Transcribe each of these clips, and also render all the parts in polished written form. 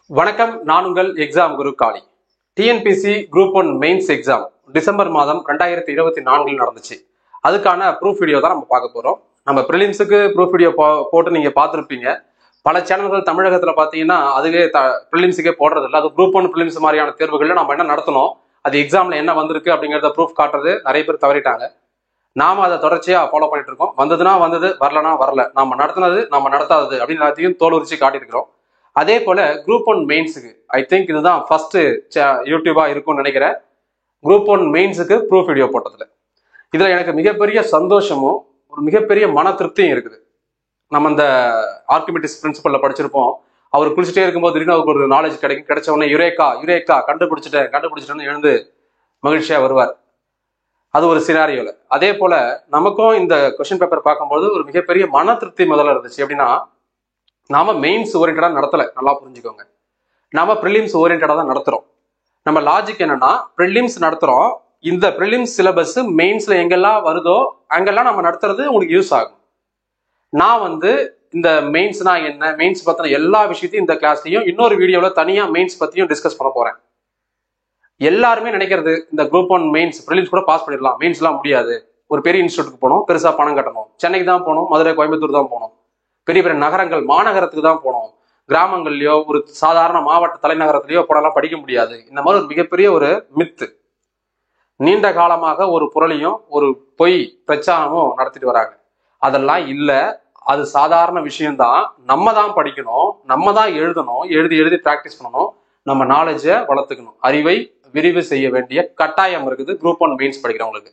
வணக்கம். நான் உங்கள் exam guru Kali. TNPSC group 1 mains exam December மாதம் 2024 நடந்துச்சு. அதுக்கான ப்ரூஃப் வீடியோ தான் நம்ம பார்க்க போறோம். நம்ம ப்ரிலிம்ஸுக்கு ப்ரூஃப் வீடியோ போட்டு நீங்க பார்த்துருப்பீங்க. பல சேனல்கள் தமிழகத்துல பாத்தீங்கன்னா அதுவே ப்ரிலிம்ஸுக்கே போடுறது இல்லை. அது குரூப் 1 ப்ரிலிம்ஸ் மாதிரியான தேர்வுகள்ல நம்ம என்ன நடத்தணும், அது எக்ஸாம்ல என்ன வந்திருக்கு அப்படிங்கிறத ப்ரூஃப் காட்டுறது நிறைய பேர் தவறிட்டாங்க. நாம அதை தொடர்ச்சியா ஃபாலோ பண்ணிட்டு இருக்கோம். வந்ததுன்னா வந்தது, வரலன்னா வரல. நம்ம நடத்தினது நம்ம நடத்தாதது அப்படின்னு எல்லாத்தையும் தோல் உரிச்சு காட்டியிருக்கிறோம். அதே போல குரூப் 1 மெயின்ஸுக்கு ஐ திங்க் இதுதான் ஃபர்ஸ்ட் யூடியூபா இருக்கும்னு நினைக்கிறேன். குரூப் 1 மெயின்ஸுக்கு ப்ரூஃப் வீடியோ போட்டதுல இதுல எனக்கு மிகப்பெரிய சந்தோஷமும் ஒரு மிகப்பெரிய மன திருப்தியும் இருக்குது. நம்ம இந்த ஆர்கிமிடிஸ் பிரின்சிபல்ல படிச்சிருப்போம். அவர் குளிச்சுட்டே இருக்கும்போது திடீர்னு அவருக்கு ஒரு நாலேஜ் கிடைச்ச உடனே யுரேக்கா கண்டுபிடிச்சிட்டேன்னு எழுந்து மகிழ்ச்சியா வருவார். அது ஒரு சினாரியோல. அதே போல நமக்கும் இந்த கொஸ்டின் பேப்பர் பார்க்கும்போது ஒரு மிகப்பெரிய மன திருப்தி முதல்ல இருந்துச்சு. எப்படின்னா, நாம மெயின்ஸ் ஓரியன்டா நடத்தல. நல்லா புரிஞ்சுக்கோங்க. நாம ப்ரிலிம்ஸ் ஓரியன்டா தான் நடத்துறோம். நம்ம லாஜிக் என்னன்னா, ப்ரிலிம்ஸ் நடத்துறோம். இந்த ப்ரிலிம்ஸ் சிலபஸ் மெயின்ஸ்ல எங்கெல்லாம் வருதோ அங்கெல்லாம் நம்ம நடத்துறது உங்களுக்கு யூஸ் ஆகும். நான் இந்த மெயின்ஸ்னா என்ன, மெயின்ஸ் பத்தின எல்லா விஷயத்தையும் இந்த கிளாஸ்லயும் இன்னொரு வீடியோல தனியா மெயின்ஸ் பத்தியும் டிஸ்கஸ் பண்ண போறேன். எல்லாருமே நினைக்கிறது இந்த குரூப் 1 மெயின்ஸ் ப்ரிலிம்ஸ் கூட பாஸ் பண்ணிடலாம், மெயின்ஸ் எல்லாம் முடியாது. ஒரு பெரிய இன்ஸ்டியூட்டுக்கு போகணும், பெருசா பணம் கட்டணும், சென்னைக்கு தான் போகணும், மதுரை கோயம்புத்தூர் தான் போகணும், பெரிய பெரிய நகரங்கள் மாநகரத்துக்கு தான் போகணும், கிராமங்கள்லயோ ஒரு சாதாரண மாவட்ட தலைநகரத்திலயோ போனாலும் படிக்க முடியாது. இந்த மாதிரி ஒரு மிகப்பெரிய ஒரு மித்து நீண்ட காலமாக ஒரு புரளியும் ஒரு பொய் பிரச்சாரமும் நடத்திட்டு வராங்க. அதெல்லாம் இல்ல. அது சாதாரண விஷயம்தான். நம்ம தான் படிக்கணும், நம்ம தான் எழுதணும், எழுதி பிராக்டிஸ் பண்ணணும், நம்ம நாலேஜை வளர்த்துக்கணும், அறிவை விரிவு செய்ய வேண்டிய கட்டாயம் இருக்குது குரூப் 1 மெயின்ஸ் படிக்கிறவங்களுக்கு.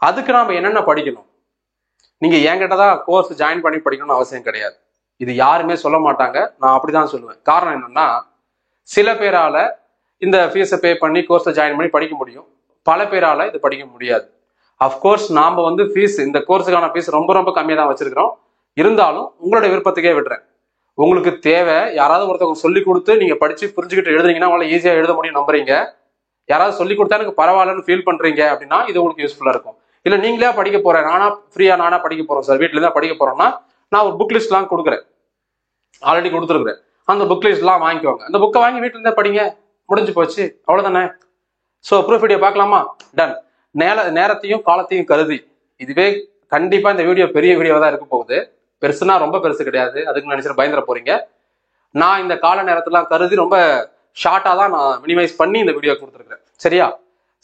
அதுக்கு நாம என்னென்ன படிக்கணும், நீங்க என்கிட்டதான் கோர்ஸ் ஜாயின் பண்ணி படிக்கணும்னு அவசியம் கிடையாது. இது யாருமே சொல்ல மாட்டாங்க, நான் அப்படிதான் சொல்லுவேன். காரணம் என்னன்னா, சில பேரால இந்த ஃபீஸை பே பண்ணி கோர்ஸை ஜாயின் பண்ணி படிக்க முடியும், பல பேரால இது படிக்க முடியாது. அஃப்கோர்ஸ் நாம ஃபீஸ், இந்த கோர்ஸுக்கான ஃபீஸ் ரொம்ப ரொம்ப கம்மியாக தான் வச்சிருக்கிறோம். இருந்தாலும் உங்களுடைய விருப்பத்துக்கே விடுறேன். உங்களுக்கு தேவை, யாராவது ஒருத்தவங்க சொல்லி கொடுத்து நீங்க படிச்சு புரிஞ்சுக்கிட்டு எழுதுனீங்கன்னா உங்களால ஈஸியா எழுத முடியும் நம்புறீங்க. யாராவது சொல்லி கொடுத்தா எனக்கு பரவாயில்லன்னு ஃபீல் பண்றீங்க அப்படின்னா இது உங்களுக்கு யூஸ்ஃபுல்லா இருக்கும். இல்ல நீங்களே படிக்க போறேன், நானா படிக்க போறோம் சார், வீட்டுல தான் படிக்க போறோம்னா நான் ஒரு புக் லிஸ்ட் எல்லாம் கொடுக்குறேன், ஆல்ரெடி கொடுத்துருக்குறேன். அந்த புக் லிஸ்ட் எல்லாம் வாங்கிக்கோங்க. அந்த புக்கை வாங்கி வீட்டுல இருந்தே படிங்க, முடிஞ்சு போச்சு, அவ்வளவுதானே. ஸோ ப்ரூஃப் வீடியோ பார்க்கலாமா? டன். நேரத்தையும் காலத்தையும் கருதி, இதுவே கண்டிப்பா இந்த வீடியோ பெரிய வீடியோவா தான் இருக்க போகுது. பெருசுனா ரொம்ப பெருசு கிடையாது, அதுக்கு நினைச்சிட்டு பயந்துட போறீங்க. நான் இந்த கால நேரத்தெல்லாம் கருதி ரொம்ப ஷார்ட்டா தான் நான் மினிமைஸ் பண்ணி இந்த வீடியோ கொடுத்துருக்கேன். சரியா?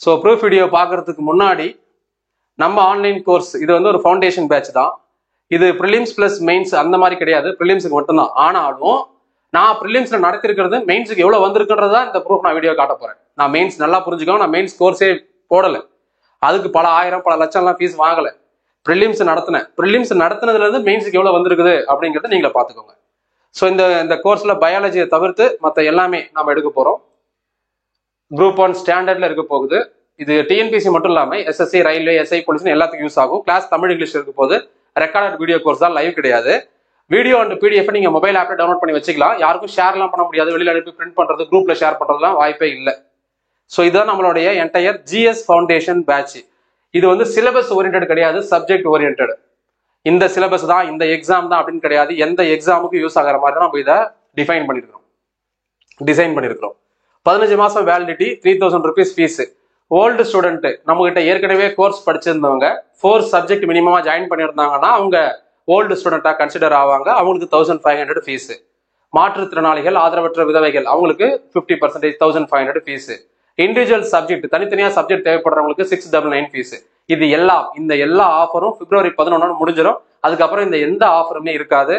ஸோ ப்ரூஃப் வீடியோ பார்க்கறதுக்கு முன்னாடி நம்ம ஆன்லைன் கோர்ஸ் இது ஒரு ஃபவுண்டேஷன் பேட்ச் தான். இது ப்ரிலிம்ஸ் பிளஸ் மெயின்ஸ் அந்த மாதிரி கிடையாது, ப்ரிலிம்ஸுக்கு மட்டும்தான். ஆனாலும் நான் ப்ரிலிம்ஸ்ல நடத்திருக்கிறது மெயின்ஸுக்கு எவ்வளவு வந்திருக்குன்றது தான் இந்த ப்ரூஃப் நான் வீடியோ காட்ட போறேன். நான் மெயின்ஸ் நல்லா புரிஞ்சுக்கோங்க, நான் மெயின்ஸ் கோர்ஸே போடலை, அதுக்கு பல ஆயிரம் பல லட்சம் எல்லாம் ஃபீஸ் வாங்கலை. ப்ரிலிம்ஸ் நடத்தினதுல இருந்து மெயின்ஸுக்கு எவ்வளவு வந்திருக்குது அப்படிங்கிறத நீங்களே பார்த்துக்கோங்க. ஸோ இந்த கோர்ஸ்ல பயாலஜியை தவிர்த்து மற்ற எல்லாமே நம்ம எடுக்க போறோம். குரூப் 1 ஸ்டாண்டர்ட்ல இருக்க போகுது. இது டிஎன்பிசி மட்டும் இல்லாம எஸ்எஸ்சி, ரயில்வே, எஸ்ஐ, போலீஸ் எல்லாத்துக்கும் யூஸ் ஆகும். கிளாஸ் தமிழ் இங்கிலீஷ் இருக்க போது. ரெக்கார்டட் வீடியோ கோர்ஸ் தான், லைவ் கிடையாது. வீடியோ அண்ட் பிடிஎஃப் நீங்க மொபைல் ஆப்ல டவுன்லோட் பண்ணி வச்சுக்கலாம். யாருக்கும் ஷேர்லாம் பண்ண முடியாது, வெளியில அனுப்பி பிரிண்ட் பண்றது, குரூப்ல ஷேர் பண்றதுலாம் வாய்ப்பே இல்லை. ஸோ இதுதான் நம்மளுடைய என்டையர் ஜிஎஸ் ஃபவுண்டேஷன் பேட்ச். இது சிலபஸ் ஓரியன்ட் கிடையாது, சப்ஜெக்ட் ஓரியன்ட். இந்த சிலபஸ் தான், இந்த எக்ஸாம் தான் அப்படின்னு கிடையாது. எந்த எக்ஸாமுக்கும் யூஸ் ஆகிற மாதிரி தான் நம்ம இதை டிசைன் பண்ணிருக்கிறோம். 15 மாசம் validity, 3000 rupees fees. Old student நம்ம கிட்ட ஏற்கனவே கோர்ஸ் படிச்சிருந்தவங்க 4 சப்ஜெக்ட் மினிமமா ஜாயின் பண்ணியிருந்தாங்கன்னா அவங்க ஓல்டு ஸ்டூடெண்டா கன்சிடர் ஆவாங்க. அவங்களுக்கு 1500 ஃபீஸ். மாற்றுத்திறனாளிகள், ஆதரவற்ற விதவைகள் அவங்களுக்கு 50% 1500 ஃபீஸ். இண்டிவிஜுவல் சப்ஜெக்ட், தனித்தனியா சப்ஜெக்ட் தேவைப்படுறவங்களுக்கு 699 ஃபீஸ். இந்த எல்லா ஆஃபரும் பிப்ரவரி 11 முடிஞ்சிடும். அதுக்கப்புறம் இந்த எந்த ஆஃபருமே இருக்காது.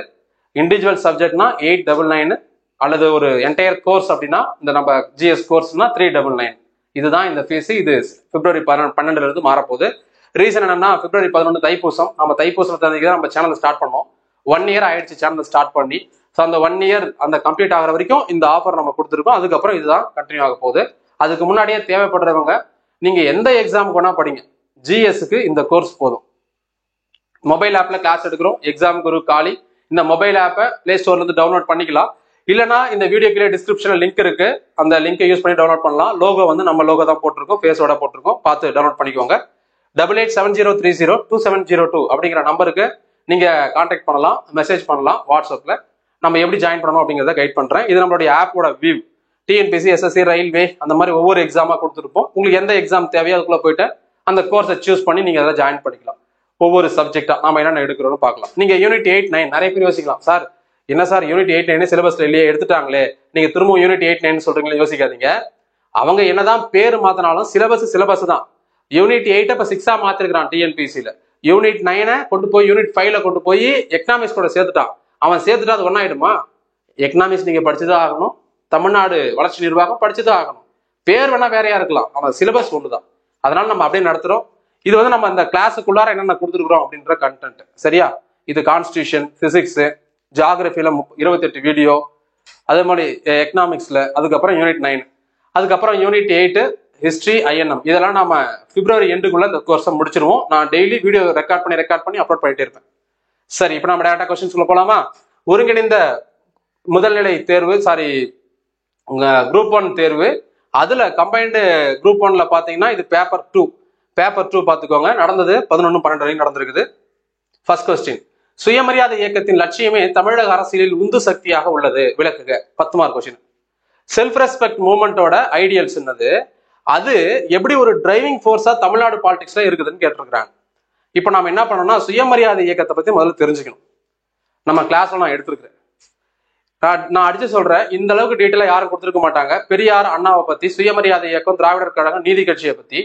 இண்டிவிஜுவல் சப்ஜெக்ட்னா 899, அல்லது ஒரு என்டையர் கோர்ஸ் அப்படின்னா இந்த நம்ம ஜிஎஸ் கோர்ஸ்னா 399. இதுதான் இந்த ஃபீஸ். இது பிப்ரவரி 12 இருந்து மாறப்போகுது. ரீசன் என்னன்னா, பிப்ரவரி 11 தைப்பூசம். நம்ம தைப்பூசத்துக்கு நம்ம சேனல் ஸ்டார்ட் பண்ணோம். 1 year ஆயிடுச்சு சேனல் ஸ்டார்ட் பண்ணி. ஸோ அந்த 1 year அந்த கம்ப்ளீட் ஆகிற வரைக்கும் இந்த ஆஃபர் நம்ம கொடுத்துருக்கோம். அதுக்கப்புறம் இதுதான் கண்டினியூ ஆக போகுது. அதுக்கு முன்னாடியே தேவைப்படுறவங்க நீங்க எந்த எக்ஸாமுக்கு வேணா படிங்க, ஜிஎஸ்க்கு இந்த கோர்ஸ் போதும். மொபைல் ஆப்ல கிளாஸ் எடுக்கிறோம், எக்ஸாம் குரு காளி. இந்த மொபைல் ஆப்பை பிளே ஸ்டோர்ல இருந்து டவுன்லோட் பண்ணிக்கலாம். இல்லைனா இந்த வீடியோக்குள்ளே டிஸ்கிரிப்ஷன்ல லிங்க் இருக்கு, அந்த லிங்கை யூஸ் பண்ணி டவுன்லோட் பண்ணலாம். லோகோ நம்ம லோகோ தான் போட்டிருக்கோம், ஃபேஸோட போட்டிருக்கோம், பார்த்து டவுன்லோட் பண்ணிக்கோங்க. 8870302702 அப்படிங்கிற நம்பருக்கு நீங்க கான்டாக்ட் பண்ணலாம், மெசேஜ் பண்ணலாம் வாட்ஸ்அப்ல. நம்ம எப்படி ஜாயின் பண்ணணும் அப்படிங்கிறத கைட் பண்றேன். இது நம்மளுடைய ஆப்போட வியூ. டிஎன்பிசி, எஸ்எஸ்சி, ரயில்வே அந்த மாதிரி ஒவ்வொரு எக்ஸாமா கொடுத்துருப்போம். உங்களுக்கு எந்த எக்ஸாம் தேவையோ அதுக்குள்ள போயிட்டு அந்த கோர்ஸை சூஸ் பண்ணி நீங்க அதை ஜாயின் பண்ணிக்கலாம். ஒவ்வொரு சப்ஜெக்டா நம்ம என்னென்ன எடுக்கிறோம்னு பார்க்கலாம். நீங்க யூனிட் 8, 9 நிறைய பேர் யோசிக்கலாம், சார் என்ன சார் யூனிட் 8, 9 சிலபஸ்ல இல்லையே எடுத்துட்டாங்களே, நீங்க திரும்ப யூனிட் 8, 9 சொல்றீங்களே, யோசிக்காதீங்க. அவங்க என்னதான் பேர் மாத்தினாலும் சிலபஸ் தான். யூனிட் 8 இப்ப 6 மாத்திருக்கான் டிஎன்பிசில. யூனிட் 9 கொண்டு போய் யூனிட் 5 கொண்டு போய் எக்கனாமிக்ஸ் கூட சேர்த்துட்டான். அவன் சேர்த்துட்டா அது ஒன்னாயிடுமா? எக்கனாமிக்ஸ் நீங்க படிச்சுதான் ஆகணும், தமிழ்நாடு வளர்ச்சி நிர்வாகம் படிச்சுதான் ஆகணும். பேர் வேணா வேறையா இருக்கலாம், அவன் சிலபஸ் ஒண்ணுதான். அதனால நம்ம அப்படியே நடத்துறோம். இது வந்து நம்ம இந்த கிளாஸுக்குள்ளார என்னென்ன கொடுத்துருக்குறோம் அப்படின்ற கண்டென்ட். சரியா? இது கான்ஸ்டியூஷன், பிசிக்ஸ், ஜியாகிரபில 28 வீடியோ, அதே மாதிரி எக்கனாமிக்ஸ்ல, அதுக்கப்புறம் யூனிட் 9, அதுக்கப்புறம் யூனிட் 8 ஹிஸ்டரி, ஐஎன்எம். இதெல்லாம் நம்ம பிப்ரவரி எண்டுக்குள்ள இந்த கோர்ஸை முடிச்சிருவோம். நான் டெய்லி வீடியோ ரெக்கார்ட் பண்ணி அப்லோட் பண்ணிட்டே இருப்பேன். சரி, இப்போ நம்ம டேரக்டா கொஸ்டின்ஸ்குள்ள போலாமா? ஒருங்கிணைந்த முதல்நிலை தேர்வு, குரூப் 1 தேர்வு. அதுல கம்பைன்டு குரூப் 1ல பாத்தீங்கன்னா இது பேப்பர் 2 பாத்துக்கோங்க. நடந்தது 11-12 வரைக்கும் நடந்திருக்குது. ஃபர்ஸ்ட் கொஸ்டின், சுயமரியாதை இயக்கத்தின் லட்சியமே தமிழக அரசியலில் உந்து சக்தியாக உள்ளது, விளக்குக. 10 மார்க் கொஸ்டின். செல்ஃப் ரெஸ்பெக்ட் மூவ்மெண்டோட ஐடியல்ஸ் என்னது, அது எப்படி ஒரு டிரைவிங் ஃபோர்ஸா தமிழ்நாடு பாலிடிக்ஸ்ல இருக்குதுன்னு கேட்டிருக்கிறாங்க. இப்போ நாம என்ன பண்ணோம்னா சுயமரியாதை இயக்கத்தை பத்தி முதல்ல தெரிஞ்சுக்கணும். நம்ம கிளாஸ்ல நான் எடுத்திருக்கிறேன், நான் அடிச்சு சொல்றேன், இந்த அளவுக்கு டீட்டெயிலா யாரும் கொடுத்துருக்க மாட்டாங்க. பெரியார், அண்ணாவை பத்தி, சுயமரியாதை இயக்கம், திராவிடர் கழகம், நீதி கட்சியை பத்தி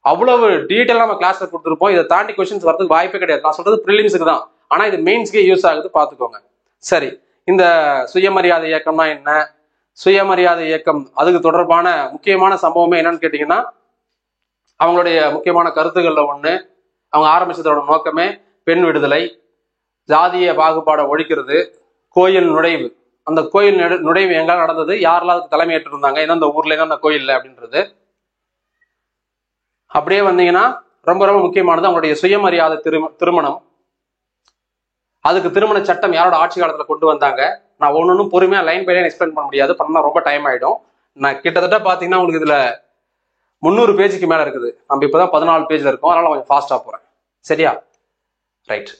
அவ்வளவு டீட்டெயிலா நம்ம கிளாஸ்ல கொடுத்துருப்போம். இதை தாண்டி கொஸ்டின்ஸ் வரதுக்கு வாய்ப்பே கிடையாது. நான் சொல்றது ப்ரிலிம்ஸுக்கு தான், ஆனா இது மெயின்ஸ்க்கே யூஸ் ஆகுது, பாத்துக்கோங்க. சரி, இந்த சுயமரியாதை இயக்கம்னா என்ன, சுயமரியாதை இயக்கம் அதுக்கு தொடர்பான முக்கியமான சம்பவமே என்னன்னு கேட்டீங்கன்னா, அவங்களுடைய முக்கியமான கருத்துக்கள்ல ஒண்ணு, அவங்க ஆரம்பிச்சதோட நோக்கமே பெண் விடுதலை, ஜாதிய பாகுபாடை ஒழிக்கிறது, கோயில் நுழைவு. அந்த கோயில் நுழைவு எங்க நடந்தது, யாரெல்லாம் அதுக்கு தலைமை ஏற்று இருந்தாங்க, எந்தெந்த ஊர்ல எந்தெந்த கோயில்ல அப்படின்றது. அப்படியே வந்தீங்கன்னா ரொம்ப ரொம்ப முக்கியமானது அவங்களுடைய சுயமரியாதை திருமணம். அதுக்கு திருமண சட்டம் யாரோட ஆட்சி காலத்துல கொண்டு வந்தாங்க. நான் ஒன்னொன்னும் பொறுமையா லைன் பை லைன் எக்ஸ்பிளைன் பண்ண முடியாது, பண்ணா ரொம்ப டைம் ஆயிடும். நான் கிட்டத்தட்ட பாத்தீங்கன்னா உங்களுக்கு இதுல 300 பேஜுக்கு மேல இருக்குது. நம்ம இப்பதான் 14 பேஜ்ல இருக்கோம், அதனால கொஞ்சம் ஃபாஸ்டா போறேன். சரியா? ரைட்.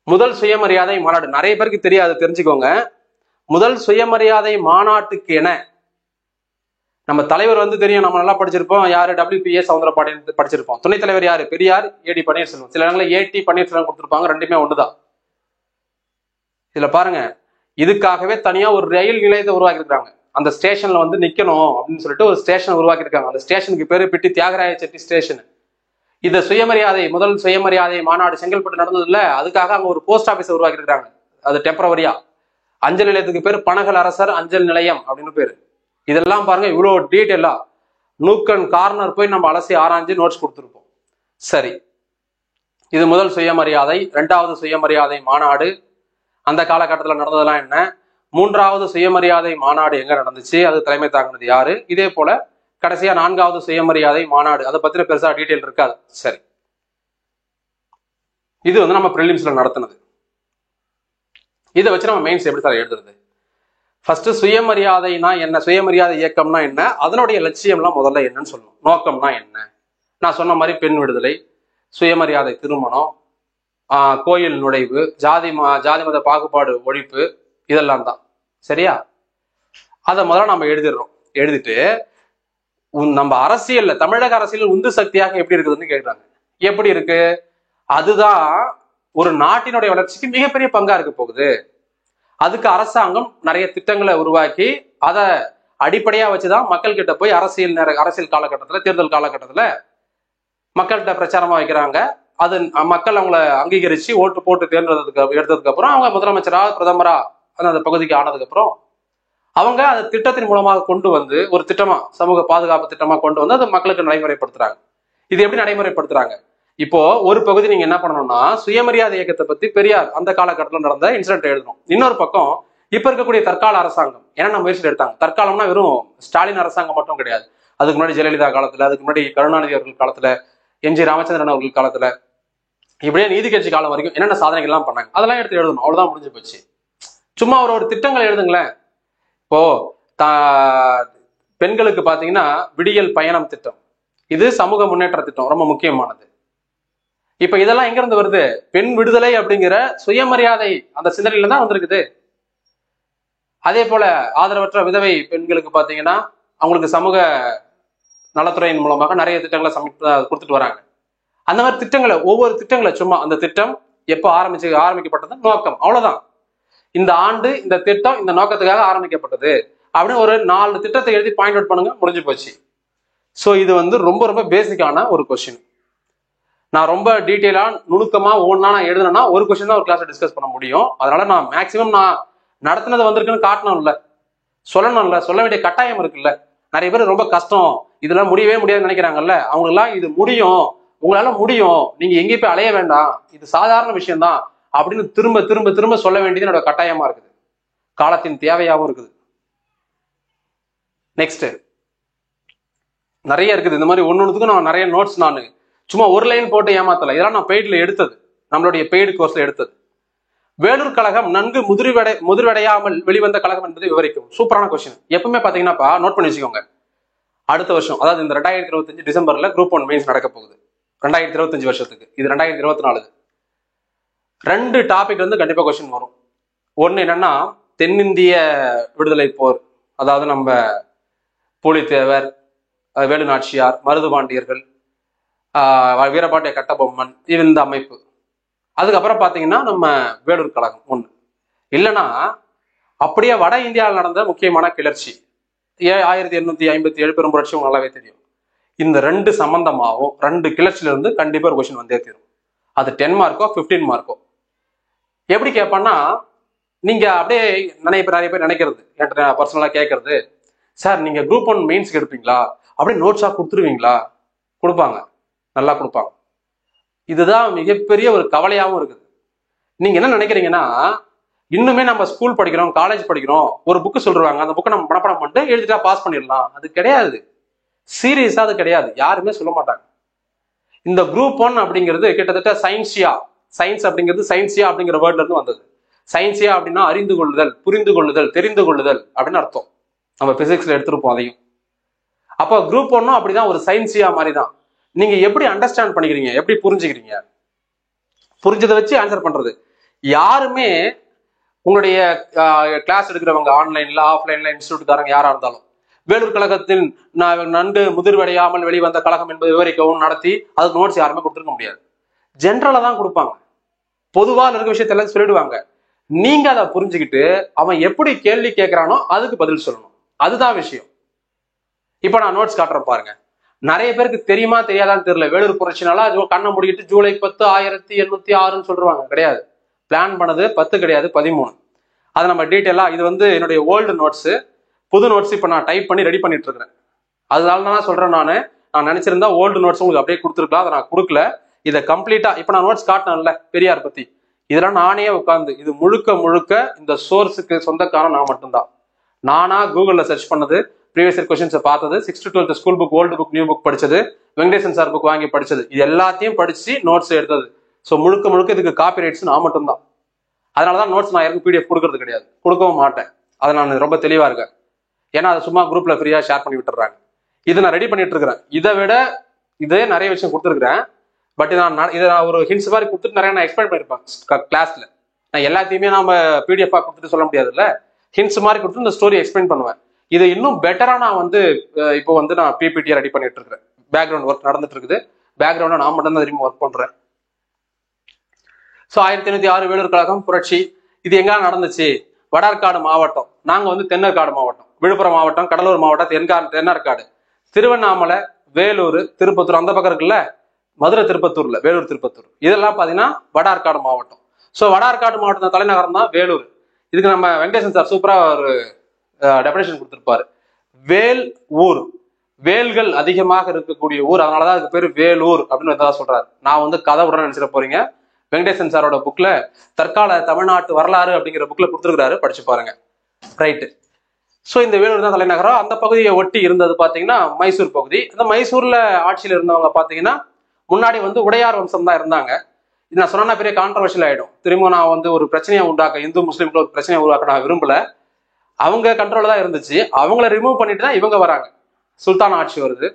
முதல் சுயமரியாதை மாநாடு நிறைய பேருக்கு தெரியாது, தெரிஞ்சுக்கோங்க. முதல் சுயமரியாதை மாநாட்டுக்கு என நம்ம தலைவர் வந்து தெரியும், நம்ம நல்லா படிச்சிருப்போம். யாரு? WPA சவுந்தரபாண்டியன் படிச்சிருப்போம். துணைத் தலைவர் யாரு? பெரியார், AD பன்னீர்செல்வம். சில இடங்களில் AT பன்னீர்செல்வம் கொடுத்துருப்பாங்க, ரெண்டுமே ஒண்ணுதான். இதுல பாருங்க, இதுக்காகவே தனியா ஒரு ரயில் நிலையத்தை உருவாக்கி இருக்காங்க. அந்த ஸ்டேஷன்ல வந்து நிக்கணும் அப்படின்னு சொல்லிட்டு ஒரு ஸ்டேஷன் உருவாக்கி இருக்காங்க. அந்த ஸ்டேஷனுக்கு பேரு பிட்டி தியாகராய செட்டி ஸ்டேஷன். இந்த சுயமரியாதை முதல் சுயமரியாதை மாநாடு செங்கல்பட்டு நடந்தது இல்ல, அதுக்காக அங்க ஒரு போஸ்ட் ஆபீஸ் உருவாக்கி இருக்காங்க. அது டெம்பரவரியா. அஞ்சல் நிலையத்துக்கு பேர் பனகல் அரசர் அஞ்சல் நிலையம் அப்படின்னு பேரு. இதெல்லாம் பாருங்க, இவ்வளவு டீட்டெயிலா நூக்கன் கார்னர் போய் நம்ம அலசி ஆராய்ஞ்சு நோட்ஸ் கொடுத்துருப்போம். சரி, இது முதல் சுயமரியாதை. 2வது சுயமரியாதை மாநாடு அந்த காலகட்டத்தில் நடந்ததெல்லாம் என்ன, 3வது சுயமரியாதை மாநாடு எங்க நடந்துச்சு, அது தலைமை தாங்கினது யாரு, இதே போல கடைசியா 4வது சுயமரியாதை மாநாடு, அதை பத்தின பெருசா டீட்டெயில் இருக்காது. சரி, இது வந்து நம்ம பிரிலிம்ஸ்ல நடத்தினது. இதை வச்சு நம்ம மெயின்ஸ் எப்படி சார் எழுதுறது? ஃபர்ஸ்ட் சுயமரியாதைனா என்ன, சுயமரியாதை இயக்கம்னா என்ன, அதனுடைய லட்சியம்லாம் முதல்ல என்னன்னு சொல்லணும். நோக்கம்னா என்ன? நான் சொன்ன மாதிரி பெண் விடுதலை, சுயமரியாதை திருமணம், கோயில் நுழைவு, ஜாதி மத பாகுபாடு ஒழிப்பு, இதெல்லாம் தான். சரியா? அதை முதல்ல நம்ம எழுதிடுறோம். எழுதிட்டு நம்ம அரசியல்ல, தமிழக அரசியல் உந்து சக்தியாக எப்படி இருக்குதுன்னு கேட்குறாங்க. எப்படி இருக்கு? அதுதான் ஒரு நாட்டினுடைய வளர்ச்சிக்கு மிகப்பெரிய பங்கா இருக்க போகுது. அதுக்கு அரசாங்கம் நிறைய திட்டங்களை உருவாக்கி அதை அடிப்படையா வச்சுதான் மக்கள் கிட்ட போய் அரசியல் காலகட்டத்துல, தேர்தல் காலகட்டத்துல மக்கள்கிட்ட பிரச்சாரமா வைக்கிறாங்க. அது மக்கள் அவங்கள அங்கீகரிச்சு ஓட்டு போட்டு எடுத்ததுக்கு அப்புறம் அவங்க முதலமைச்சரா பிரதமரா அந்த பகுதிக்கு ஆனதுக்கு அப்புறம் அவங்க அந்த திட்டத்தின் மூலமாக கொண்டு வந்து ஒரு திட்டமா, சமூக பாதுகாப்பு திட்டமா கொண்டு வந்து அதை மக்களுக்கு நடைமுறைப்படுத்துறாங்க. இது எப்படி நடைமுறைப்படுத்துறாங்க? இப்போ ஒரு பகுதி நீங்க என்ன பண்ணணும்னா சுயமரியாதை இயக்கத்தை பத்தி பெரியார் அந்த காலகட்டத்தில் நடந்த இன்சிடென்ட் எழுதணும். இன்னொரு பக்கம் இப்ப இருக்கக்கூடிய தற்கால அரசாங்கம் என்னென்ன முயற்சிகள் எடுத்தாங்க. தற்காலம்னா வெறும் ஸ்டாலின் அரசாங்கம் மட்டும் கிடையாது. அதுக்கு முன்னாடி ஜெயலலிதா காலத்துல, அதுக்கு முன்னாடி கருணாநிதி அவர்கள் காலத்துல, MG ராமச்சந்திரன் அவர்கள் காலத்துல, இப்படியே நீதி கட்சி காலம் வரைக்கும் என்னென்ன சாதனைகள் எல்லாம் பண்ணாங்க அதெல்லாம் எடுத்து எழுதணும். அவ்வளவுதான், முடிஞ்சு போச்சு. சும்மா ஒரு திட்டங்கள் எழுதுங்களேன். இப்போ பெண்களுக்கு பாத்தீங்கன்னா விடியல் பயணம் திட்டம், இது சமூக முன்னேற்ற திட்டம், ரொம்ப முக்கியமானது. இப்ப இதெல்லாம் எங்க இருந்து வருது? பெண் விடுதலை அப்படிங்கிற சுயமரியாதை அந்த சிந்தனையில தான் வந்திருக்குது. அதே போல ஆதரவற்ற விதவை பெண்களுக்கு பாத்தீங்கன்னா அவங்களுக்கு சமூக நலத்துறையின் மூலமாக நிறைய திட்டங்களை கொடுத்துட்டு வராங்க. அந்த மாதிரி திட்டங்களை ஒவ்வொரு திட்டங்களை சும்மா அந்த திட்டம் எப்போ ஆரம்பிக்கப்பட்டது நோக்கம் அவ்வளவுதான். இந்த ஆண்டு இந்த திட்டம் இந்த நோக்கத்துக்காக ஆரம்பிக்கப்பட்டது அப்படின்னு ஒரு 4 திட்டத்தை எழுதி பாயிண்ட் அவுட் பண்ணுங்க, முடிஞ்சு போச்சு. ஸோ இது வந்து ரொம்ப ரொம்ப பேசிக்கான ஒரு கொஸ்டின். நான் ரொம்ப டீட்டெயிலா நுணுக்கமா ஒவ்வொன்றா நான் எழுதுனா ஒரு கொஸ்டின் தான் ஒரு கிளாஸ்ல டிஸ்கஸ் பண்ண முடியும். அதனால நான் மேக்சிமம் நான் நடத்தினது வந்திருக்குன்னு காட்டணும்ல, சொல்லணும்ல, சொல்ல வேண்டிய கட்டாயம் இருக்குல்ல. நிறைய பேர் ரொம்ப கஷ்டம், இதெல்லாம் முடியவே முடியாதுன்னு நினைக்கிறாங்கல்ல, அவங்கெல்லாம் இது முடியும், உங்களால முடியும், நீங்க எங்கேயும் போய் அலைய வேண்டாம், இது சாதாரண விஷயம் தான் அப்படின்னு திரும்ப திரும்ப திரும்ப சொல்ல வேண்டியது என்னோட கட்டாயமா இருக்குது, காலத்தின் தேவையாகவும் இருக்குது. நெக்ஸ்ட் நிறைய இருக்குது இந்த மாதிரி ஒன்னொன்னுக்கும் நான் நிறைய நோட்ஸ் நான் சும்மா ஒரு லைன் போட்டு ஏமாத்தல, இதெல்லாம் நான் பெய்ட்ல எடுத்தது, நம்மளுடைய பெய்டு கோர்ஸ்ல எடுத்தது. வேலூர் கழகம் நன்கு முதிர்வடையாமல் வெளிவந்த கழகம் என்பதை விவரிக்கும். சூப்பரான கொஸ்டின். எப்பவுமே பாத்தீங்கன்னா நோட் பண்ணி வச்சுக்கோங்க, அடுத்த வருஷம் அதாவது இந்த 2025 டிசம்பர்ல குரூப் 1 மெயின்ஸ் நடக்க போகுது. 2025 வருஷத்துக்கு, இது 2024. 2 டாபிக் வந்து கண்டிப்பா கொஸ்டின் வரும். ஒன்னு என்னன்னா தென்னிந்திய விடுதலை போர், அதாவது நம்ம பூலித்தேவர், வேலு நாச்சியார், மருது பாண்டியர்கள், வீரபாண்டிய கட்டபொம்மன், இந்த அமைப்பு. அதுக்கப்புறம் பாத்தீங்கன்னா நம்ம வேலூர் கழகம் ஒண்ணு. இல்லைன்னா அப்படியே வட இந்தியாவில் நடந்த முக்கியமான கிளர்ச்சி 1857 பெரும் புரட்சி நல்லாவே தெரியும். இந்த 2 சம்பந்தமாகவும் 2 கிளர்ச்சியில இருந்து கண்டிப்பா ஒரு கொஸ்டின் வந்தே தீரும். அது 10 மார்க்கோ 15 மார்க்கோ. எப்படி கேட்பான்னா, நீங்க அப்படியே நிறைய பேர் நினைக்கிறது, என்கிட்ட பர்சனலா கேட்கறது, சார் நீங்க குரூப் 1 மெயின்ஸ்க்கு எடுப்பீங்களா, அப்படியே நோட்ஸா கொடுத்துருவீங்களா? கொடுப்பாங்க, நல்லா கொடுப்பாங்க. இதுதான் மிகப்பெரிய ஒரு கவலையாகவும் இருக்குது. நீங்க என்ன நினைக்கிறீங்கன்னா, இன்னுமே நம்ம ஸ்கூல் படிக்கிறோம், காலேஜ் படிக்கிறோம், ஒரு புக்கு சொல்றாங்க, அந்த புக்கை நம்ம மனப்பாடம் பண்ணிட்டு எழுதிட்டா பாஸ் பண்ணிடலாம். அது கிடையாது, சீரியஸா அது கிடையாது, யாருமே சொல்ல மாட்டாங்க. இந்த குரூப் 1 அப்படிங்கிறது கிட்டத்தட்ட சயின்ஸ் அப்படிங்கிறது சயின்சியா அப்படிங்கிற வேர்ட்ல இருந்து வந்தது. சயின்சியா அப்படின்னா அறிந்து கொள்ளுதல், புரிந்து கொள்ளுதல், தெரிந்து கொள்ளுதல் அப்படின்னு அர்த்தம். நம்ம பிசிக்ஸ்ல எடுத்திருப்போம் அதையும். அப்போ குரூப் 1 அப்படிதான் ஒரு சயின்சியா மாதிரி தான். நீங்க எப்படி அண்டர்ஸ்டாண்ட் பண்ணிக்கிறீங்க, எப்படி புரிஞ்சுக்கிறீங்க, புரிஞ்சதை வச்சு ஆன்சர் பண்றது. யாருமே உங்களுடைய கிளாஸ் எடுக்கிறவங்க ஆன்லைன்ல ஆஃப்லைன்ல இன்ஸ்டியூட்காரங்க யாரா இருந்தாலும் வேலூர் கழகத்தின் நன்கு முதிர்வடையாமல் வெளிவந்த கழகம் என்பது விவரிக்கவும் நடத்தி அது நோட்ஸ் யாருமே கொடுத்துருக்க முடியாது. ஜென்ரலா தான் கொடுப்பாங்க, பொதுவா இருக்க விஷயத்த எல்லாம் சொல்லிடுவாங்க. நீங்க அதை புரிஞ்சுக்கிட்டு அவன் எப்படி கேள்வி கேட்கிறானோ அதுக்கு பதில் சொல்லணும், அதுதான் விஷயம். இப்ப நான் நோட்ஸ் காட்டுறேன் பாருங்க. நிறைய பேருக்கு தெரியுமா தெரியாதான்னு தெரியல. வேலூர் புரட்சினால கண்ணை முடிக்கிட்டு ஜூலை 10 1806 சொல்றாங்க. கிடையாது, பிளான் பண்ணது 10 கிடையாது 13. அதை நம்ம டீட்டெயிலா, இது வந்து என்னுடைய ஓல்டு நோட்ஸ், புது நோட்ஸ் இப்ப நான் டைப் பண்ணி ரெடி பண்ணிட்டு இருக்கிறேன். அதனால தான் சொல்றேன், நான் நினைச்சிருந்தா ஓல்டு நோட்ஸ் உங்களுக்கு அப்படியே கொடுத்துருக்கலாம், அதை நான் கொடுக்கல. இதை கம்ப்ளீட்டா இப்ப நான் நோட்ஸ் காட்டினேன்ல பெரியார் பத்தி, இதெல்லாம் நானே உட்காந்து இது முழுக்க இந்த சோர்ஸுக்கு சொந்தக்காரன் நான் மட்டும்தான். நானா கூகுள்ல சர்ச் பண்ணது, ப்ரீவியஸ் இயர் கொஸ்டின்ஸை பார்த்தது, 6th to 12th school book, old book, new book படிச்சது, வெங்கடேசன் சார் புக் வாங்கி படிச்சது, இது எல்லாத்தையும் படிச்சு நோட்ஸ் எடுத்தது. ஸோ முழுக்க இதுக்கு காப்பி ரைட்ஸ் நான் மட்டும்தான். அதனாலதான் நோட்ஸ் நான் யாருக்கும் PDF கொடுக்கறது கிடையாது, கொடுக்கவும் மாட்டேன். அதை நான் ரொம்ப தெளிவா இருக்கேன். ஏன்னா அதை சும்மா குரூப்ல ஃப்ரீயா ஷேர் பண்ணி விட்டுறாங்க. இதை நான் ரெடி பண்ணிட்டு இருக்கிறேன். இதை விட இதே நிறைய விஷயம் கொடுத்துருக்கிறேன். பட் இதை நான் ஒரு ஹிண்ட்ஸ் மாதிரி கொடுத்துட்டு நிறைய நான் எக்ஸ்பிளைன் பண்ணிருப்பேன் கிளாஸ்ல. நான் எல்லாத்தையுமே நம்ம PDF கொடுத்துட்டு சொல்ல முடியாதுல்ல, ஹிண்ட்ஸ் மாதிரி கொடுத்து இந்த ஸ்டோரி எக்ஸ்பிளைன் பண்ணுவேன். இது இன்னும் பெட்டரா நான் வந்து இப்போ வந்து நான் PPT ரெடி பண்ணிட்டு இருக்கிறேன். பேக்ரவுண்ட் ஒர்க் நடந்துட்டு இருக்குது. பேக்ரவுண்ட்ல நான் மட்டும் தான் திரும்பி ஒர்க் பண்றேன். ஸோ 1806 வேலூர் கழகம் புரட்சி, இது எங்க நடந்துச்சு? வடார்காடு மாவட்டம், நாங்க வந்து தென்னற்காடு மாவட்டம், விழுப்புரம் மாவட்டம், கடலூர் மாவட்டம், தென்னற்காடு, திருவண்ணாமலை, வேலூர், திருப்பத்தூர் அந்த பக்கம் இருக்குல்ல, மதுரை திருப்பத்தூர்ல, வேலூர் திருப்பத்தூர், இதெல்லாம் பாத்தீங்கன்னா வடார்காடு மாவட்டம். ஸோ வடார்காடு மாவட்டம் தலைநகரம் தான் வேலூர். இதுக்கு நம்ம வெங்கடேசன் சார் சூப்பரா ஒரு டெபினேஷன் கொடுத்திருப்பாரு. வேல் ஊர், வேல்கள் அதிகமாக இருக்கக்கூடிய ஊர், அதனாலதான் அதுக்கு பேரு வேலூர் அப்படின்னு சொல்றாரு. நான் வந்து கதை உடனே நினைச்சிட போறீங்க. வெங்கடேசன் சாரோட புக்ல தற்கால தமிழ்நாட்டு வரலாறு அப்படிங்கிற புக்ல கொடுத்துருக்காரு, படிச்சு பாருங்க. ரைட்டு. ஸோ இந்த வேலூர் தான் தலைநகரம். அந்த பகுதியை ஒட்டி இருந்தது பாத்தீங்கன்னா மைசூர் பகுதி. அந்த மைசூர்ல ஆட்சியில் இருந்தவங்க பாத்தீங்கன்னா முன்னாடி வந்து உடையார் வம்சம் தான் இருந்தாங்க. இது நான் சொன்னா பெரிய கான்ட்ரவர்ஷியல் ஆயிடும். திரும்ப நான் வந்து ஒரு பிரச்சனையை உண்டாக்க, இந்து முஸ்லீம்ல ஒரு பிரச்சனையை உருவாக்க நான் விரும்பல. அவங்க கண்ட்ரோல தான் இருந்துச்சு. அவங்கள ரிமூவ் பண்ணிட்டு தான் இவங்க வராங்க. சுல்தான் ஆட்சி வருது.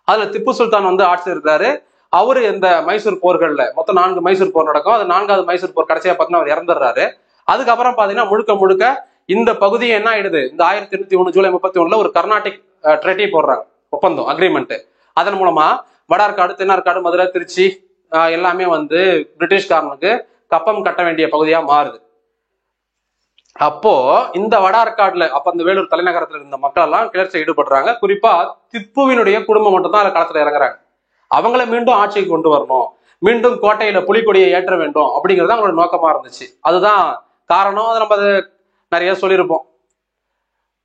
அதுல திப்பு சுல்தான் வந்து ஆட்சி இருந்தாரு. அவரு இந்த மைசூர் போர்கள்ல மொத்தம் 4 மைசூர் போர் நடக்கும். அது 4வது மைசூர் போர் கடைசியா பார்த்தீங்கன்னா அவர் இறந்துடுறாரு. அதுக்கப்புறம் பாத்தீங்கன்னா முழுக்க இந்த பகுதி என்ன ஆயிடுது, இந்த 1801 ஜூலை 31 ஒரு கர்நாடிக் ட்ரெட்டி போடுறாங்க, ஒப்பந்தம் அக்ரிமெண்ட். அதன் மூலமா வட ஆற்காடு, தென் ஆற்காடு, மதுரை, திருச்சி எல்லாமே வந்து பிரிட்டிஷ்காரனுக்கு கப்பம் கட்ட வேண்டிய பகுதியா மாறுது. அப்போ இந்த வட ஆற்காடுல அப்ப அந்த வேலூர் தலைநகரத்துல இருந்த மக்கள் எல்லாம் கிளர்ச்சியில் ஈடுபடுறாங்க. குறிப்பா திப்புவினுடைய குடும்பம் மட்டும் தான் களத்துல இறங்குறாங்க. அவங்கள மீண்டும் ஆட்சிக்கு கொண்டு வரணும், மீண்டும் கோட்டையில புலிக்கொடியை ஏற்ற வேண்டும் அப்படிங்கிறது அவங்களோட நோக்கமா இருந்துச்சு. அதுதான் காரணம். அதை நம்ம நிறைய சொல்லியிருப்போம்.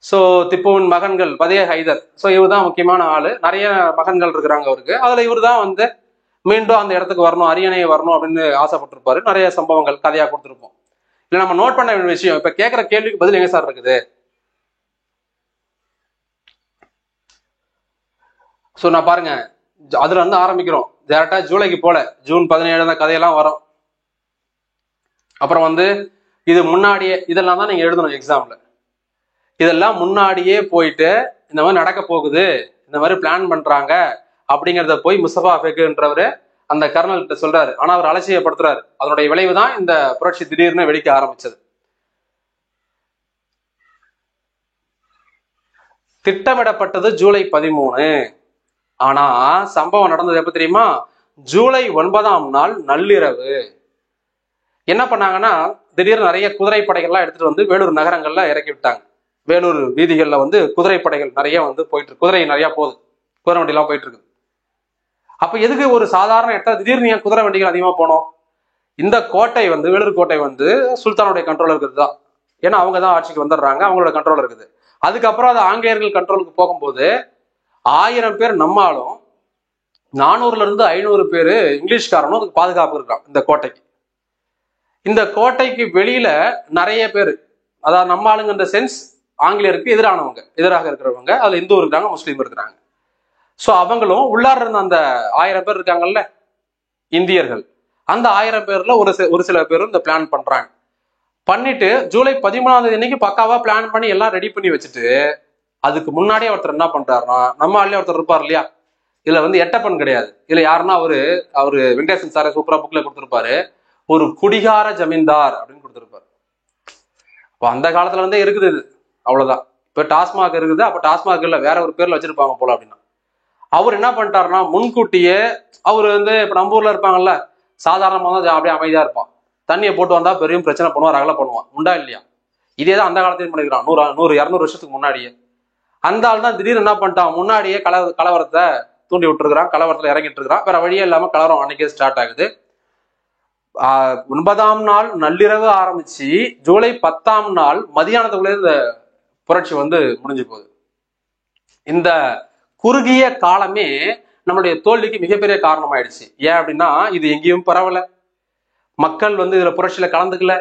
ஸோ திப்புவின் மகன்கள் பதே ஹைதர், ஸோ இவர் தான் முக்கியமான ஆளு. நிறைய மகன்கள் இருக்கிறாங்க அவருக்கு. அதுல இவர் தான் வந்து மீண்டும் அந்த இடத்துக்கு வரணும், அரியணையை வரணும் அப்படின்னு ஆசைப்பட்டிருப்பாரு. நிறைய சம்பவங்கள் கதையா கொடுத்துருப்போம். இல்ல நம்ம நோட் பண்ண வேண்டிய விஷயம், இப்ப கேட்கிற கேள்விக்கு பதில் எங்க சார் இருக்குது? ஸோ நான் பாருங்க, அதுல இருந்து ஆரம்பிக்கிறோம். டேரக்டா ஜூலைக்கு போல ஜூன் 17 அந்த கதையெல்லாம் வரும். அப்புறம் வந்து இது முன்னாடியே இதெல்லாம் தான் நீங்க எழுதணும் எக்ஸாம்ல. இதெல்லாம் முன்னாடியே போயிட்டு இந்த மாதிரி நடக்க போகுது, இந்த மாதிரி பிளான் பண்றாங்க அப்படிங்கிறத போய் முஸ்தபா ஃபெக்குன்றவரு அந்த கர்னல் கிட்ட சொல்றாரு. ஆனா அவர் அலட்சியப்படுத்துறாரு. அதனுடைய விளைவு தான் இந்த புரட்சி திடீர்னு வெடிக்க ஆரம்பிச்சது. திட்டமிடப்பட்டது ஜூலை 13. ஆனா சம்பவம் நடந்தது எப்ப தெரியுமா? ஜூலை 9ஆம் நாள் நள்ளிரவு. என்ன பண்ணாங்கன்னா, திடீர்னு நிறைய குதிரைப்படைகள்லாம் எடுத்துட்டு வந்து வேலூர் நகரங்கள்ல இறக்கி விட்டாங்க. வேலூர் வீதிகள்ல வந்து குதிரைப்படைகள் நிறைய வந்து போயிட்டு இருக்கு, குதிரை நிறைய போகுது, குதிரை வண்டி எல்லாம் போயிட்டு இருக்குது. அப்ப எதுக்கு ஒரு சாதாரண இடத்துல திடீர்னு ஏன் குதிரை வண்டிகள் அதிகமா போனோம்? இந்த கோட்டை வந்து வேலூர் கோட்டை வந்து சுல்தானுடைய கண்ட்ரோல் இருக்குது தான். ஏன்னா அவங்க தான் ஆட்சிக்கு வந்துடுறாங்க, அவங்களோட கண்ட்ரோல் இருக்குது. அதுக்கப்புறம் அது ஆங்கிலேயர்கள் கண்ட்ரோலுக்கு போகும்போது 1000 பேர் நம்மாலும் 400ல இருந்து 500 பேரு இங்கிலீஷ்காரனும் அதுக்கு பாதுகாப்பு இருக்கான் இந்த கோட்டைக்கு. இந்த கோட்டைக்கு வெளியில நிறைய பேர், அதாவது நம்ம ஆளுங்கன்ற சென்ஸ் ஆங்கிலேயருக்கு எதிராக இருக்கிறவங்க, அதுல இந்து இருக்கிறாங்க, முஸ்லீம் இருக்கிறாங்க. ஸோ அவங்களும் உள்ளார இருந்த அந்த 1000 பேர் இருக்காங்கல்ல இந்தியர்கள், அந்த 1000 பேர்ல ஒரு சில பேரும் இந்த பிளான் பண்றாங்க. பண்ணிட்டு ஜூலை 13ஆம் தேதி அன்னைக்கு பக்காவா பிளான் பண்ணி எல்லாம் ரெடி பண்ணி வச்சுட்டு, அதுக்கு முன்னாடியே ஒருத்தர் என்ன பண்றாருன்னா, நம்ம ஆள்லயே ஒருத்தர் இருப்பார் இல்லையா, இதுல வந்து எட்டப்பன் கிடையாது, இதுல யாருன்னா அவரு வெங்கடேசன் சாரை சூப்பரா புக்ல கொடுத்திருப்பாரு, ஒரு குடிகார ஜமீன்தார் அப்படின்னு கொடுத்திருப்பாரு. அப்ப அந்த காலத்துல இருந்தே இருக்குது இது, அவ்வளவுதான். இப்ப டாஸ்மாக் இருக்குது, அப்ப டாஸ்மாக் இல்ல வேற ஒரு பேர்ல வச்சிருப்பாங்க போல அப்படின்னா. அவர் என்ன பண்ணிட்டாருன்னா, முன்கூட்டியே அவர் வந்து இப்ப நம்ம ஊர்ல இருப்பாங்கல்ல, சாதாரணமா தான் அப்படியே அமைதியா இருப்பான், தண்ணியை போட்டு வந்தா பெரிய பிரச்சனை பண்ணுவான், ரகலை பண்ணுவான், உண்டா இல்லையா? இதேதான் அந்த காலத்தையும் பண்ணிக்கிறான். 100-200 வருஷத்துக்கு முன்னாடியே அந்த ஆள் தான் திடீர்னு என்ன பண்ணிட்டான், முன்னாடியே கலவரத்தை தூண்டி விட்டுருக்கிறான், கலவரத்துல இறங்கிட்டு இருக்கிறான். வேற வழியே இல்லாம கலவரம் அன்னைக்கே ஸ்டார்ட் ஆகுது. 9ஆம் நாள் நள்ளிரவு ஆரம்பிச்சு ஜூலை 10ஆம் நாள் மதியானத்துக்குள்ளே இந்த புரட்சி வந்து முடிஞ்சு போகுது. இந்த குறுகிய காலமே நம்மளுடைய தோல்விக்கு மிகப்பெரிய காரணம் ஆயிடுச்சு. ஏன் அப்படின்னா, இது எங்கேயும் பரவல, மக்கள் வந்து இதுல புரட்சியில கலந்துக்கல,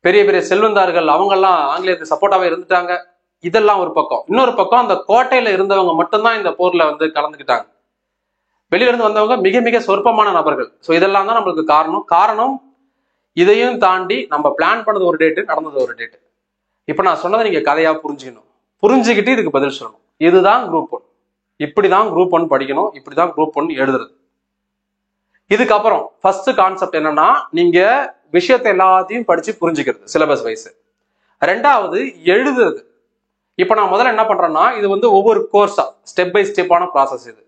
பெரிய பெரிய செல்வந்தார்கள் அவங்கெல்லாம் ஆங்கிலேயத்துக்கு சப்போர்ட்டாவே இருந்துட்டாங்க. இதெல்லாம் ஒரு பக்கம். இன்னொரு பக்கம் அந்த கோட்டையில இருந்தவங்க மட்டும்தான் இந்த போர்ல வந்து கலந்துக்கிட்டாங்க. வெளியில இருந்து வந்தவங்க மிக மிக சொற்பமான நபர்கள். ஸோ இதெல்லாம் தான் நம்மளுக்கு காரணம். இதையும் தாண்டி நம்ம பிளான் பண்ணது ஒரு டேட்டு, நடந்தது ஒரு டேட்டு. இப்ப நான் சொன்னதை நீங்க கதையா புரிஞ்சுக்கணும், புரிஞ்சுக்கிட்டு இதுக்கு பதில் சொல்லணும். இதுதான் குரூப் 1, இப்படிதான் குரூப் 1 படிக்கணும், இப்படிதான் குரூப் 1 எழுதுறது. இதுக்கப்புறம் ஃபர்ஸ்ட் கான்செப்ட் என்னன்னா, நீங்க விஷயத்தை எல்லாத்தையும் படிச்சு புரிஞ்சுக்கிறது, சிலபஸ் வைஸ். ரெண்டாவது எழுதுறது. இப்ப நான் முதல்ல என்ன பண்றேன்னா, இது வந்து ஒவ்வொரு கோர்ஸா ஸ்டெப் பை ஸ்டெப்பான ப்ராசஸ். இது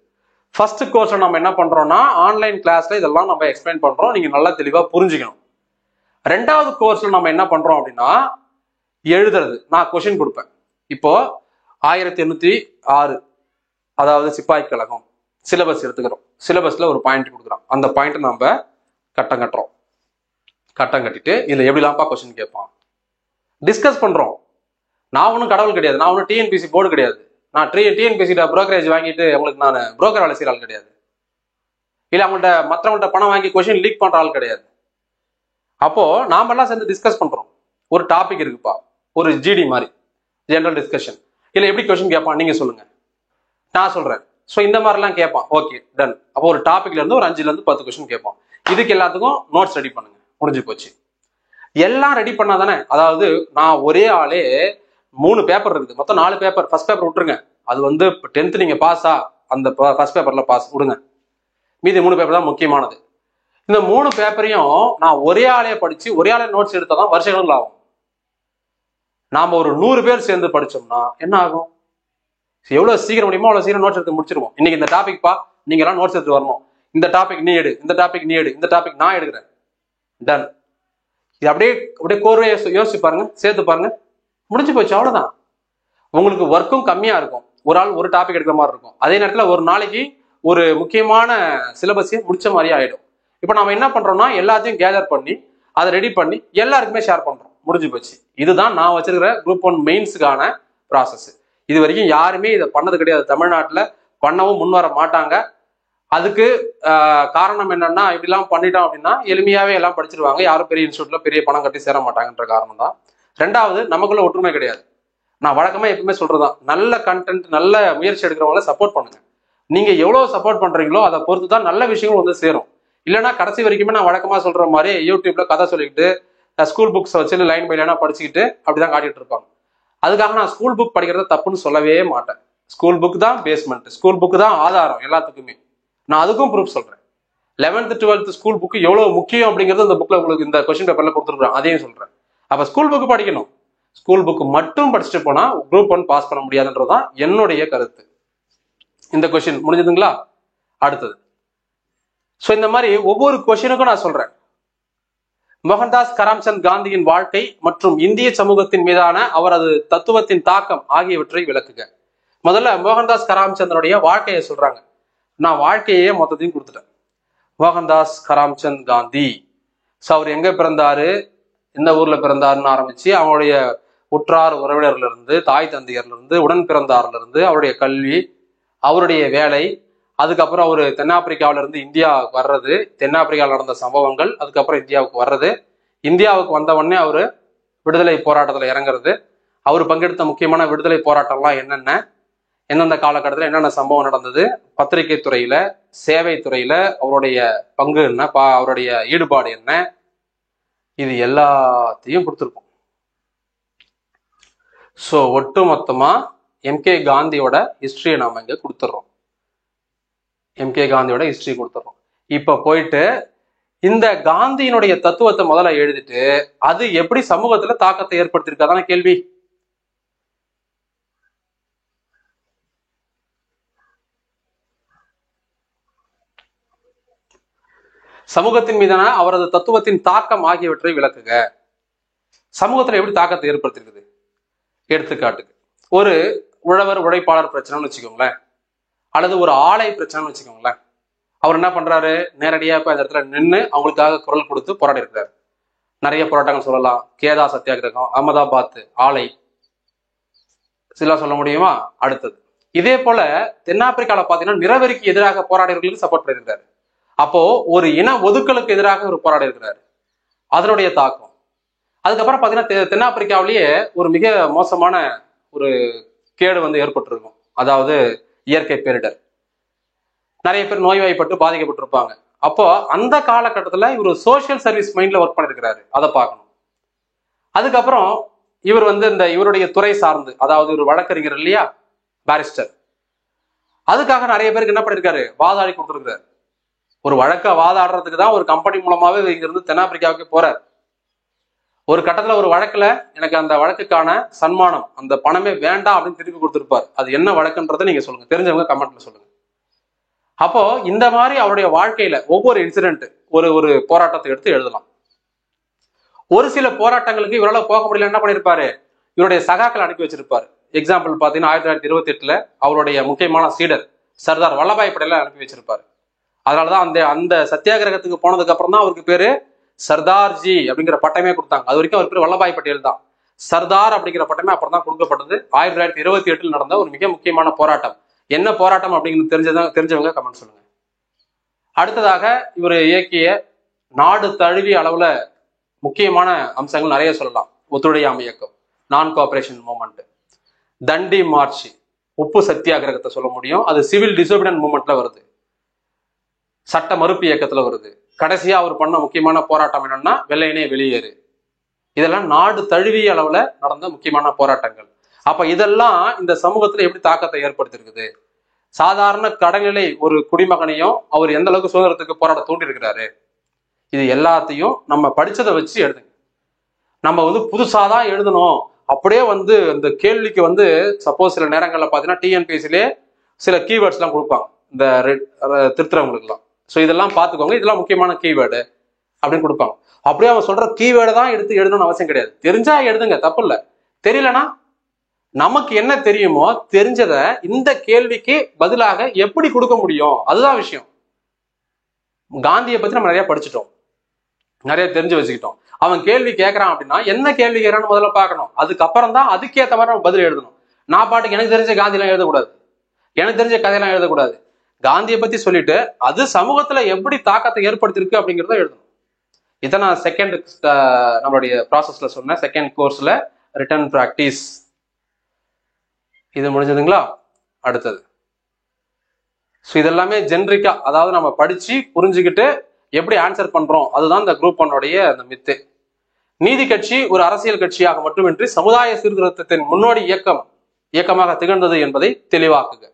ஃபர்ஸ்ட் கோர்ஸ்ல நம்ம என்ன பண்றோம்னா, ஆன்லைன் கிளாஸ்ல இதெல்லாம் நம்ம எக்ஸ்பிளைன் பண்றோம், நீங்க நல்லா தெளிவா புரிஞ்சுக்கணும். ரெண்டாவது கோர்ஸ்ல நம்ம என்ன பண்றோம் அப்படின்னா, எழுதுறது. நான் கொஸ்டின் கொடுப்பேன். இப்போ 1806 அதாவது சிப்பாய் கழகம் சிலபஸ் எடுத்துக்கிறோம். சிலபஸ்ல ஒரு பாயிண்ட் கொடுக்குறோம், அந்த பாயிண்ட் நம்ம கட்டம் கட்டுறோம். கட்டம் கட்டிட்டு இதுல எப்படிலாம்ப்பா கொஸ்டின் கேட்பான் டிஸ்கஸ் பண்றோம். நான் ஒன்றும் கடவுள் கிடையாது, நான் ஒன்றும் டிஎன்பிசி போர்டு கிடையாது, நான் டிஎன்பிசி புரோக்கரேஜ் வாங்கிட்டு அவங்களுக்கு நான் புரோக்கர் வேலை செய்யற ஆள் கிடையாது, இல்ல அவங்கள்ட்ட மற்றவங்கள்ட்ட பணம் வாங்கி கொஸ்டின் லீக் பண்ற ஆள் கிடையாது. அப்போ நாம எல்லாம் சேர்ந்து டிஸ்கஸ் பண்றோம். ஒரு டாபிக் இருக்குப்பா, ஒரு ஜிடி மாதிரி ஜெனரல் டிஸ்கஷன். இல்ல எப்படி கொஸ்டின் கேட்பான் நீங்க சொல்லுங்க, நான் சொல்றேன். ஸோ இந்த மாதிரிலாம் கேட்பான். Okay done. அப்போ ஒரு டாபிக்ல இருந்து ஒரு 5ல இருந்து 10 கொஸ்டின் கேட்பான். இதுக்கு எல்லாத்துக்கும் நோட்ஸ் ரெடி பண்ணுங்க, முடிஞ்சு போச்சு. எல்லாம் ரெடி பண்ணாதானே, அதாவது நான் ஒரே ஆளே 3 பேப்பர் இருக்குது, மொத்தம் 4 பேப்பர். ஃபர்ஸ்ட் பேப்பர் விட்டுருங்க, அது வந்து 10th நீங்க பாஸா, அந்த ஃபர்ஸ்ட் பேப்பர்ல பாஸ் விடுங்க. மீதி 3 பேப்பர் தான் முக்கியமானது. இந்த 3 பேப்பரையும் நான் ஒரே ஆளே படிச்சு ஒரே ஆளே நோட்ஸ் எடுத்தாதான் வருஷங்கள் ஆகும். நாம ஒரு 100 பேர் சேர்ந்து படிச்சோம்னா என்ன ஆகும்? எவ்வளவு சீக்கிரம் முடியுமோ அவ்வளவு சீக்கிரம் நோட்ஸ் எடுத்து முடிச்சிருவோம். இன்னைக்கு இந்த டாபிக் பா, நீங்க எல்லாம் நோட்ஸ் எடுத்து வரணும். இந்த டாபிக் நீ எடு, இந்த டாபிக் நீ எடு, இந்த டாபிக் நான் எடுக்கிறேன். டன். இது அப்படியே அப்படியே கோர்வையை யோசிச்சு பாருங்க, சேர்த்து பாருங்க, முடிஞ்சு போச்சு, அவ்வளவுதான். உங்களுக்கு ஒர்க்கும் கம்மியா இருக்கும். ஒரு ஆள் ஒரு டாபிக் எடுக்கிற மாதிரி இருக்கும். அதே நேரத்துல ஒரு நாளைக்கு ஒரு முக்கியமான சிலபஸையும் முடிச்ச மாதிரி ஆயிடும். இப்போ நம்ம என்ன பண்றோம்னா எல்லாத்தையும் கேதர் பண்ணி அதை ரெடி பண்ணி எல்லாருக்குமே ஷேர் பண்றோம். முடிஞ்சு போச்சு. இதுதான் நான் வச்சிருக்கிற குரூப் 1 மெயின்ஸுக்கான ப்ராசஸ். இது வரைக்கும் யாருமே இதை பண்ணது கிடையாது. தமிழ்நாட்டில் பண்ணவும் முன் வர மாட்டாங்க. அதுக்கு காரணம் என்னன்னா, இப்படிலாம் பண்ணிட்டோம் அப்படின்னா எளிமையாவே எல்லாம் படிச்சிருவாங்க. யாரும் பெரிய இன்ஸ்டியூட்ல பெரிய பணம் கட்டி சேர மாட்டாங்கன்ற காரணம் தான். ரெண்டாவது, நமக்குள்ள ஒற்றுமை கிடையாது. நான் வழக்கமா எப்பவுமே சொல்றதுதான், நல்ல கண்டென்ட் நல்ல முயற்சி எடுக்கிறவங்கள சப்போர்ட் பண்ணுங்க. நீங்க எவ்வளவு சப்போர்ட் பண்றீங்களோ அதை பொறுத்து தான் நல்ல விஷயங்கள் வந்து சேரும். இல்லைன்னா கடைசி வரைக்குமே நான் வழக்கமா சொல்ற மாதிரி யூடியூப்ல கதை சொல்லிக்கிட்டு ஸ்கூல் புக்ஸ் வச்சு லைன் பை லைனா படிச்சுக்கிட்டு அப்படிதான் காட்டிட்டு இருப்பாங்க. அதுக்காக நான் ஸ்கூல் புக் படிக்கிறத தப்புன்னு சொல்லவே மாட்டேன். ஸ்கூல் புக் தான் பேஸ்மெண்ட், ஸ்கூல் புக் தான் ஆதாரம் எல்லாத்துக்குமே. நான் அதுக்கும் ப்ரூஃப் சொல்றேன். 11th 12th ஸ்கூல் புக் எவ்வளவு முக்கியம் அப்படிங்கிறது இந்த புக்ல உங்களுக்கு இந்த கொஸ்டின் பேப்பர்ல கொடுத்துருக்கேன். அதையும் சொல்றேன். அப்ப ஸ்கூல் புக் படிக்கணும். ஸ்கூல் புக் மட்டும் படிச்சுட்டு போனா குரூப் 1 பாஸ் பண்ண முடியாதுன்றதுதான் என்னுடைய கருத்து. இந்த கொஸ்டின் முடிஞ்சதுங்களா? அடுத்தது. சோ இந்த மாதிரி ஒவ்வொரு கொஸ்டினுக்கும் நான் சொல்றேன். மோகன்தாஸ் கரம்சந்த் காந்தியின் வாழ்க்கை மற்றும் இந்திய சமூகத்தின் மீதான அவரது தத்துவத்தின் தாக்கம் ஆகியவற்றை விளக்குக. முதல்ல மோகன்தாஸ் கரம்சந்தனுடைய வாழ்க்கையை சொல்றாங்க. நான் வாழ்க்கையே மொத்தத்தையும் கொடுத்துட்டேன். மோகன்தாஸ் கரம்சந்த் காந்தி அவர் எங்க பிறந்தாரு, எந்த ஊர்ல பிறந்தாருன்னு ஆரம்பிச்சு அவருடைய உற்றார் உறவினர்ல இருந்து, தாய் தந்தையர்ல இருந்து, உடன் பிறந்தார்ல இருந்து, அவருடைய கல்வி, அவருடைய வேலை, அதுக்கப்புறம் அவர் தென்னாப்பிரிக்காவில இருந்து இந்தியாவுக்கு வர்றது, தென்னாப்பிரிக்காவில் நடந்த சம்பவங்கள், அதுக்கப்புறம் இந்தியாவுக்கு வர்றது, இந்தியாவுக்கு வந்த உடனே அவரு விடுதலை போராட்டத்துல இறங்குறது, அவர் பங்கெடுத்த முக்கியமான விடுதலை போராட்டம்லாம் என்னென்ன, எந்தெந்த காலகட்டத்தில் என்னென்ன சம்பவம் நடந்தது, பத்திரிகை துறையில, சேவை துறையில அவருடைய பங்கு என்ன, அவருடைய ஈடுபாடு என்ன, இது எல்லாத்தையும் கொடுத்துருக்கோம். ஸோ ஒட்டு மொத்தமா எம்கே காந்தியோட ஹிஸ்டரியை நாம இங்க கொடுத்துட்றோம். எம்கே காந்தியோட ஹிஸ்டரி கொடுத்துட்றோம். இப்ப போயிட்டு இந்த காந்தியினுடைய தத்துவத்தை முதல்ல எழுதிட்டு அது எப்படி சமூகத்துல தாக்கத்தை ஏற்படுத்தியிருக்காதான கேள்வி. சமூகத்தின் மீதான அவரது தத்துவத்தின் தாக்கம் ஆகியவற்றை விளக்குக. சமூகத்துல எப்படி தாக்கத்தை ஏற்படுத்திருக்குது? எடுத்துக்காட்டுக்கு ஒரு உழவர் உழைப்பாளர் பிரச்சனைன்னு வச்சுக்கோங்களேன், அல்லது ஒரு ஆலை பிரச்சனைன்னு வச்சுக்கோங்களேன். அவர் என்ன பண்றாரு, நேரடியா இப்ப இந்த இடத்துல நின்று அவங்களுக்காக குரல் கொடுத்து போராடி இருக்கிறாரு. நிறைய போராட்டங்கள் சொல்லலாம். கேதா சத்தியாகிரகம், அகமதாபாத் ஆலை, சில சொல்ல முடியுமா? அடுத்தது இதே போல தென்னாப்பிரிக்கால பாத்தீங்கன்னா நிறவெறிக்கு எதிராக போராடியவர்களுக்கு சப்போர்ட் பண்ணியிருக்காரு. அப்போ ஒரு இன ஒதுக்கலுக்கு எதிராக ஒரு போராடி இருக்கிறாரு, அதனுடைய தாக்கம். அதுக்கப்புறம் பாத்தீங்கன்னா தென்னாப்பிரிக்காவிலேயே ஒரு மிக மோசமான ஒரு கேடு வந்து ஏற்பட்டிருக்கும். அதாவது இயற்கை பேரிடர், நிறைய பேர் நோய்வாய்ப்பட்டு பாதிக்கப்பட்டிருப்பாங்க. அப்போ அந்த காலகட்டத்துல இவர் சோசியல் சர்வீஸ் மைண்ட்ல ஒர்க் பண்ணிருக்கிறாரு, அதை பார்க்கணும். அதுக்கப்புறம் இவர் வந்து இந்த இவருடைய துறை சார்ந்து, அதாவது ஒரு வழக்கறிஞர் இல்லையா, பாரிஸ்டர், அதுக்காக நிறைய பேருக்கு என்ன பண்ணிருக்காரு, வாதாடி கொடுத்துருக்காரு. ஒரு வழக்க வாதாடுறதுக்கு தான் ஒரு கம்பெனி மூலமாவே இங்கிருந்து தென்னாப்பிரிக்காவுக்கு போறாரு. ஒரு கட்டத்துல ஒரு வழக்குல எனக்கு அந்த வழக்குக்கான சன்மானம், அந்த பணமே வேண்டாம் அப்படின்னு திருப்பி கொடுத்திருப்பார். அது என்ன வழக்குன்றதை நீங்க சொல்லுங்க, தெரிஞ்சவங்க கமெண்ட்ல சொல்லுங்க. அப்போ இந்த மாதிரி அவருடைய வாழ்க்கையில ஒவ்வொரு இன்சிடென்ட் ஒரு ஒரு போராட்டத்தை எடுத்து எழுதலாம். ஒரு சில போராட்டங்களுக்கு இவரால் போக முடியல, என்ன பண்ணிருப்பாரு, இவருடைய சகாக்கள் அனுப்பி வச்சிருப்பாரு. எக்ஸாம்பிள் பாத்தீங்கன்னா 1928 அவருடைய முக்கியமான சீடர் சர்தார் வல்லபாய் பட்டேல அனுப்பி வச்சிருப்பாரு. அதனாலதான் அந்த சத்தியாகிரகத்துக்கு போனதுக்கு அப்புறம் தான் அவருக்கு பேரு சர்தார்ஜி அப்படிங்கிற பட்டமே கொடுத்தாங்க. அது வரைக்கும் அவர் பேர் வல்லபாய் பட்டேல் தான். சர்தார் அப்படிங்கிற பட்டமே அப்புறம் தான் கொடுக்கப்பட்டது. 1928 நடந்த ஒரு மிக முக்கியமான போராட்டம். என்ன போராட்டம் அப்படிங்கிறது தெரிஞ்சவங்க கமெண்ட் சொல்லுங்க. அடுத்ததாக இவர் இயக்கிய நாடு தழுவிய அளவுல முக்கியமான அம்சங்கள் நிறைய சொல்லலாம். ஒத்துழையாமை இயக்கம், நான் கோஆபரேஷன் மூவ்மெண்ட், தண்டி மார்ச், உப்பு சத்தியாகிரகத்தை சொல்ல முடியும். அது சிவில் டிசோபிடன்ட் மூவ்மெண்ட்ல வருது, சட்ட மறுப்பு இயக்கத்துல வருது. கடைசியா அவர் பண்ண முக்கியமான போராட்டம் என்னன்னா வெள்ளையனே வெளியேறு. இதெல்லாம் நாடு தழுவிய அளவுல நடந்த முக்கியமான போராட்டங்கள். அப்ப இதெல்லாம் இந்த சமூகத்துல எப்படி தாக்கத்தை ஏற்படுத்திருக்குது, சாதாரண கடைநிலை ஒரு குடிமகனையும் அவர் எந்த அளவுக்கு சுதந்திரத்துக்கு போராட தூண்டி இருக்கிறாரு, இது எல்லாத்தையும் நம்ம படிச்சதை வச்சு எழுதுங்க. நம்ம வந்து புதுசாதான் எழுதணும், அப்படியே வந்து இந்த கேள்விக்கு வந்து சப்போஸ் சில நேரங்களில் பார்த்தீங்கன்னா டிஎன்பிஎஸ்சிலே சில கீவேர்ட்ஸ்லாம் கொடுப்பாங்க இந்த திருத்துறவங்களுக்குலாம். ஸோ இதெல்லாம் பார்த்துக்கோங்க, இதெல்லாம் முக்கியமான கீவேர்டு அப்படின்னு கொடுப்பாங்க. அப்படியே அவன் சொல்ற கீவேர்டை தான் எடுத்து எழுதணும்னு அவசியம் கிடையாது. தெரிஞ்சா எழுதுங்க, தப்பு இல்லை. தெரியலனா நமக்கு என்ன தெரியுமோ தெரிஞ்சதை இந்த கேள்விக்கு பதிலாக எப்படி கொடுக்க முடியும், அதுதான் விஷயம். காந்தியை பத்தி நம்ம நிறைய படிச்சுட்டோம், நிறைய தெரிஞ்சு வச்சுக்கிட்டோம். அவன் கேள்வி கேட்கறான் அப்படின்னா என்ன கேள்வி கேட்கறான்னு முதல்ல பார்க்கணும். அதுக்கப்புறம் தான் அதுக்கேற்ற மாதிரி நம்ம பதில் எழுதணும். நான் பாட்டுக்கு எனக்கு தெரிஞ்ச காந்தியெல்லாம் எழுதக்கூடாது, எனக்கு தெரிஞ்ச கதையெல்லாம் எழுதக்கூடாது. காந்தியை பத்தி சொல்லிட்டு அது சமூகத்துல எப்படி தாக்கத்தை ஏற்படுத்திருக்கு அப்படிங்கிறத எழுதணும். இதை நான் செகண்ட் நம்மளுடைய ப்ராசஸ்ல சொன்னேன், செகண்ட் கோர்ஸ்ல ரிட்டன் பிராக்டிஸ். இது முடிஞ்சதுங்களா? அடுத்தது ஸோ இதெல்லாமே ஜென்ரிக்கா, அதாவது நம்ம படிச்சு புரிஞ்சுக்கிட்டு எப்படி ஆன்சர் பண்றோம், அதுதான் இந்த குரூப் 1 அந்த மித்து. நீதி கட்சி ஒரு அரசியல் கட்சியாக மட்டுமின்றி சமுதாய சீர்திருத்தத்தின் முன்னோடி இயக்கமாக திகழ்ந்தது என்பதை தெளிவாக்குக.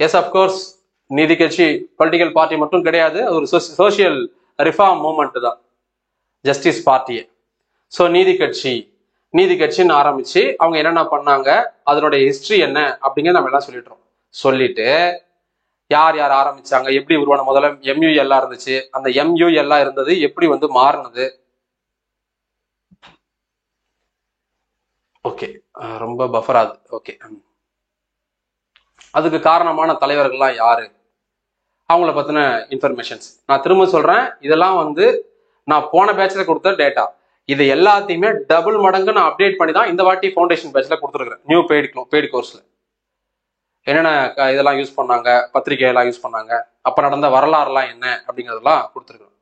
எஸ், அப்கோர்ஸ், நீதி கட்சி பொலிட்டிக்கல் பார்ட்டி மட்டும் கிடையாது, அது ஒரு சோசியல் ரிஃபார்ம் மூவ்மெண்ட் தான், ஜஸ்டிஸ் பார்ட்டியே. ஸோ நீதி கட்சின்னு ஆரம்பிச்சு அவங்க என்னென்ன பண்ணாங்க, அதனுடைய ஹிஸ்டரி என்ன அப்படிங்கிறத நம்ம எல்லாம் சொல்லிட்டு யார் யார் ஆரம்பிச்சாங்க, எப்படி உருவான, முதல்ல MUL இருந்துச்சு, அந்த MUL இருந்தது எப்படி வந்து மாறினது. ஓகே, ரொம்ப பஃபர் ஆகுது. ஓகே, அதுக்கு காரணமான தலைவர்கள்லாம் யாரு, அவங்கள பத்தின இன்ஃபர்மேஷன்ஸ் நான் திரும்ப சொல்றேன். இதெல்லாம் வந்து நான் போன பேட்ச்ல கொடுத்த டேட்டா. இது எல்லாத்தையுமே டபுள் மடங்கு நான் அப்டேட் பண்ணி தான் இந்த வாட்டி ஃபவுண்டேஷன் பேட்ச்ல கொடுத்துருக்கிறேன். நியூ பெய்டு கோர்ஸ்ல என்னென்ன இதெல்லாம் யூஸ் பண்ணாங்க, பத்திரிகையெல்லாம் யூஸ் பண்ணாங்க, அப்ப நடந்த வரலாறுலாம் என்ன அப்படிங்கிறதெல்லாம் கொடுத்துருக்கோம்.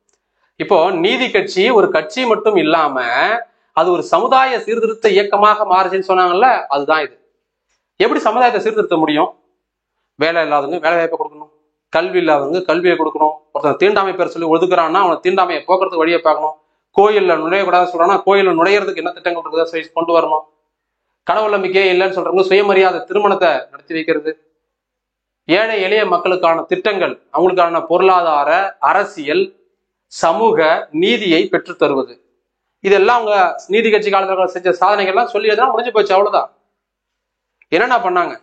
இப்போ நீதி கட்சி ஒரு கட்சி மட்டும் இல்லாம அது ஒரு சமுதாய சீர்திருத்த இயக்கமாக மாறுச்சுன்னு சொன்னாங்கல்ல, அதுதான் இது. எப்படி சமுதாயத்தை சீர்திருத்த முடியும்? வேலை இல்லாதவங்க வேலை வாய்ப்பை கொடுக்கணும், கல்வி இல்லாதவங்க கல்வியை கொடுக்கணும், ஒருத்தன் தீண்டாமை பேர் சொல்லி ஒதுக்குறான்னா அவனை தீண்டாமையை போக்குறதுக்கு வழியை பார்க்கணும், கோயில்ல நுழையக்கூடாது சொல்றான்னா கோயில்ல நுழையிறதுக்கு என்ன திட்டங்கள் இருக்குதோ கொண்டு வரணும், கடவுள் நம்பிக்கையே இல்லைன்னு சொல்றவங்க சுயமரியாதை திருமணத்தை நடத்தி வைக்கிறது, ஏழை எளிய மக்களுக்கான திட்டங்கள், அவங்களுக்கான பொருளாதார அரசியல் சமூக நீதியை பெற்று தருவது, இதெல்லாம் அவங்க நீதி கட்சி காலத்தில் செஞ்ச சாதனைகள்லாம் சொல்லி எதனா முடிஞ்சு போச்சு, அவ்வளவுதான். என்னென்ன பண்ணாங்க?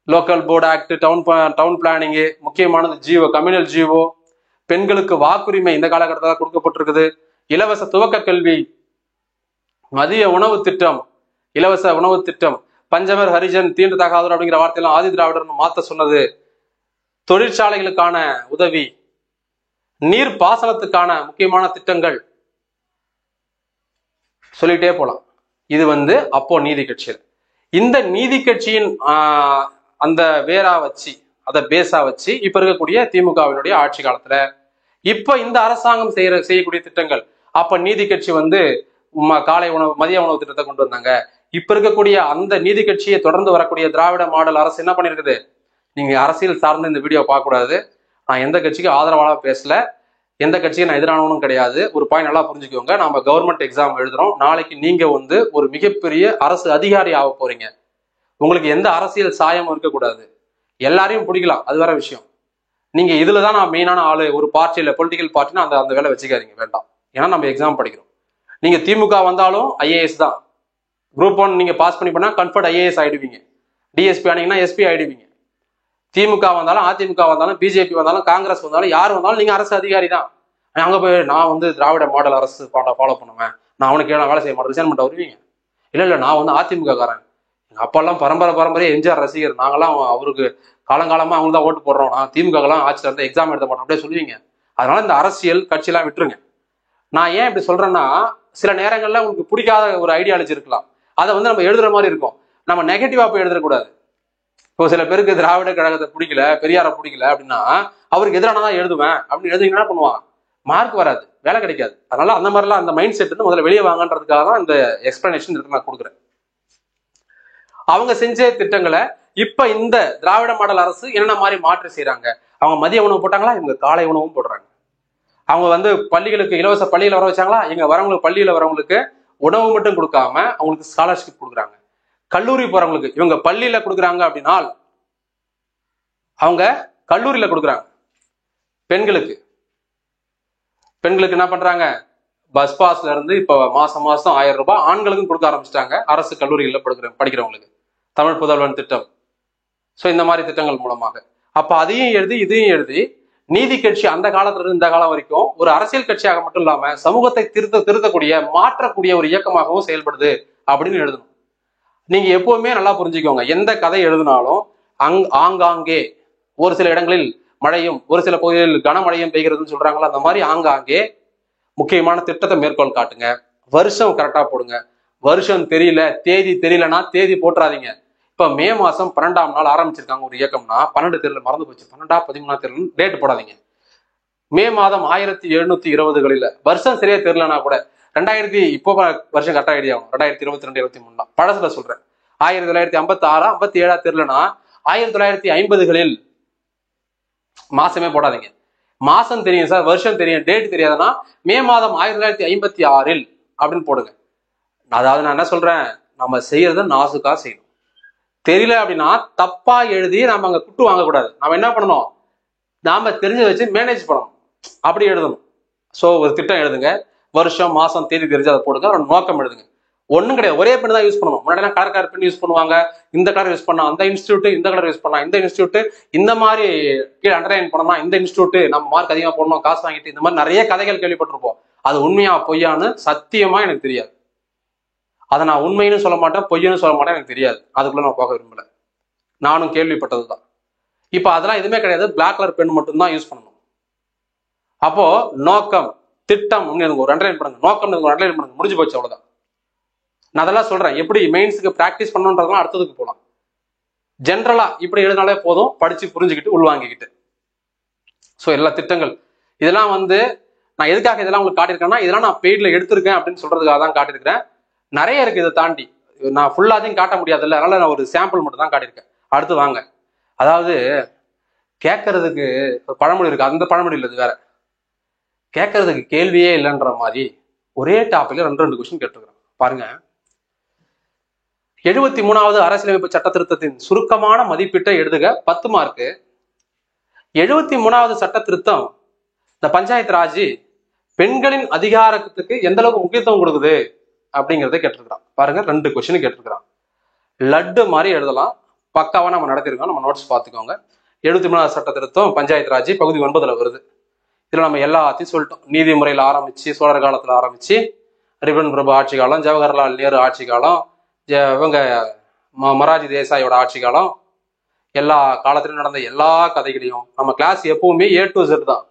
Local board act, town planning, முக்கியமானது ஜிஓ, கம்யூனல் ஜிஓ, பெண்களுக்கு வாக்குரிமை இந்த காலகட்டத்தில் கொடுக்கப்பட்டிருக்குது, இலவச துவக்க கல்வி, மதிய உணவு திட்டம், இலவச உணவு திட்டம், பஞ்சமர் ஹரிஜன் தீண்டு தகாதவர் அப்படிங்கிற வார்த்தையெல்லாம் ஆதி திராவிடர்னு மாத்த சொன்னது, தொழிற்சாலைகளுக்கான உதவி, நீர் பாசனத்துக்கான முக்கியமான திட்டங்கள், சொல்லிட்டே போலாம். இது வந்து அப்போ நீதி கட்சியில். இந்த நீதி கட்சியின் அந்த வேரா வச்சு, அதை பேஸா வச்சு இப்ப இருக்கக்கூடிய திமுகவினுடைய ஆட்சி காலத்துல இப்ப இந்த அரசாங்கம் செய்யக்கூடிய திட்டங்கள், அப்ப நீதி கட்சி வந்து காலை உணவு மதிய உணவு திட்டத்தை கொண்டு வந்தாங்க. இப்ப இருக்கக்கூடிய அந்த நீதி கட்சியை தொடர்ந்து வரக்கூடிய திராவிட மாடல் அரசு என்ன பண்ணிருக்குது? நீங்க அரசியல் சார்ந்து இந்த வீடியோ பார்க்க கூடாது. நான் எந்த கட்சிக்கு ஆதரவாக பேசல, எந்த கட்சிக்கு நான் எதிரானவனும் கிடையாது. ஒரு பாயிண்ட் நல்லா புரிஞ்சுக்கோங்க. நம்ம கவர்மெண்ட் எக்ஸாம் எழுதுறோம். நாளைக்கு நீங்க வந்து ஒரு மிகப்பெரிய அரசு அதிகாரி ஆக போறீங்க. உங்களுக்கு எந்த அரசியல் சாயமும் இருக்கக்கூடாது. எல்லாரையும் பிடிக்கலாம், அது வேற விஷயம். நீங்க இதுலதான் நான் மெயினான ஆளு, ஒரு பார்ட்டியில பொலிட்டிக்கல் பார்ட்டினா அந்த வேலை வச்சுக்காதீங்க, வேண்டாம். ஏன்னா நம்ம எக்ஸாம் படிக்கிறோம். நீங்க திமுக வந்தாலும் IAS தான். குரூப் 1 நீங்க பாஸ் பண்ணா கன்ஃபர்ட் IAS ஆயிடுவீங்க. DSP ஆனீங்கன்னா SP ஆயிடுவீங்க. திமுக வந்தாலும் அதிமுக வந்தாலும் பிஜேபி வந்தாலும் காங்கிரஸ் வந்தாலும் யார் வந்தாலும் நீங்க அரசு அதிகாரி தான். அங்க போய் நான் வந்து திராவிட மாடல் அரசு ஃபாலோ பண்ணுவேன், நான் அவனுக்கு வேலை செய்ய மாட்டேன், ரிசைன் பண்ணிட்டு வருவீங்க. இல்ல நான் வந்து அதிமுக காரன், எங்க அப்பெல்லாம் பரம்பரையா எம்ஜிஆர் ரசிகர், நாங்கெல்லாம் அவருக்கு காலங்காலமா அவங்க தான் ஓட்டு போடுறோம், நான் திமுக எல்லாம் ஆட்சியில் இருந்தா எக்ஸாம் எழுத மாட்டோம் அப்படியே சொல்லுவீங்க. அதனால இந்த அரசியல் கட்சியெல்லாம் விட்டுருங்க. நான் ஏன் இப்படி சொல்றேன்னா, சில நேரங்கள்ல உங்களுக்கு பிடிக்காத ஒரு ஐடியாலஜி இருக்கலாம், அதை வந்து நம்ம எழுதுற மாதிரி இருக்கும். நம்ம நெகட்டிவா போய் எழுதக்கூடாது. இப்போ சில பேருக்கு திராவிட கழகத்தை பிடிக்கல, பெரியாரை பிடிக்கல அப்படின்னா அவருக்கு எதிரானதான் எழுதுவேன் அப்படின்னு எழுதி என்ன பண்ணுவான், மார்க் வராது, வேலை கிடைக்காது. அதனால அந்த மாதிரிலாம் அந்த மைண்ட் செட் முதல்ல வெளியே வாங்கன்றதுக்காக தான் இந்த எக்ஸ்பிளனேஷன் இருக்கு நான் கொடுக்குறேன். அவங்க செஞ்ச திட்டங்களை இப்ப இந்த திராவிட மாடல் அரசு என்னென்ன மாதிரி மாற்றி செய்யறாங்க. அவங்க மதிய உணவு போட்டாங்களா, இவங்க காலை உணவும் போடுறாங்க. அவங்க வந்து பள்ளிகளுக்கு இலவச பள்ளியில வர வச்சாங்களா, இங்க வரவங்களுக்கு பள்ளியில வரவங்களுக்கு உணவு மட்டும் கொடுக்காம அவங்களுக்கு ஸ்காலர்ஷிப் கொடுக்குறாங்க. கல்லூரி போறவங்களுக்கு இவங்க பள்ளியில கொடுக்குறாங்க அப்படின்னா அவங்க கல்லூரியில கொடுக்குறாங்க. பெண்களுக்கு என்ன பண்றாங்க, பஸ் பாஸ்ல இருந்து இப்போ மாசம் மாசம் 1000 ரூபாய் ஆண்களுக்கும் கொடுக்க ஆரம்பிச்சிட்டாங்க அரசு கல்லூரிகளில் படிக்கிறவங்களுக்கு. தமிழ் புதல்வன் திட்டம். ஸோ இந்த மாதிரி திட்டங்கள் மூலமாக அப்ப அதையும் எழுதி இதையும் எழுதி நீதி கட்சி அந்த காலத்துல இருந்து இந்த காலம் வரைக்கும் ஒரு அரசியல் கட்சியாக மட்டும் இல்லாம சமூகத்தை திருத்தக்கூடிய மாற்றக்கூடிய ஒரு இயக்கமாகவும் செயல்படுது அப்படின்னு எழுதணும். நீங்க எப்பவுமே நல்லா புரிஞ்சுக்கோங்க, எந்த கதை எழுதினாலும் ஆங்காங்கே ஒரு சில இடங்களில் மழையும் ஒரு சில பகுதிகளில் கனமழையும் பெய்கிறதுன்னு சொல்றாங்களா, அந்த மாதிரி ஆங்காங்கே முக்கியமான திட்டத்தை மேற்கோள் காட்டுங்க. வருஷம் கரெக்டா போடுங்க. வருஷம் தெரியல, தேதி தெரியலன்னா தேதி போட்டுறாதீங்க. இப்ப மே மாசம் 12ஆம் நாள் ஆரம்பிச்சிருக்காங்க ஒரு இயக்கம்னா 12 தெரியல மறந்து போச்சு, 12 13 தெரியல டேட் போடாதீங்க. மே மாதம் 1720களில் வருஷம் சரியா தெரியலனா கூட 2000 இப்போ வருஷம் கரெக்டா ஐடியா ஆகும் 2022 23 பழசுல சொல்றேன். 1956 57 தெரியலனா 1950களில் மாசமே போடாதீங்க. மாசம் தெரியும் சார், வருஷம் தெரியும், டேட் தெரியாதுன்னா மே மாதம் 1956 அப்படின்னு போடுங்க. அதாவது நான் என்ன சொல்றேன், நம்ம செய்யறத நாசுக்கா செய்யணும். தெரியல அப்படின்னா தப்பா எழுதி நம்ம அங்க குட்டு வாங்கக்கூடாது. நம்ம என்ன பண்ணணும், நாம தெரிஞ்சதை வச்சு மேனேஜ் பண்ணணும், அப்படி எழுதணும். ஸோ ஒரு திட்டம் எழுதுங்க, வருஷம் மாசம் தேதி தெரிஞ்சு அதை போடுங்க, ஒரு நோக்கம் எழுதுங்க. ஒன்றும் கிடையாது, ஒரே பெண் தான் யூஸ் பண்ணணும். முன்னாடி கலர் பெண் யூஸ் பண்ணுவாங்க, இந்த கலர் யூஸ் பண்ணா அந்த இன்ஸ்டியூட், இந்த கலர் யூஸ் பண்ணா இந்த இன்ஸ்டியூட், இந்த மாதிரி கீழே அண்டர்லைன் பண்ணோம்னா இந்த இன்ஸ்டியூட், நம்ம மார்க் அதிகமாக போடணும், காசு வாங்கிட்டு, இந்த மாதிரி நிறைய கதைகள் கேள்விப்பட்டிருப்போம். அது உண்மையா பொய்யான்னு சத்தியமா எனக்கு தெரியாது. அதை நான் உண்மைன்னு சொல்ல மாட்டேன், பொய்யன்னு சொல்ல மாட்டேன், எனக்கு தெரியாது. அதுக்குள்ள நான் போக விரும்பல, நானும் கேள்விப்பட்டதுதான். இப்ப அதெல்லாம் எதுவுமே கிடையாது, பிளாக் கலர் பென் மட்டும்தான் யூஸ் பண்ணணும். அப்போ நோக்கம் திட்டம் ஒரு அண்டர்லைன் பண்ணுங்க, நோக்கம் ஒரு அண்டர்லைன் பண்ணுங்க, முடிஞ்சு போச்சு, அவ்வளவுதான். நான் அதெல்லாம் சொல்றேன், எப்படி மெயின்ஸுக்கு பிராக்டிஸ் பண்ணணுன்றதெல்லாம் அடுத்ததுக்கு போகலாம். ஜென்ரலா இப்படி எழுதினாலே போதும், படிச்சு புரிஞ்சுக்கிட்டு உள்வாங்கிக்கிட்டு. ஸோ எல்லா திட்டங்கள் இதெல்லாம் நான் எதுக்காக இதெல்லாம் உங்களுக்கு காட்டியிருக்கேன்னா, இதெல்லாம் நான் பெய்ட்ல எடுத்திருக்கேன் அப்படின்னு சொல்றதுக்காக தான் காட்டியிருக்கிறேன். நிறைய இருக்கு இதை தாண்டி, நான் ஃபுல்லாத்தையும் காட்ட முடியாது இல்லை, அதனால நான் ஒரு சாம்பிள் மட்டும் தான் காட்டியிருக்கேன். அடுத்து வாங்க. அதாவது கேட்கறதுக்கு ஒரு பழமொழி இருக்கு, அந்த பழமொழி இல்லை, இது வேற. கேட்கறதுக்கு கேள்வியே இல்லைன்ற மாதிரி ஒரே டாபிக்ல 2 கொஸ்டின் கேட்டிருக்கிறேன் பாருங்க. 73வது அரசியலமைப்பு சட்ட திருத்தத்தின் சுருக்கமான மதிப்பீட்டை எழுதுக, 10 மார்க்கு. 73வது சட்ட திருத்தம் இந்த பஞ்சாயத்து ராஜ் பெண்களின் அதிகாரத்துக்கு எந்த அளவுக்கு முக்கியத்துவம் கொடுக்குது அப்படிங்கிறத கேட்டிருக்கிறான் பாருங்க. 2 கொஸ்டின் கேட்டிருக்கிறான். லட்டு மாதிரி எழுதலாம், பக்காவா நம்ம நடத்திருக்கோம், நம்ம நோட்ஸ் பார்த்துக்கோங்க. 73வது சட்ட திருத்தம் பஞ்சாயத்து ராஜ் பகுதி 9 வருது. இதுல நம்ம எல்லாத்தையும் சொல்லிட்டோம். நீதிமுறையில் ஆரம்பிச்சு, சோழர் காலத்துல ஆரம்பிச்சு, ரிபன் பிரபு ஆட்சி காலம், ஜவஹர்லால் நேரு ஆட்சி காலம், இவங்க மொரார்ஜி தேசாயோட ஆட்சி காலம், எல்லா காலத்திலும் நடந்த எல்லா கதைகளையும் நம்ம கிளாஸ் எப்பவுமே A to Z தான்.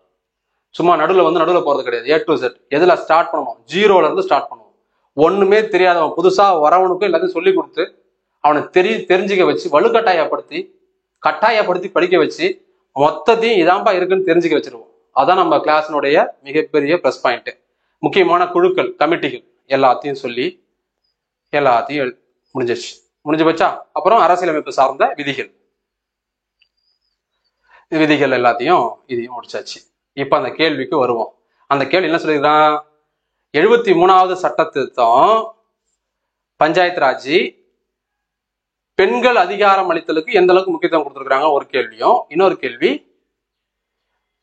சும்மா நடுவில் போறது கிடையாது. A to Z எதுல ஸ்டார்ட் பண்ணுவோம், 0ல இருந்து ஸ்டார்ட் பண்ணுவோம். ஒண்ணுமே தெரியாதவன் புதுசா வரவனுக்கும் எல்லாத்தையும் சொல்லி கொடுத்து அவனை தெரிஞ்சுக்க வச்சு, கட்டாயப்படுத்தி படிக்க வச்சு, மொத்தத்தையும் இதான்பா இருக்குன்னு தெரிஞ்சுக்க வச்சிருவோம். அதான் நம்ம கிளாஸினுடைய மிகப்பெரிய ப்ளஸ் பாயிண்ட். முக்கியமான குழுக்கள், கமிட்டிகள் எல்லாத்தையும் சொல்லி எல்லாத்தையும் முடிஞ்சு போச்சா. அப்புறம் அரசியலமைப்பு சார்ந்த விதிகள் எல்லாத்தையும் இதையும் முடிச்சாச்சு. இப்ப அந்த கேள்விக்கு வருவோம். அந்த கேள்வி என்ன சொல்லிருக்கான், 73வது சட்ட திருத்தம் பஞ்சாயத்து ராஜ் பெண்கள் அதிகாரம் அளித்தலுக்கு எந்த அளவுக்கு முக்கியத்துவம் கொடுத்துருக்காங்க ஒரு கேள்வியும், இன்னொரு கேள்வி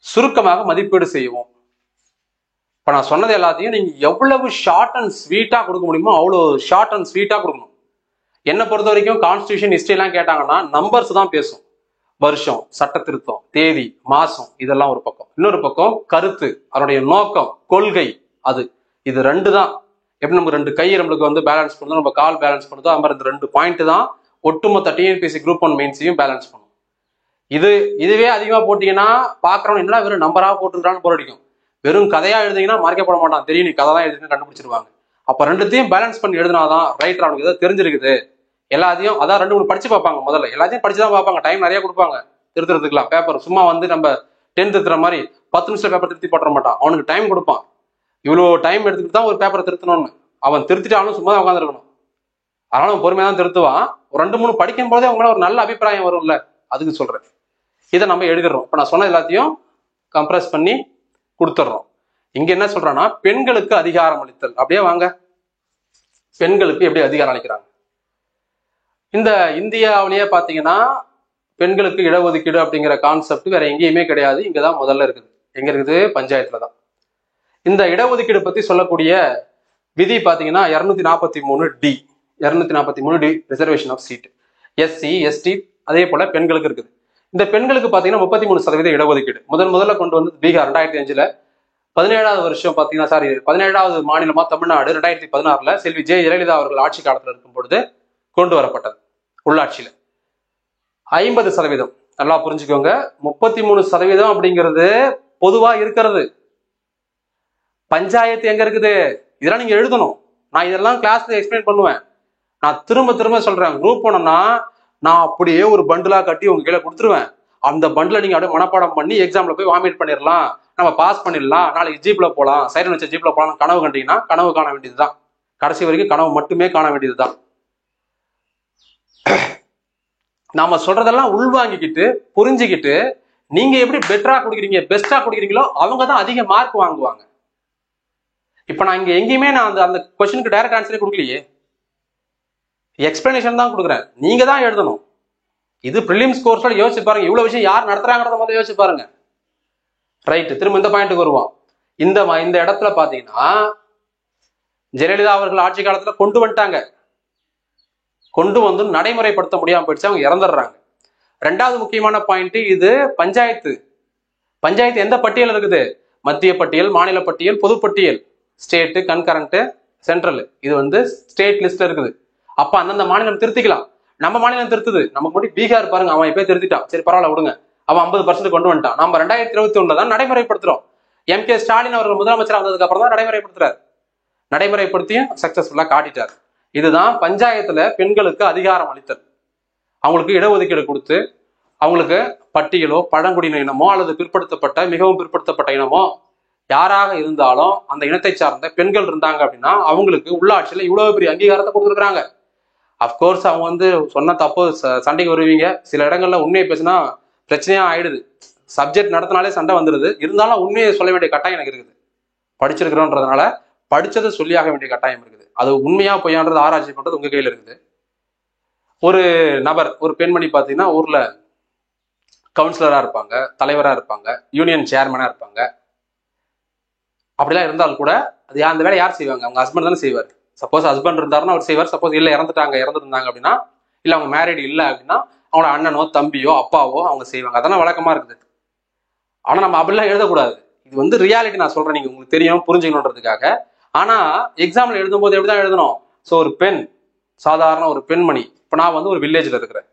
சுருக்கமாக மதிப்பீடு செய்வோம். இப்ப நான் சொன்னது எல்லாத்தையும் நீங்க எவ்வளவு ஷார்ட் அண்ட் ஸ்வீட்டா கொடுக்க முடியுமோ அவ்வளவு ஷார்ட் அண்ட் ஸ்வீட்டா கொடுக்கணும். என்னை பொறுத்த வரைக்கும் கான்ஸ்டிடியூஷன் ஹிஸ்டரி எல்லாம் கேட்டாங்கன்னா நம்பர்ஸ் தான் பேசும். வருஷம், சட்ட திருத்தம், தேதி, மாசம், இதெல்லாம் ஒரு பக்கம். இன்னொரு பக்கம் கருத்து, அதனுடைய நோக்கம், கொள்கை, இது 2 தான். எப்படி நம்ம 2 கை நம்மளுக்கு பேலன்ஸ் பண்ணுதோ, நம்ம கால் பேலன்ஸ் பண்ணுதோ, அது மாதிரி 2 பாயிண்ட் தான் ஒட்டுமொத்த டிஎன்பிஎஸ்சி குரூப் 1 மெயின்ஸையும் பேலன்ஸ் பண்ணும். இதுவே அதிகமா போட்டீங்கன்னா பாக்குறவன் என்ன வெறும் நம்பரா போட்டுருக்கான்னு போர் அடிக்கும். வெறும் கதையா எழுதிங்கன்னா மார்க்கே போட மாட்டான், தெரியும் நீ கதை தான் எழுதுன்னு கண்டுபிடிச்சிருவாங்க. அப்ப 2த்தையும் பேலன்ஸ் பண்ணி எழுதினாதான் ரைட்டர் அவனுக்கு ஏதாவது தெரிஞ்சிருக்குது. எல்லாத்தையும் அதான் 2 3 படிச்சு பார்ப்பாங்க. முதல்ல எல்லாத்தையும் படிச்சுதான் பார்ப்பாங்க, டைம் நிறைய கொடுப்பாங்க திருத்துறதுக்குலாம். பேப்பர் சும்மா நம்ம 10 திருத்துற மாதிரி 10 நிமிஷம் பேப்பர் திருத்தி போட்டுற மாட்டான், அவனுக்கு டைம் கொடுப்பான். இவ்வளோ டைம் எடுத்துக்கிட்டு தான் ஒரு பேப்பரை திருத்தணும்னு. அவன் திருத்திட்டாலும் சும்மா தான் உட்காந்துருக்கணும். அதனால அவன் பொறுமையா தான் திருத்துவான். 2 3 படிக்கும் போதே அவங்கள ஒரு நல்ல அபிப்பிராயம் வரும்ல, அதுக்கு சொல்றேன். இதை நம்ம எழுதிடுறோம். இப்ப நான் சொன்ன எல்லாத்தையும் கம்ப்ரஸ் பண்ணி கொடுத்துட்றோம். இங்க என்ன சொல்றான்னா, பெண்களுக்கு அதிகாரம் அளித்தல். அப்படியே வாங்க, பெண்களுக்கு எப்படி அதிகாரம் அளிக்கிறாங்க. இந்த இந்தியாவிலேயே பாத்தீங்கன்னா பெண்களுக்கு இடஒதுக்கீடு அப்படிங்கிற கான்செப்ட் வேற எங்கேயுமே கிடையாது, இங்கதான் முதல்ல இருக்குது. எங்க இருக்குது, பஞ்சாயத்துல தான். இந்த இடஒதுக்கீடு பத்தி சொல்லக்கூடிய விதி பாத்தீங்கன்னா 243D 243D reservation of seat. SC ST அதே போல பெண்களுக்கு இருக்குது. இந்த பெண்களுக்கு பாத்தீங்கன்னா 33% இடஒதுக்கீடு முதல்ல கொண்டு வந்து பீகார் 2005ல. 17வது வருஷம் பாத்தீங்கன்னா 17வது மாநிலமா தமிழ்நாடு 2016ல செல்வி ஜெயலலிதா அவர்கள் ஆட்சி காலத்துல இருக்கும் பொழுது கொண்டு வரப்பட்டது. உள்ளாட்சியில 50%. நல்லா புரிஞ்சுக்கோங்க, 33% அப்படிங்கிறது பொதுவா இருக்கிறது. பஞ்சாயத்து எங்க இருக்குது இதெல்லாம் நீங்க எழுதணும். நான் இதெல்லாம் கிளாஸ்ல எக்ஸ்பிளைன் பண்ணுவேன். நான் திரும்ப சொல்றேன், குரூப் போனோம்னா நான் அப்படியே ஒரு பண்டிலா கட்டி உங்க கையில கொடுத்துருவேன். அந்த பண்டில நீங்க அப்படியே மனப்பாடம் பண்ணி எக்ஸாம்ல போய் வாமிட் பண்ணிடலாம், நம்ம பாஸ் பண்ணிடலாம், நாளைக்கு ஜீப்ல போலாம், சைரன் வச்ச ஜீப்ல போலாம் கனவு கண்டீங்கன்னா கனவு காண வேண்டியதுதான். கடைசி வரைக்கும் கனவு மட்டுமே காண வேண்டியதுதான். நாம சொல்றதெல்லாம் உள்வாங்கிக்கிட்டு புரிஞ்சுக்கிட்டு நீங்க எப்படி பெட்டரா கொடுக்குறீங்க பெஸ்டா கொடுக்குறீங்களோ அவங்க தான் அதிக மார்க் வாங்குவாங்க. இப்ப நான் இங்க எங்கேயுமே நான் அந்த கொஸ்டினுக்கு டைரக்ட் ஆன்சரே கொடுக்கலையே, எக்ஸ்பிளனேஷன் தான் கொடுக்குறேன். நீங்க தான் எழுதணும். இது பிரிலிம்ஸ் கோர்ஸ்ல யோசிச்சு பாருங்க, இவ்வளவு விஷயம் யார் நடத்துறாங்கிறத முதல்ல யோசிச்சு பாருங்க. ரைட், திரும்ப இந்த பாயிண்ட்டுக்கு வருவோம். இந்த இடத்துல பாத்தீங்கன்னா ஜெயலலிதா அவர்கள் ஆட்சி காலத்துல கொண்டு வந்துட்டாங்க. கொண்டு வந்து நடைமுறைப்படுத்த முடியாம போயிடுச்சு, அவங்க இறந்துடுறாங்க. ரெண்டாவது முக்கியமான பாயிண்ட், இது பஞ்சாயத்து. பஞ்சாயத்து எந்த பட்டியல் இருக்குது? மத்திய பட்டியல், மாநில பட்டியல், பொதுப்பட்டியல், ஸ்டேட்டு, கன்கரண்ட், சென்ட்ரல். இது வந்து ஸ்டேட் லிஸ்ட்ல இருக்குது. அப்ப அந்தந்த மாநிலம் திருத்திக்கலாம். நம்ம மாநிலம் திருத்துது. நமக்கு முன்னாடி பீகார் பாருங்க, அவன் எப்பயே திருத்திட்டான். சரி பரவாயில்ல விடுங்க, அவன் 50% கொண்டு வந்துட்டான். நம்ம 2021 தான் நடைமுறைப்படுத்துறோம். MK ஸ்டாலின் அவர்கள் முதலமைச்சர் வந்ததுக்கு அப்புறம் தான் நடைமுறைப்படுத்துறாரு. நடைமுறைப்படுத்தியும் சக்சஸ்ஃபுல்லா காட்டிட்டார். இதுதான் பஞ்சாயத்துல பெண்களுக்கு அதிகாரம் அளித்தல். அவங்களுக்கு இடஒதுக்கீடு கொடுத்து அவங்களுக்கு பட்டியலோ பழங்குடியின இனமோ அல்லது பிற்படுத்தப்பட்ட மிகவும் பிற்படுத்தப்பட்ட இனமோ யாராக இருந்தாலும் அந்த இனத்தை சார்ந்த பெண்கள் இருந்தாங்க அப்படின்னா அவங்களுக்கு உள்ளாட்சியில இவ்வளவு பெரிய அங்கீகாரத்தை கொடுத்துருக்காங்க. அப்கோர்ஸ் அவங்க வந்து சொன்ன தப்பு சண்டைக்கு வருவீங்க. சில இடங்கள்ல உண்மையை பேசினா பிரச்சனையா ஆயிடுது. சப்ஜெக்ட் நடத்தினாலே சண்டை வந்துடுது. இருந்தாலும் உண்மையை சொல்ல வேண்டிய கட்டாயம் எனக்கு இருக்குது. படிச்சிருக்கிறோன்றதுனால படிச்சதை சொல்லியாக வேண்டிய கட்டாயம் இருக்குது. அது உண்மையா பொய்யான்றது ஆராய்ச்சி பண்றது உங்க கையில இருக்குது. ஒரு நபர், ஒரு பெண்மணி பார்த்தீங்கன்னா ஊர்ல கவுன்சிலரா இருப்பாங்க, தலைவரா இருப்பாங்க, யூனியன் சேர்மனா இருப்பாங்க. அப்படிலாம் இருந்தாலும் கூட அது அந்த வேலை யார் செய்வாங்க? அவங்க ஹஸ்பண்ட் தானே செய்வார். சப்போஸ் ஹஸ்பண்ட் இருந்தாருன்னா அவர் செய்வார். சப்போஸ் இல்லை இறந்துருந்தாங்க அப்படின்னா, இல்லை அவங்க மேரிடு இல்லை அப்படின்னா அவங்களோட அண்ணனோ தம்பியோ அப்பாவோ அவங்க செய்வாங்க. அதெல்லாம் வழக்கமா இருக்குது. ஆனா நம்ம அப்படிலாம் எழுதக்கூடாது. இது வந்து ரியாலிட்டி நான் சொல்றேன், நீங்க உங்களுக்கு தெரியும் புரிஞ்சுக்கணுன்றதுக்காக. ஆனா எக்ஸாம்ல எழுதும் போது எப்படிதான் எழுதணும்? ஸோ ஒரு பெண், சாதாரண ஒரு பெண்மணி. இப்ப நான் வந்து ஒரு வில்லேஜ்ல இருக்கிறேன்.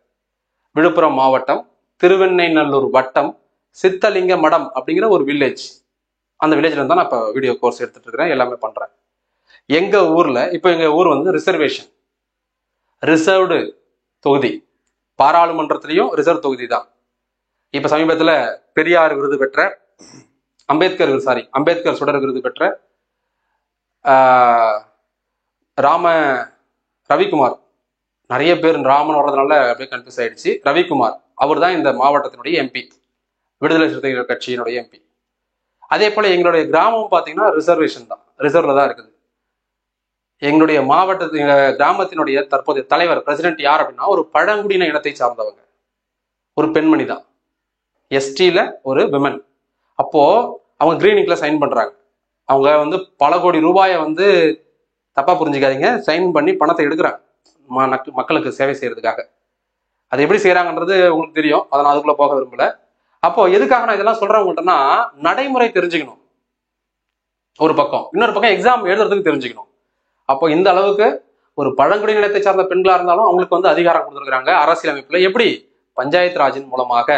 விழுப்புரம் மாவட்டம் திருவெண்ணைநல்லூர் வட்டம் சித்தலிங்க மடம் அப்படிங்கிற ஒரு வில்லேஜ். அந்த வில்லேஜ்ல இருந்தா நான் இப்ப வீடியோ கோர்ஸ் எடுத்துட்டு இருக்கிறேன், எல்லாமே பண்றேன். எங்க ஊர்ல இப்ப எங்க ஊர் வந்து ரிசர்வேஷன், ரிசர்வ்டு தொகுதி. பாராளுமன்றத்திலையும் ரிசர்வ் தொகுதி தான். இப்ப சமீபத்துல பெரியார் விருது பெற்ற அம்பேத்கர் சுடர் விருது பெற்ற ரவிக்குமார், நிறைய பேர் ராமன் வர்றதுனால அப்படியே கன்ஃபியூஸ் ஆயிடுச்சு. ரவிக்குமார் அவர் தான் இந்த மாவட்டத்தினுடைய எம்பி, விடுதலை சிறுத்தைகள் கட்சியினுடைய எம்பி. அதே போல எங்களுடைய கிராமம் பார்த்தீங்கன்னா ரிசர்வேஷன் தான், ரிசர்வ்ல தான் இருக்குது. எங்களுடைய கிராமத்தினுடைய தற்போதைய தலைவர் பிரசிடென்ட் யார் அப்படின்னா ஒரு பழங்குடியின இனத்தை சார்ந்தவங்க, ஒரு பெண்மணி தான், எஸ்டியில ஒரு விமன். அப்போ அவங்க கிரீனிங்ல சைன் பண்றாங்க. அவங்க வந்து பல கோடி ரூபாயை வந்து தப்பா புரிஞ்சுக்காதீங்க, சைன் பண்ணி பணத்தை எடுக்கிறாங்க மக்களுக்கு சேவை செய்யறதுக்காக. அது எப்படி செய்யறாங்கன்றது உங்களுக்கு தெரியும், அதை நான் அதுக்குள்ள போக விரும்பல. அப்போ எதுக்காக நான் இதெல்லாம் சொல்றேன் உங்கள்கிட்டனா, நடைமுறை தெரிஞ்சுக்கணும் ஒரு பக்கம், இன்னொரு பக்கம் எக்ஸாம் எழுதுறதுக்கு தெரிஞ்சுக்கணும். அப்போ இந்த அளவுக்கு ஒரு பழங்குடியின இனத்தை சார்ந்த பெண்களா இருந்தாலும் அவங்களுக்கு வந்து அதிகாரம் கொடுத்துருக்காங்க அரசியலமைப்புல. எப்படி? பஞ்சாயத்து ராஜின் மூலமாக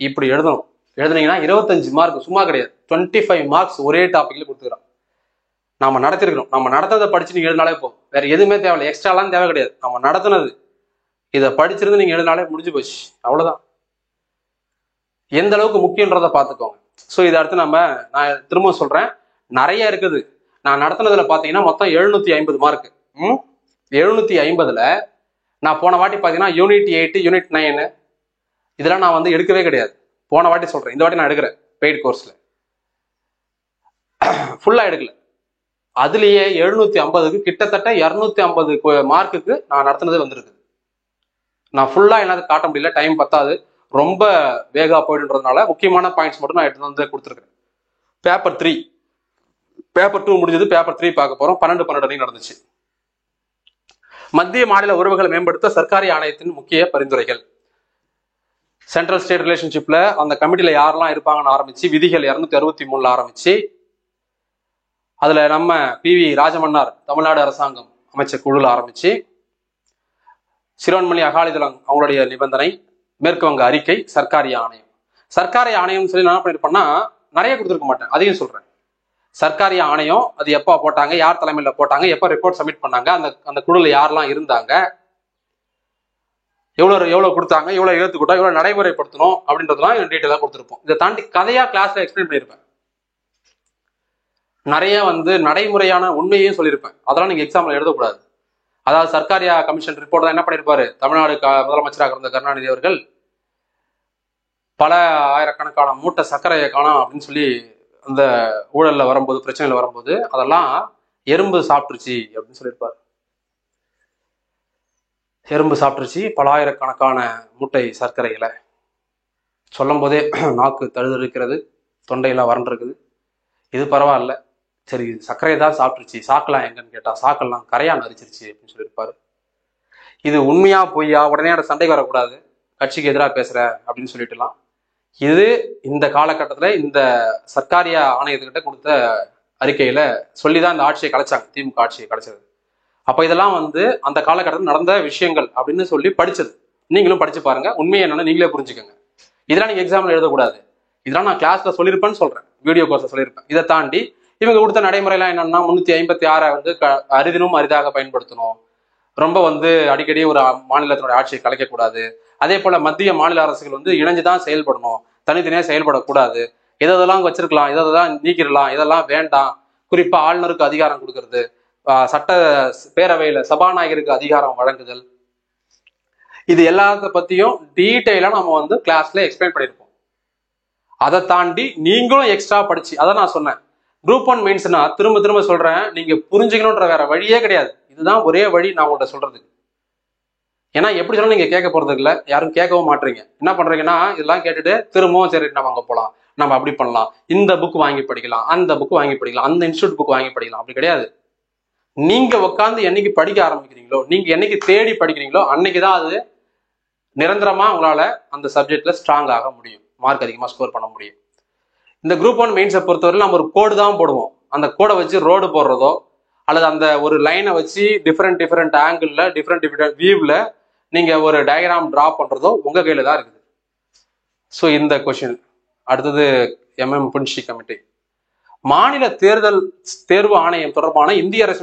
இப்படி எழுதணும். எழுதுனீங்கன்னா 25 மார்க், சும்மா கிடையாது, 25 மார்க்ஸ் ஒரே டாபிக்ல கொடுத்துக்கிறோம். நம்ம நடத்திருக்கிறோம். நம்ம நடத்ததை படிச்சு நீங்க எழுதினாலே போதும், வேற எதுவுமே தேவையில்லை, எக்ஸ்ட்ராலாம் தேவை கிடையாது. நம்ம நடத்தினது இதை படிச்சிருந்து நீங்க எழுதினாலே முடிஞ்சு போச்சு, அவ்வளவுதான். எந்த அளவுக்கு முக்கியன்றதை பார்த்துக்கோங்க. ஸோ இதை அடுத்து நான் திரும்ப சொல்றேன், நிறைய இருக்குது. நான் நடத்தினதுல பாத்தீங்கன்னா மொத்தம் 750 மார்க். 750ல நான் போன வாட்டி பாத்தீங்கன்னா யூனிட் 8, யூனிட் 9 இதெல்லாம் நான் வந்து எடுக்கவே கிடையாது. போன வாட்டி சொல்றேன், இந்த வாட்டி நான் எடுக்கிறேன் பெய்ட் கோர்ஸ்ல, ஃபுல்லா எடுக்கல. அதுலயே 750க்கு கிட்டத்தட்ட 250 மார்க்குக்கு நான் நடத்தினது வந்திருக்கு. நான் ஃபுல்லா என்னால காட்ட முடியல, டைம் பத்தாது, ரொம்ப வேகா போயிடுன்றதுனால முக்கியமான பாயிண்ட்ஸ் மட்டும் நான் எடுத்து வந்து கொடுத்துருக்கேன். பேப்பர் 3 பேப்பர் 2 முடிஞ்சது, பேப்பர் 3 பார்க்க போறோம். 12 நடந்துச்சு. மத்திய மாநில உறவுகளை மேம்படுத்த சர்க்காரி ஆணையத்தின் முக்கிய பரிந்துரைகள். சென்ட்ரல் ஸ்டேட் ரிலேஷன்ஷிப்ல அந்த கமிட்டியில யாரெல்லாம் இருப்பாங்கன்னு ஆரம்பிச்சு விதிகள் 263 ஆரம்பிச்சு அதுல நம்ம PV ராஜமன்னார் தமிழ்நாடு அரசாங்கம் அமைச்ச குழுல ஆரம்பிச்சு சிரோன்மணி அகாலிதளம் அவங்களுடைய நிபந்தனை, மேற்கு வங்க அறிக்கை, சர்க்காரி ஆணையம். சர்க்காரி ஆணையம் சொல்லி நான் என்ன பண்ணிருப்பேன்னா நிறைய கொடுத்துருக்க மாட்டேன், அதையும் சொல்றேன். சர்க்காரி ஆணையம் அது எப்போ போட்டாங்க, யார் தலைமையில போட்டாங்க, எப்போ ரிப்போர்ட் சப்மிட் பண்ணாங்க, அந்த குழுல யாரெல்லாம் இருந்தாங்க, எவ்வளவு கொடுத்தாங்க, எவ்வளவு ஏற்றுக்கிட்டோம், எவ்வளவு நடைமுறைப்படுத்தணும் அப்படின்றதுலாம் டீட்டெயிலாக கொடுத்துருப்போம். இதை தாண்டி கதையா கிளாஸ்ல எக்ஸ்பிளைன் பண்ணியிருப்பேன். நிறைய நடைமுறையான உண்மையையும் சொல்லியிருப்பேன். அதெல்லாம் நீங்க எக்ஸாம்ல எழுதக்கூடாது. அதாவது சர்க்காரியா கமிஷன் ரிப்போர்ட் தான் என்ன பண்ணியிருப்பாரு, தமிழ்நாடு முதலமைச்சராக இருந்த கருணாநிதி அவர்கள் பல ஆயிரக்கணக்கான மூட்டை சர்க்கரையை காணோம் அப்படின்னு சொல்லி அந்த ஊழல்ல வரும்போது, பிரச்சனைகள் வரும்போது அதெல்லாம் எறும்பு சாப்பிட்டுருச்சு அப்படின்னு சொல்லியிருப்பாரு. எறும்பு சாப்பிட்டுருச்சு பல ஆயிரக்கணக்கான மூட்டை சர்க்கரைகளை சொல்லும் போதே நாக்கு தழுதழுக்கிறது, தொண்டையெல்லாம் வறண்டிருக்குது. இது பரவாயில்ல, சரி சர்க்கரையை தான் சாப்பிட்டுருச்சு, சாக்கெல்லாம் எங்கன்னு கேட்டா சாக்கெல்லாம் கரையான் அரிச்சிருச்சு அப்படின்னு சொல்லியிருப்பாரு. இது உண்மையா பொய்யா, உடனே சண்டைக்கு வரக்கூடாது, கட்சிக்கு எதிராக பேசுற அப்படின்னு சொல்லிட்டுலாம். இது இந்த காலகட்டத்துல இந்த சர்க்காரியா ஆணையத்துக்கிட்ட கொடுத்த அறிக்கையில சொல்லிதான் இந்த ஆட்சியை கலைச்சாங்க, திமுக ஆட்சியை கலைச்சது. அப்ப இதெல்லாம் அந்த காலகட்டத்தில் நடந்த விஷயங்கள் அப்படின்னு சொல்லி படிச்சது. நீங்களும் படிச்சு பாருங்க, உண்மையை என்னன்னு நீங்களே புரிஞ்சுக்கோங்க. இதெல்லாம் நீங்க எக்ஸாம்ல எழுதக்கூடாது. இதெல்லாம் நான் கிளாஸ்ல சொல்லியிருப்பேன்னு சொல்றேன், வீடியோ கோர்ஸ்ல சொல்லியிருப்பேன். இதை தாண்டி இவங்க கொடுத்த நடைமுறையெல்லாம் என்னன்னா 356 அரிதினும் அரிதாக பயன்படுத்தணும், ரொம்ப அடிக்கடி ஒரு மாநிலத்தினுடைய ஆட்சியை கலைக்கக்கூடாது, அதே போல மத்திய மாநில அரசுகள் இணைஞ்சுதான் செயல்படணும், தனித்தனியா செயல்படக்கூடாது, எதெல்லாம் வச்சிருக்கலாம், இதெல்லாம் நீக்கிடலாம், இதெல்லாம் வேண்டாம். குறிப்பா ஆளுநருக்கு அதிகாரம் கொடுக்கறது, சட்ட பேரவையில சபாநாயகருக்கு அதிகாரம் வழங்குதல், இது எல்லாத்த பத்தியும் டீட்டெயிலா நம்ம கிளாஸ்ல எக்ஸ்பிளைன் பண்ணிருப்போம். அதை தாண்டி நீங்களும் எக்ஸ்ட்ரா படிச்சு, அதான் நான் சொன்னேன், குரூப் 1 மெயின்ஸ்னா திரும்ப திரும்ப சொல்றேன், நீங்க புரிஞ்சுக்கணும்ன்ற வேற வழியே கிடையாது. இதுதான் ஒரே வழி நான் உங்கள்கிட்ட சொல்றதுக்கு. ஏன்னா எப்படி சொன்னா நீங்க கேட்க போறது இல்லை, யாரும் கேட்கவும் மாட்டீங்க. என்ன பண்றீங்கன்னா இதெல்லாம் கேட்டுட்டு திரும்பவும் சரி நம்ம அங்க போகலாம், நம்ம அப்படி பண்ணலாம், இந்த புக் வாங்கி படிக்கலாம், அந்த புக் வாங்கி படிக்கலாம், அந்த இன்ஸ்டியூட் புக் வாங்கி படிக்கலாம். அப்படி கிடையாது. நீங்க உட்காந்து என்னைக்கு படிக்க ஆரம்பிக்கிறீங்களோ, நீங்க என்னைக்கு தேடி படிக்கிறீங்களோ அன்னைக்குதான் அது நிரந்தரமா உங்களால அந்த சப்ஜெக்ட்ல ஸ்ட்ராங் ஆக முடியும், மார்க் அதிகமா ஸ்கோர் பண்ண முடியும். இந்த குரூப் 1 மெயின்ஸை பொறுத்தவரை நம்ம ஒரு கோடு தான் போடுவோம். அந்த கோடை வச்சு ரோடு போடுறதோ அல்லது அந்த ஒரு லைனை வச்சு டிஃப்ரெண்ட் ஆங்கிள், டிஃப்ரெண்ட் வியூவில் நீங்க ஒரு டயக்ராம் டிரா பண்றதோ உங்க கையில தான் இருக்குது. ஸோ இந்த கொஸ்டின் அடுத்தது புன்ஷி கமிட்டி, மாநில தேர்வு ஆணையம் தொடர்பான இந்திய அரசு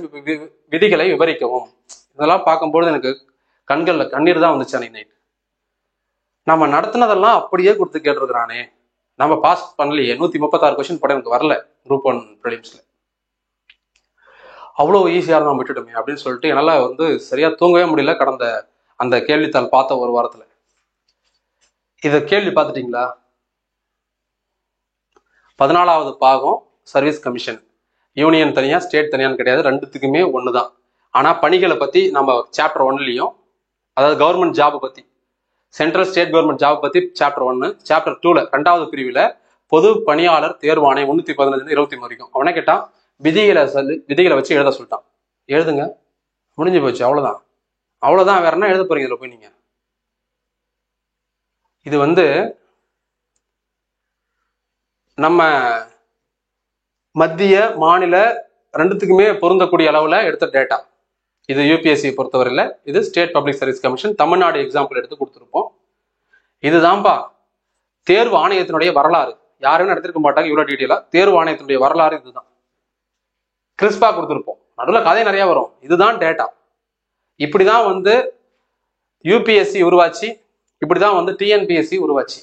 விதிகளை விவரிக்கவும். இதெல்லாம் பார்க்கும்போது எனக்கு கண்கள்ல கண்ணீர் தான் வந்துச்சு. அன்னைக்கு நைட் நம்ம நடத்தினதெல்லாம் அப்படியே கொடுத்து கேட்டிருக்கிறானே, நம்ம பாஸ் பண்ணலையே. 136 கொஸ்டின் போட எனக்கு வரல குரூப் 1 ப்ரிலிம்ஸ்ல, அவ்வளோ ஈஸியாக இருந்தால் விட்டுட்டுமே அப்படின்னு சொல்லிட்டு என்னால் சரியா தூங்கவே முடியல கடந்த அந்த கேள்வித்தாள் பார்த்த ஒரு வாரத்துல. இத கேள்வி பார்த்துட்டீங்களா? 14வது பாகம் சர்வீஸ் கமிஷன், யூனியன் தனியா ஸ்டேட் தனியான்னு கிடையாது, ரெண்டுத்துக்குமே ஒண்ணுதான். ஆனா பணிகளை பத்தி நம்ம சாப்டர் 1லயும், அதாவது கவர்மெண்ட் ஜாப் பத்தி, சென்ட்ரல் ஸ்டேட் கவர்மெண்ட் ஜாப் பத்தி சாப்டர் 1, சாப்டர் 2ல 2வது பிரிவுல பொது பணியாளர் தேர்வு ஆணையம் 315 23 வரைக்கும். அவனே கேட்டான், விதிகளை வச்சு எழுத சொல்லிட்டான். எழுதுங்க, முடிஞ்சு போச்சு, அவ்வளவுதான் வேற என்ன எழுத போறீங்க இதுல போய் நீங்க? இது நம்ம மத்திய மாநில ரெண்டுத்துக்குமே பொருந்தக்கூடிய அளவுல எடுத்த டேட்டா. இது யூபிஎஸ்சி பொறுத்தவரையில, இது state public service commission Tamil Nadu example எடுத்து கொடுத்துருப்போம். இதுதான்பா தேர்வு ஆணையத்தினுடைய வரலாறு. யாருன்னு எடுத்திருக்க மாட்டாங்க இவ்வளவு டீட்டெயிலா. தேர்வு ஆணையத்தினுடைய வரலாறு இதுதான், கிறிஸ்பா கொடுத்துருப்போம். நடுவில் கதை நிறைய வரும். இதுதான் டேட்டா. இப்படிதான் யூபிஎஸ்சி உருவாச்சு, இப்படிதான் டிஎன்பிஎஸ்சி உருவாச்சு.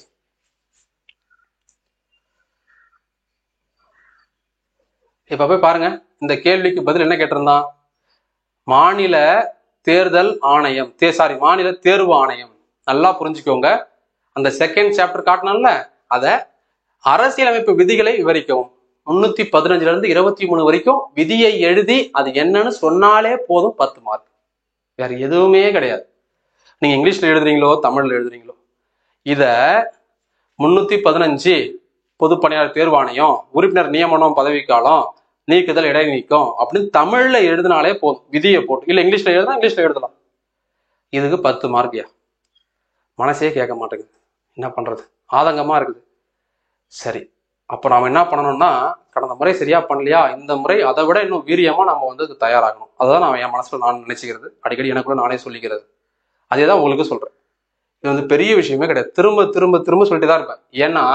இப்ப போய் பாருங்க, இந்த கேள்விக்கு பதில் என்ன கேட்டிருந்தான்? மாநில தேர்தல் ஆணையம், மாநில தேர்வு ஆணையம். நல்லா புரிஞ்சுக்கோங்க, அந்த செகண்ட் சாப்டர் காட்டினால அத அரசியலமைப்பு விதிகளை விவரிக்கவும். 315 இருந்து 23 வரைக்கும் விதியை எழுதி அது என்னன்னு சொன்னாலே போதும், 10 மார்க். வேற எதுவுமே கிடையாது. நீங்க இங்கிலீஷ்ல எழுதுறீங்களோ தமிழ்ல எழுதுறீங்களோ, இத 315 பொது பணியாளர் தேர்வாணையம், உறுப்பினர் நியமனம், பதவிக்காலம், நீக்குதல் இடைநீக்கம் அப்படின்னு தமிழ்ல எழுதினாலே போதும், விதியை போட்டு. இல்ல இங்கிலீஷ்ல எழுதுனா இங்கிலீஷ்ல எழுதலாம். இதுக்கு 10 மார்க்கியா? மனசே கேட்க மாட்டேங்குது. என்ன பண்றது? ஆதங்கமா இருக்குது. சரி, அப்ப நாம என்ன பண்ணணும்னா, கடந்த முறை சரியா பண்ணலையா, இந்த முறை அதை விட இன்னும் வீரியமா நம்ம வந்து தயாராகணும். அதுதான் நான் என் மனசுல நான் நினைச்சுக்கிறது, அடிக்கடி எனக்குள்ள நானே சொல்லிக்கிறது. அதே தான் உங்களுக்கு சொல்றேன். இது வந்து பெரிய விஷயமே கிடையாது. திரும்ப திரும்ப திரும்ப சொல்லிட்டு தான் இருப்பேன். ஏன்னா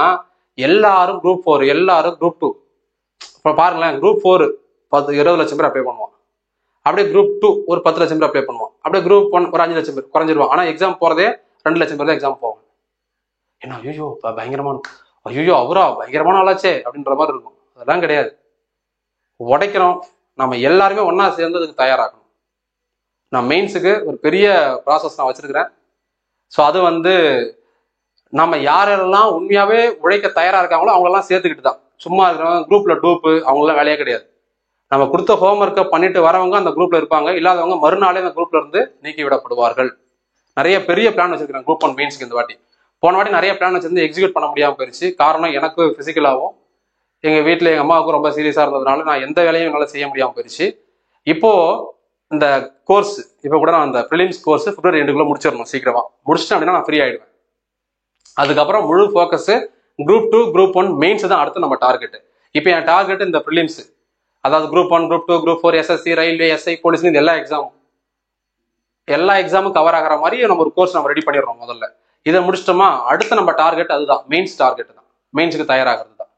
எல்லாரும் குரூப் 4, எல்லாரும் குரூப் 2. இப்ப பாருங்களேன், குரூப் 4 20 லட்சம் பேர் அப்ளை பண்ணுவான். அப்படியே குரூப் 2 ஒரு 10 லட்சம் பேர் அப்ளை பண்ணுவான். அப்படியே குரூப் 1 ஒரு 5 லட்சம் பேர் குறைஞ்சிருவான். ஆனா எக்ஸாம் போறதே 2 லட்சம் பேர் தான் எக்ஸாம் போவாங்க. ஏன்னா ஐயோ பயங்கரமான, ஐயோ அவரா பயங்கரமான ஆளாச்சே அப்படின்ற மாதிரி இருக்கும். அதெல்லாம் கிடையாது. உடைக்கிறோம். நம்ம எல்லாருமே ஒன்னா சேர்ந்து அதுக்கு தயாராகணும். நான் மெயின்ஸுக்கு ஒரு பெரிய ப்ராசஸ் நான் வச்சிருக்கிறேன். ஸோ அது வந்து நம்ம யாரெல்லாம் உண்மையாவே உழைக்க தயாரா இருக்காங்களோ அவங்களெல்லாம் சேர்த்துக்கிட்டு தான். சும்மா இருக்கிறவங்க குரூப்ல டூப்பு அவங்களாம் வேலையே கிடையாது. நம்ம கொடுத்த ஹோம்ஒர்க்கை பண்ணிட்டு வரவங்க அந்த குரூப்ல இருப்பாங்க, இல்லாதவங்க மறுநாளே அந்த குரூப்ல இருந்து நீக்கி விடப்படுவார்கள். நிறைய பெரிய பிளான் வச்சிருக்கிறேன் குரூப் 1 மெயின்ஸ்க்கு. இந்த வாட்டி போன வாட்டி நிறைய பிளான் வச்சிருந்து எக்ஸிக்யூட் பண்ண முடியாம போயிருச்சு. காரணம் எனக்கு பிசிக்கலாகவும் எங்க வீட்டுல எங்க அம்மாவுக்கும் ரொம்ப சீரியஸா இருந்ததுனால நான் எந்த வேலையும் என்னால செய்ய முடியாம போயிருச்சு. இப்போ இந்த கோர்ஸ் இப்போ கூட நான் அந்த ப்ரிலிம்ஸ் கோர்ஸ் பிப்ரவரி 2க்குள்ள முடிச்சிடணும். சீக்கிரமா முடிச்சிட்டேன் அப்படின்னா நான் ஃப்ரீ ஆயிடுவேன். அதுக்கப்புறம் முழு ஃபோக்கஸ் குரூப் 2 குரூப் 1 மெயின்ஸ் தான் அடுத்து நம்ம டார்கெட். இப்போ என் டார்கெட் இந்த ப்ரிலிம்ஸ், அதாவது group 1 group 2 group 4 SSC railway SI police எல்லா எக்ஸாமும் கவர் ஆகிற மாதிரி நம்ம ஒரு கோர்ஸ் நம்ம ரெடி பண்ணிடுறோம். முதல்ல இதை முடிச்சிட்டோமா, அடுத்து நம்ம டார்கெட் அதுதான், மெயின்ஸ் டார்கெட் தான், மெயின்ஸுக்கு தயாராகிறது தான்.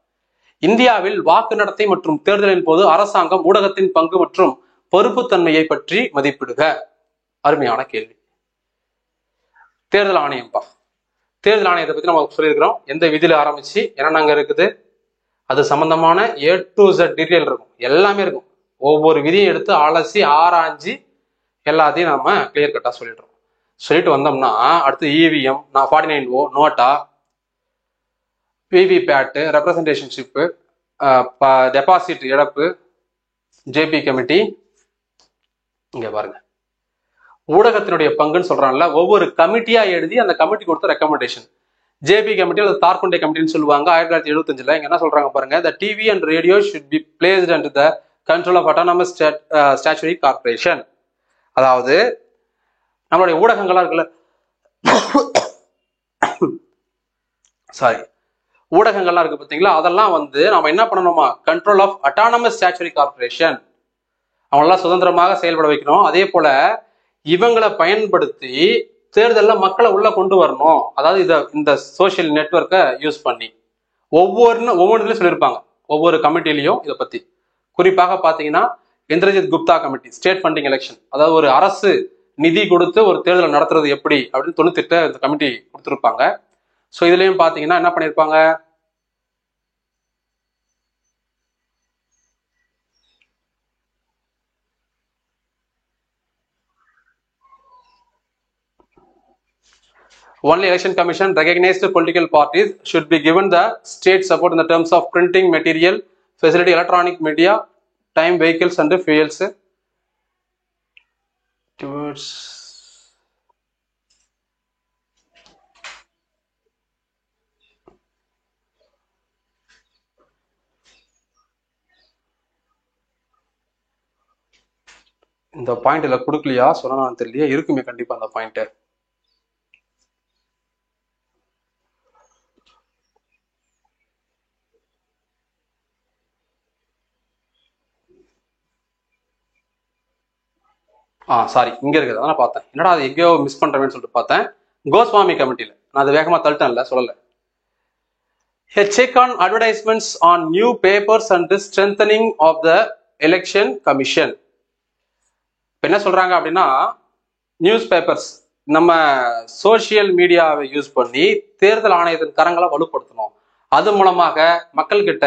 இந்தியாவில் வாக்கு நடத்தை மற்றும் தேர்தலின் போது அரசாங்கம் ஊடகத்தின் பங்கு மற்றும் பொறுப்புத்தன்மையை பற்றி மதிப்பிடுக. அருமையான கேள்வி. தேர்தல் ஆணையம்பா, தேர்தல் ஆணையத்தை பத்தி நம்ம சொல்லியிருக்கிறோம். எந்த விதியில ஆரம்பிச்சு என்னென்ன இருக்குது, அது சம்பந்தமான A to Z டீட்டெயில் இருக்கும், எல்லாமே இருக்கும். ஒவ்வொரு விதியும் எடுத்து அலசி ஆராய்ஞ்சி எல்லாத்தையும் நாம கிளியர் கட்டா சொல்லிட்டு வந்தோம்னா, அடுத்து இவிஎம், 49O நோட்டா, விவிபேட், ரெப்ரசன்டேஷன்ஷிப்பு, டெபாசிட் இழப்பு, ஜேபி கமிட்டி. இங்க பாருங்க, ஊடகத்தினுடைய பங்குன்னு சொல்றாங்கல்ல, ஒவ்வொரு கமிட்டியா எழுதி அந்த கமிட்டி கொடுத்த ரெக்கமெண்டேஷன். ஜேபி கமிட்டி அல்லது தார்குண்டே கமிட்டின்னு சொல்லுவாங்க. 1975 இங்க என்ன சொல்றாங்க பாருங்க, the TV and radio should be placed under the control of autonomous statutory corporation. அதாவது நம்மளுடைய ஊடகங்கள்லாம் இருக்குல்ல, சாரி, ஊடகங்கள்லாம் இருக்கு பார்த்தீங்களா, அதெல்லாம் வந்து நம்ம என்ன பண்ணணுமா, control of autonomous statutory corporation, அவங்களெல்லாம் சுதந்திரமாக செயல்பட வைக்கணும். அதே போல இவங்களை பயன்படுத்தி தேர்தலில் மக்களை உள்ள கொண்டு வரணும். அதாவது இந்த சோசியல் நெட்வொர்க்கை யூஸ் பண்ணி ஒவ்வொன்றுலையும் சொல்லியிருப்பாங்க, ஒவ்வொரு கமிட்டிலையும் இதை பத்தி. குறிப்பாக பார்த்தீங்கன்னா Indrajit Gupta committee, state funding election, அதாவது ஒரு அரசு நிதி கொடுத்து ஒரு தேர்தலை நடத்துறது எப்படி அப்படின்னு 98 இந்த கமிட்டி கொடுத்துருப்பாங்க. ஸோ இதுலயும் பார்த்தீங்கன்னா என்ன பண்ணியிருப்பாங்க, only election commission recognized political parties should be given the state support in the terms of printing material, facility, electronic media, time, vehicles and fuels towards இந்த பாயிண்ட்ல கொடுக்கலையா சொன்னா தெரியலையா, இருக்குமே கண்டிப்பா அந்த பாயிண்ட். சாரி, இங்க இருக்குது, அதான் பார்த்தேன். என்னடா அது எங்கேயோ மிஸ் பண்றேன்னு சொல்லிட்டு பார்த்தேன். கோஸ்வாமி கமிட்டியில நான் அதை வேகமா தள்ளிட்டேன்ல, சொல்லல. A check on advertisements on new papers and the strengthening of the election commission. இப்போ என்ன சொல்றாங்க அப்படின்னா, நியூஸ் பேப்பர்ஸ், நம்ம சோசியல் மீடியாவை யூஸ் பண்ணி தேர்தல் ஆணையத்தின் கரங்களை வலுப்படுத்தணும். அது மூலமாக மக்கள் கிட்ட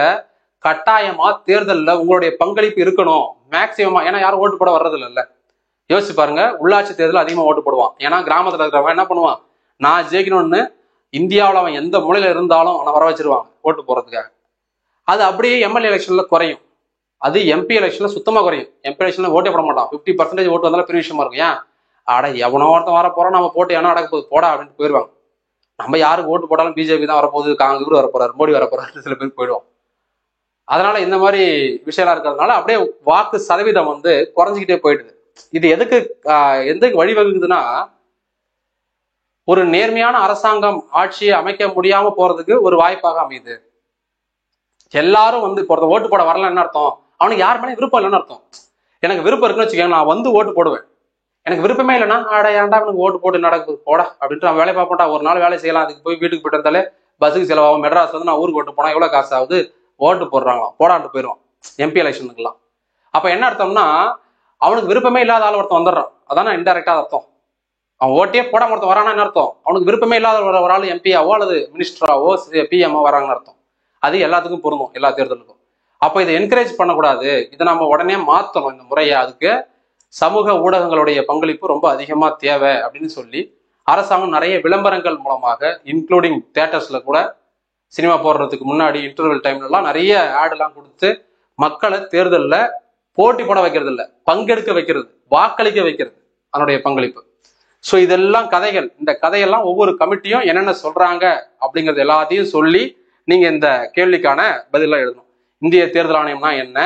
கட்டாயமா தேர்தலில் உங்களுடைய பங்களிப்பு இருக்கணும் மேக்சிமமா. ஏன்னா யாரும் ஓட்டு போட வர்றது இல்லைல்ல. யோசிச்சு பாருங்க, உள்ளாட்சி தேர்தல் அதிகமாக ஓட்டு போடுவான். ஏன்னா கிராமத்தில் இருக்கிறவன் என்ன பண்ணுவான், நான் ஜெயிக்கணும்னு இந்தியாவில் அவன் எந்த மூலையில இருந்தாலும் அவனை வர வச்சிருவாங்க ஓட்டு போடுறதுக்காக. அது அப்படியே எம்எல்ஏ எலெக்ஷன்ல குறையும், அது எம்பி எலெக்ஷன்ல சுத்தமா குறையும். எம்பி எலெக்ஷன்ல ஓட்டே போட மாட்டான், 50% ஓட்டு வந்தாலும் பெரிய விஷயமா இருக்கும். ஏன், ஆட எவனோ ஒருத்தன் வர போறோம், நம்ம போட்டு என்ன நடக்க போகுது போடா அப்படின்ட்டு போயிடுவாங்க. நம்ம யாருக்கு ஓட்டு போட்டாலும் பிஜேபி தான் வரப்போகுது, காங்கிரஸ் வரப்போறாரு, மோடி வரப்போறாரு, சில பேர் போயிடுவோம். அதனால இந்த மாதிரி விஷயம்லாம் இருக்கிறதுனால அப்படியே வாக்கு சதவீதம் வந்து குறைஞ்சிக்கிட்டே போயிடுது. இது எதுக்கு வழிவகுக்குதுன்னா, ஒரு நேர்மையான அரசாங்கம் ஆட்சியை அமைக்க முடியாம போறதுக்கு ஒரு வாய்ப்பாக அமையுது. எல்லாரும் வந்து இப்போ ஓட்டு போட வரல என்ன அர்த்தம்? அவனுக்கு யார் மேலே விருப்பம் இல்லைன்னு அர்த்தம். எனக்கு விருப்பம் இருக்குன்னு வச்சுக்கோங்க, நான் வந்து ஓட்டு போடுவேன். எனக்கு விருப்பமே இல்லைன்னா ஆடா ஏன்டா எனக்கு ஓட்டு போட்டு நடக்குது போடா அப்படின்ட்டு நான் வேலை பார்ப்போம்டா. ஒரு நாள் வேலை செய்யலாம், அதுக்கு போய் வீட்டுக்கு போயிட்டு இருந்தாலே பஸ்ஸுக்கு செலவாகும். மெட்ராஸ் வந்து நான் ஊருக்கு ஓட்டு போனா எவ்வளவு காசு ஆகுது? ஓட்டு போடுறாங்களாம், போடான்ட்டு போயிடுவான் எம்பி எலெக்ஷனுக்குலாம். அப்ப என்ன அர்த்தம்னா, அவனுக்கு விருப்பமே இல்லாத ஆள் ஒருத்தன் வந்துடுறான். அதான இன்டெரக்டா அர்த்தம். அவன் ஓட்டே போடாம ஒருத்தன் வரானா என்ன அர்த்தம்? அவனுக்கு விருப்பமே இல்லாத ஒரு ஆள் எம்பியாவோ அல்லது மினிஸ்டராவோ பிஎம்ஓ வராங்கன்னு அர்த்தம். அது எல்லாத்துக்கும் பொருந்தும், எல்லா தேர்தலுக்கும். அப்போ இதை என்கரேஜ் பண்ணக்கூடாது, இதை நம்ம உடனே மாற்றணும் இந்த முறையை. அதுக்கு சமூக ஊடகங்களுடைய பங்களிப்பு ரொம்ப அதிகமா தேவை அப்படின்னு சொல்லி அரசாங்கம் நிறைய விளம்பரங்கள் மூலமாக, இன்க்ளூடிங் தியேட்டர்ஸ்ல கூட சினிமா போடுறதுக்கு முன்னாடி இன்டர்வல் டைம்ல எல்லாம் நிறைய ஆட் எல்லாம் கொடுத்து மக்களை தேர்தலில் போட்டி போட வைக்கிறது இல்லை, பங்கெடுக்க வைக்கிறது, வாக்களிக்க வைக்கிறது அதனுடைய பங்களிப்பு. ஸோ இதெல்லாம் கதைகள். இந்த கதையெல்லாம் ஒவ்வொரு கமிட்டியும் என்னென்ன சொல்றாங்க அப்படிங்கிறது எல்லாத்தையும் சொல்லி நீங்க இந்த கேள்விக்கான பதிலாக எழுதணும். இந்திய தேர்தல் ஆணையம்னா என்ன,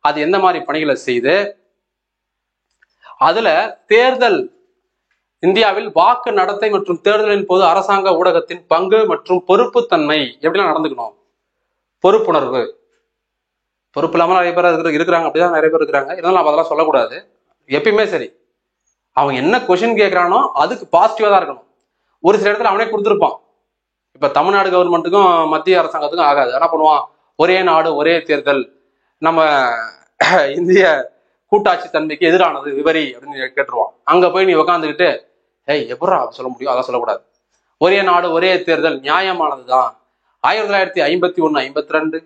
அது எந்த மாதிரி பணிகளை செய்து, அதுல தேர்தல் இந்தியாவில் வாக்கு நடத்தை மற்றும் தேர்தலின் போது அரசாங்க ஊடகத்தின் பங்கு மற்றும் பொறுப்புத்தன்மை எப்படிலாம் நடந்துக்கணும், பொறுப்புணர்வு. பொறுப்பு இல்லாமல் நிறைய பேர் இருக்கிறாங்க, அப்படிதான் நிறைய பேர் இருக்கிறாங்க. இருந்தாலும் அதெல்லாம் சொல்லக்கூடாது. எப்பயுமே சரி, அவன் என்ன கொஸ்டின் கேட்கறானோ அதுக்கு பாசிட்டிவா தான் இருக்கணும். ஒரு சில இடத்துல அவனே கொடுத்துருப்பான். இப்ப தமிழ்நாடு கவர்மெண்ட்டுக்கும் மத்திய அரசாங்கத்துக்கும் ஆகாது. என்ன பண்ணுவான், ஒரே நாடு ஒரே தேர்தல் நம்ம இந்திய கூட்டாட்சி தன்மைக்கு எதிரானது விவரி அப்படின்னு கேட்டுருவான். அங்க போய் நீ உக்காந்துக்கிட்டு எப்படா சொல்ல முடியும், அதான் சொல்லக்கூடாது. ஒரே நாடு ஒரே தேர்தல் நியாயமானதுதான். 1951, 52,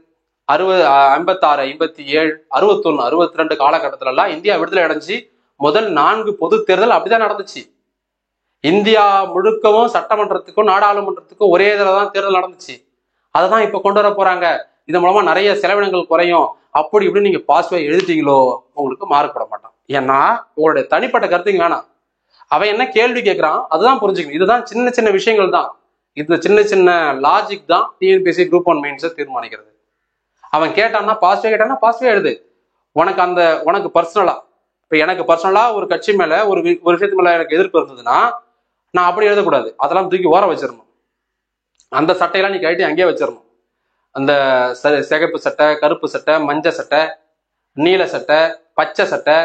60, 56, 57, 61, 62 காலகட்டத்துல எல்லாம் இந்தியா விடுதலை அடைஞ்சு முதல் 4 பொது தேர்தல் அப்படிதான் நடந்துச்சு. இந்தியா முழுக்கவும் சட்டமன்றத்துக்கும் நாடாளுமன்றத்துக்கும் ஒரே இதில் தான் தேர்தல் நடந்துச்சு. அதை தான் இப்போ கொண்டு வர போறாங்க. இதன் மூலமா நிறைய செலவினங்கள் குறையும். அப்படி இப்படி நீங்க பாசிட்டிவா எழுதிட்டீங்களோ உங்களுக்கு மார்க் போட மாட்டான். ஏன்னா உங்களுடைய தனிப்பட்ட கருத்துங்க வேணாம். அவன் என்ன கேள்வி கேட்கறான் அதுதான் புரிஞ்சுக்கணும். இதுதான் சின்ன சின்ன விஷயங்கள் தான். இந்த சின்ன சின்ன லாஜிக் தான் டிஎன்பிஎஸ்சி குரூப் 1 மெயின்ஸை தீர்மானிக்கிறது. அவன் கேட்டான்னா பாசிட்டிவா கேட்டான்னா பாசிட்டிவா எழுது. உனக்கு பர்சனலா, இப்போ எனக்கு பர்சனலா ஒரு கட்சி மேல ஒரு விஷயத்து மேல எனக்கு எதிர்ப்பு இருந்ததுன்னா நான் அப்படி எழுதக்கூடாது. அதெல்லாம் தூக்கி ஓர வச்சிடணும். அந்த சட்டையெல்லாம் நீ கழட்டி அங்கேயே வச்சிடணும். அந்த சிகப்பு சட்டை, கருப்பு சட்டை, மஞ்சள் சட்டை, நீல சட்டை, பச்சை சட்டை,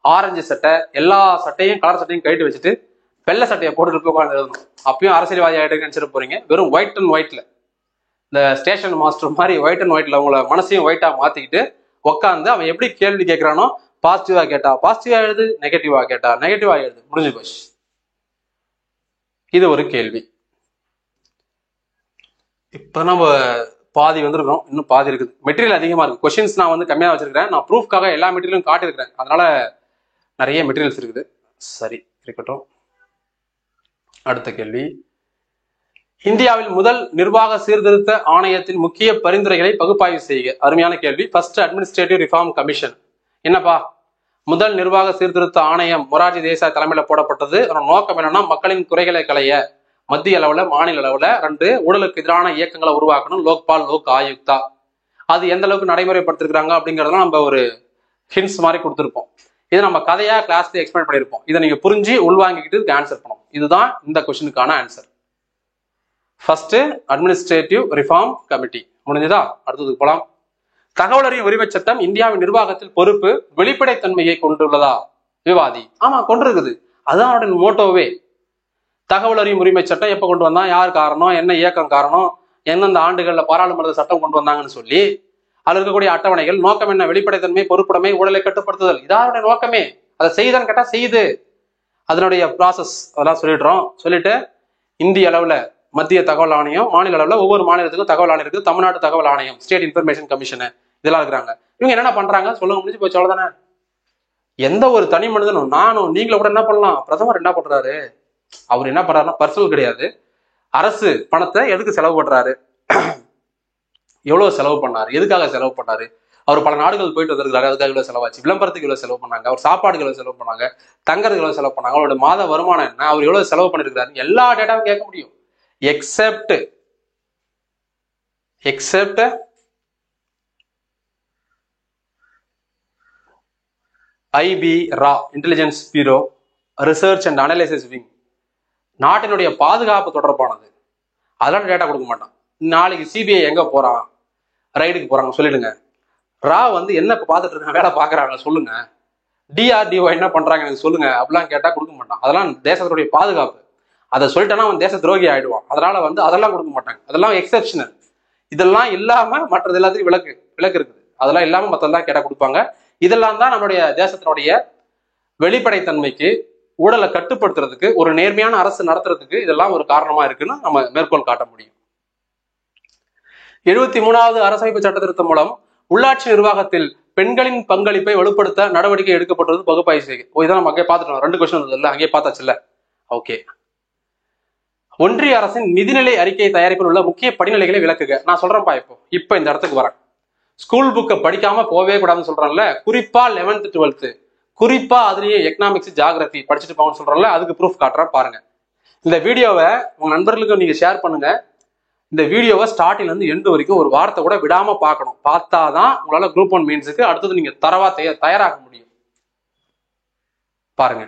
ஆரஞ்சு சட்டை, எல்லா சட்டையும் கலர் சட்டையும் கழட்டி வச்சுட்டு வெள்ளை சட்டையை போட்டுட்டு உட்காந்து எழுதணும். அப்பயும் அரசியல்வாதி ஆகிட்டு நினைச்சிட்டு போறீங்க. வெறும் ஒயிட் அண்ட் ஒயிட்ல, இந்த ஸ்டேஷன் மாஸ்டர் மாதிரி ஒயிட் அண்ட் ஒயிட்ல உங்களை மனசையும் ஒயிட்டா மாத்திக்கிட்டு உட்காந்து அவன் எப்படி கேள்வி கேட்கறானோ பாசிட்டிவா கேட்டா பாசிட்டிவா எழுது, நெகட்டிவா கேட்டா நெகட்டிவா எழுது, முடிஞ்சு போச்சு. இது ஒரு கேள்வி. இப்ப நம்ம பாதி வந்திருக்கோம், இன்னும் பாதி இருக்குது. மெட்டீரியல் அதிகமா இருக்கு. கொஸ்டின்ஸ் நான் வந்து கம்மியா வச்சிருக்கிறேன். நான் ப்ரூஃப்காக எல்லா மெட்டீரியலும் காட்டியிருக்கிறேன். அதனால நிறைய மெட்டீரியல்ஸ் இருக்குது. சரி இருக்கட்டும். அடுத்த கேள்வி, இந்தியாவில் முதல் நிர்வாக சீர்திருத்த ஆணையத்தின் முக்கிய பரிந்துரைகளை பகுப்பாய்வு செய்க. அருமையான கேள்வி. First administrative reform commission. என்னப்பா, முதல் நிர்வாக சீர்திருத்த ஆணையம் மொரார்ஜி தேசாய் தலைமையில போடப்பட்டது. அதோட நோக்கம் என்னன்னா மக்களின் குறைகளை களைய, மத்திய அளவுல மாநில அளவுல 2 ஊழலுக்கு எதிரான இயக்கங்களை உருவாக்கணும். லோக்பால், லோக் ஆயுக்தா. அது எந்த அளவுக்கு நடைமுறைப்படுத்திருக்காங்க அப்படிங்கறதெல்லாம் நம்ம ஒரு ஹிண்ட்ஸ் மாதிரி கொடுத்துருப்போம். இதை நம்ம கதையா கிளாஸ்ல எக்ஸ்பிளைன் பண்ணியிருப்போம். இதை நீங்க புரிஞ்சு உள்வாங்கிக்கிட்டு இதுக்கு ஆன்சர் பண்ணணும். இதுதான் இந்த கொஸ்டினுக்கான answer. First administrative reform committee. முடிஞ்சதா? அடுத்ததுக்கு போலாம். தகவல் அறியும் உரிமை சட்டம் இந்தியாவின் நிர்வாகத்தில் பொறுப்பு வெளிப்படைத்தன்மையை கொண்டுள்ளதா? விவாதி. ஆமா, கொண்டிருக்குது. அதுதான் அவருடைய மோட்டோவே. தகவல் அறியும் உரிமை சட்டம் எப்ப கொண்டு வந்தா, யார் காரணம், என்ன இயக்கம் காரணம், எந்தெந்த ஆண்டுகள்ல பாராளுமன்ற சட்டம் கொண்டு வந்தாங்கன்னு சொல்லி அதுல இருக்கக்கூடிய அட்டவணைகள், நோக்கம் என்ன, வெளிப்படைத்தன்மை, பொறுப்புடைமை, ஊழலை கட்டுப்படுத்துதல், இதாருடைய நோக்கமே. அதை செய்யுதான்னு கேட்டா செய்யுது. அதனுடைய ப்ராசஸ் அதெல்லாம் சொல்லிட்டு இந்திய அளவுல மத்திய தகவல் ஆணையம், மாநில அளவுல ஒவ்வொரு மாநிலத்துக்கும் தகவல் ஆணையம் இருக்குது. தமிழ்நாடு தகவல் ஆணையம், ஸ்டேட் இன்ஃபர்மேஷன் கமிஷன், இதெல்லாம் இருக்கிறாங்க. இவங்க என்னென்ன பண்றாங்க சொல்லுங்க, முடிஞ்சு போச்சு, அவ்வளவுதானே. எந்த ஒரு தனி மனிதனும், நானும் நீங்களும் கூட என்ன பண்ணலாம். பிரதமர் என்ன பண்றாரு, அவர் என்ன பண்றாருன்னா பர்சனல் கிடையாது, அரசு பணத்தை எதுக்கு செலவு பண்றாரு, எவ்வளவு செலவு பண்ணாரு, எதுக்காக செலவு பண்ணாரு, அவர் பல நாடுகள் போயிட்டு வந்திருக்காரு, அதுக்காக இவ்வளவு செலவாச்சு, விளம்பரத்துக்கு இவ்வளவு செலவு பண்ணாங்க, அவர் சாப்பாடுக்கு எவ்வளவு செலவு பண்ணாங்க, தங்கறதுக்கு எவ்வளவு செலவு பண்ணாங்க, அவரோட மாத வருமானம் என்ன, அவர் எவ்வளவு செலவு பண்ணிருக்காரு, எல்லா டேட்டாவும் கேட்க முடியும். எக்ஸெப்ட் ஐபி ரா intelligence bureau research and analysis wing நாட்டினுடைய பாதுகாப்பு தொடர்பானது. அதெல்லாம் டேட்டா கொடுக்க மாட்டான். நாளைக்கு சிபிஐ எங்க போறான், ரைடுக்கு போறாங்க சொல்லிடுங்க. ரா வந்து என்ன பார்த்துட்டு இருக்காங்க, வேலை பார்க்குறாங்க சொல்லுங்க. டிஆர்டிஓ என்ன பண்றாங்க எனக்கு சொல்லுங்க அப்படிலாம் கேட்டா கொடுக்க மாட்டான். அதெல்லாம் தேசத்துடைய பாதுகாப்பு. அதை சொல்லிட்டேன்னா அவன் தேச துரோகி ஆயிடுவான். அதனால வந்து அதெல்லாம் கொடுக்க மாட்டாங்க. அதெல்லாம் எக்ஸெப்ஷனல். இதெல்லாம் இல்லாம மற்றது எல்லாத்தையும் விலக்கு இருக்குது. அதெல்லாம் இல்லாம மற்றெல்லாம் கேட்டா கொடுப்பாங்க. இதெல்லாம் தான் நம்மளுடைய தேசத்தினுடைய வெளிப்படைத்தன்மைக்கு, ஊழலை கட்டுப்படுத்துறதுக்கு, ஒரு நேர்மையான அரசு நடத்துறதுக்கு இதெல்லாம் ஒரு காரணமா இருக்குன்னு நம்ம மேற்கோள் காட்ட முடியும். 73வது அரசமைப்பு சட்ட திருத்தம் மூலம் உள்ளாட்சி நிர்வாகத்தில் பெண்களின் பங்களிப்பை வலுப்படுத்த நடவடிக்கை எடுக்கப்பட்டது பகுப்பாய்வு செய்ய. இதான் நம்ம அங்கே பார்த்துட்டோம். 2 கொஸ்டின் இருந்ததுல, அங்கே பார்த்தாச்சுல்ல. ஓகே. ஒன்றிய அரசின் நிதிநிலை அறிக்கை தயாரிப்பில் உள்ள முக்கிய படிநிலைகளை விளக்குக. நான் சொல்றேன்ப்பா. இப்போ இந்த இடத்துக்கு வரேன். ஸ்கூல் புக்கை படிக்காம போவே கூடாதுன்னு சொல்றேன்ல, குறிப்பா 11th 12th, குறிப்பா அதுலயே எக்கனாமிக்ஸ் ஜியாகிரபி படிச்சுட்டு போங்கன்னு சொல்றேன்ல, அதுக்கு ப்ரூஃப் காட்டுறேன் பாருங்க. இந்த வீடியோவை உங்க நண்பர்களுக்கு நீங்க ஷேர் பண்ணுங்க. இந்த வீடியோவை ஸ்டார்டிங்ல இருந்து எண்டு வரைக்கும் ஒரு வார்த்தை கூட விடாம பார்க்கணும். பார்த்தாதான் உங்களால குரூப் 1 மெயின்ஸுக்கு அடுத்தது நீங்க தரவா தயாராக முடியும். பாருங்க.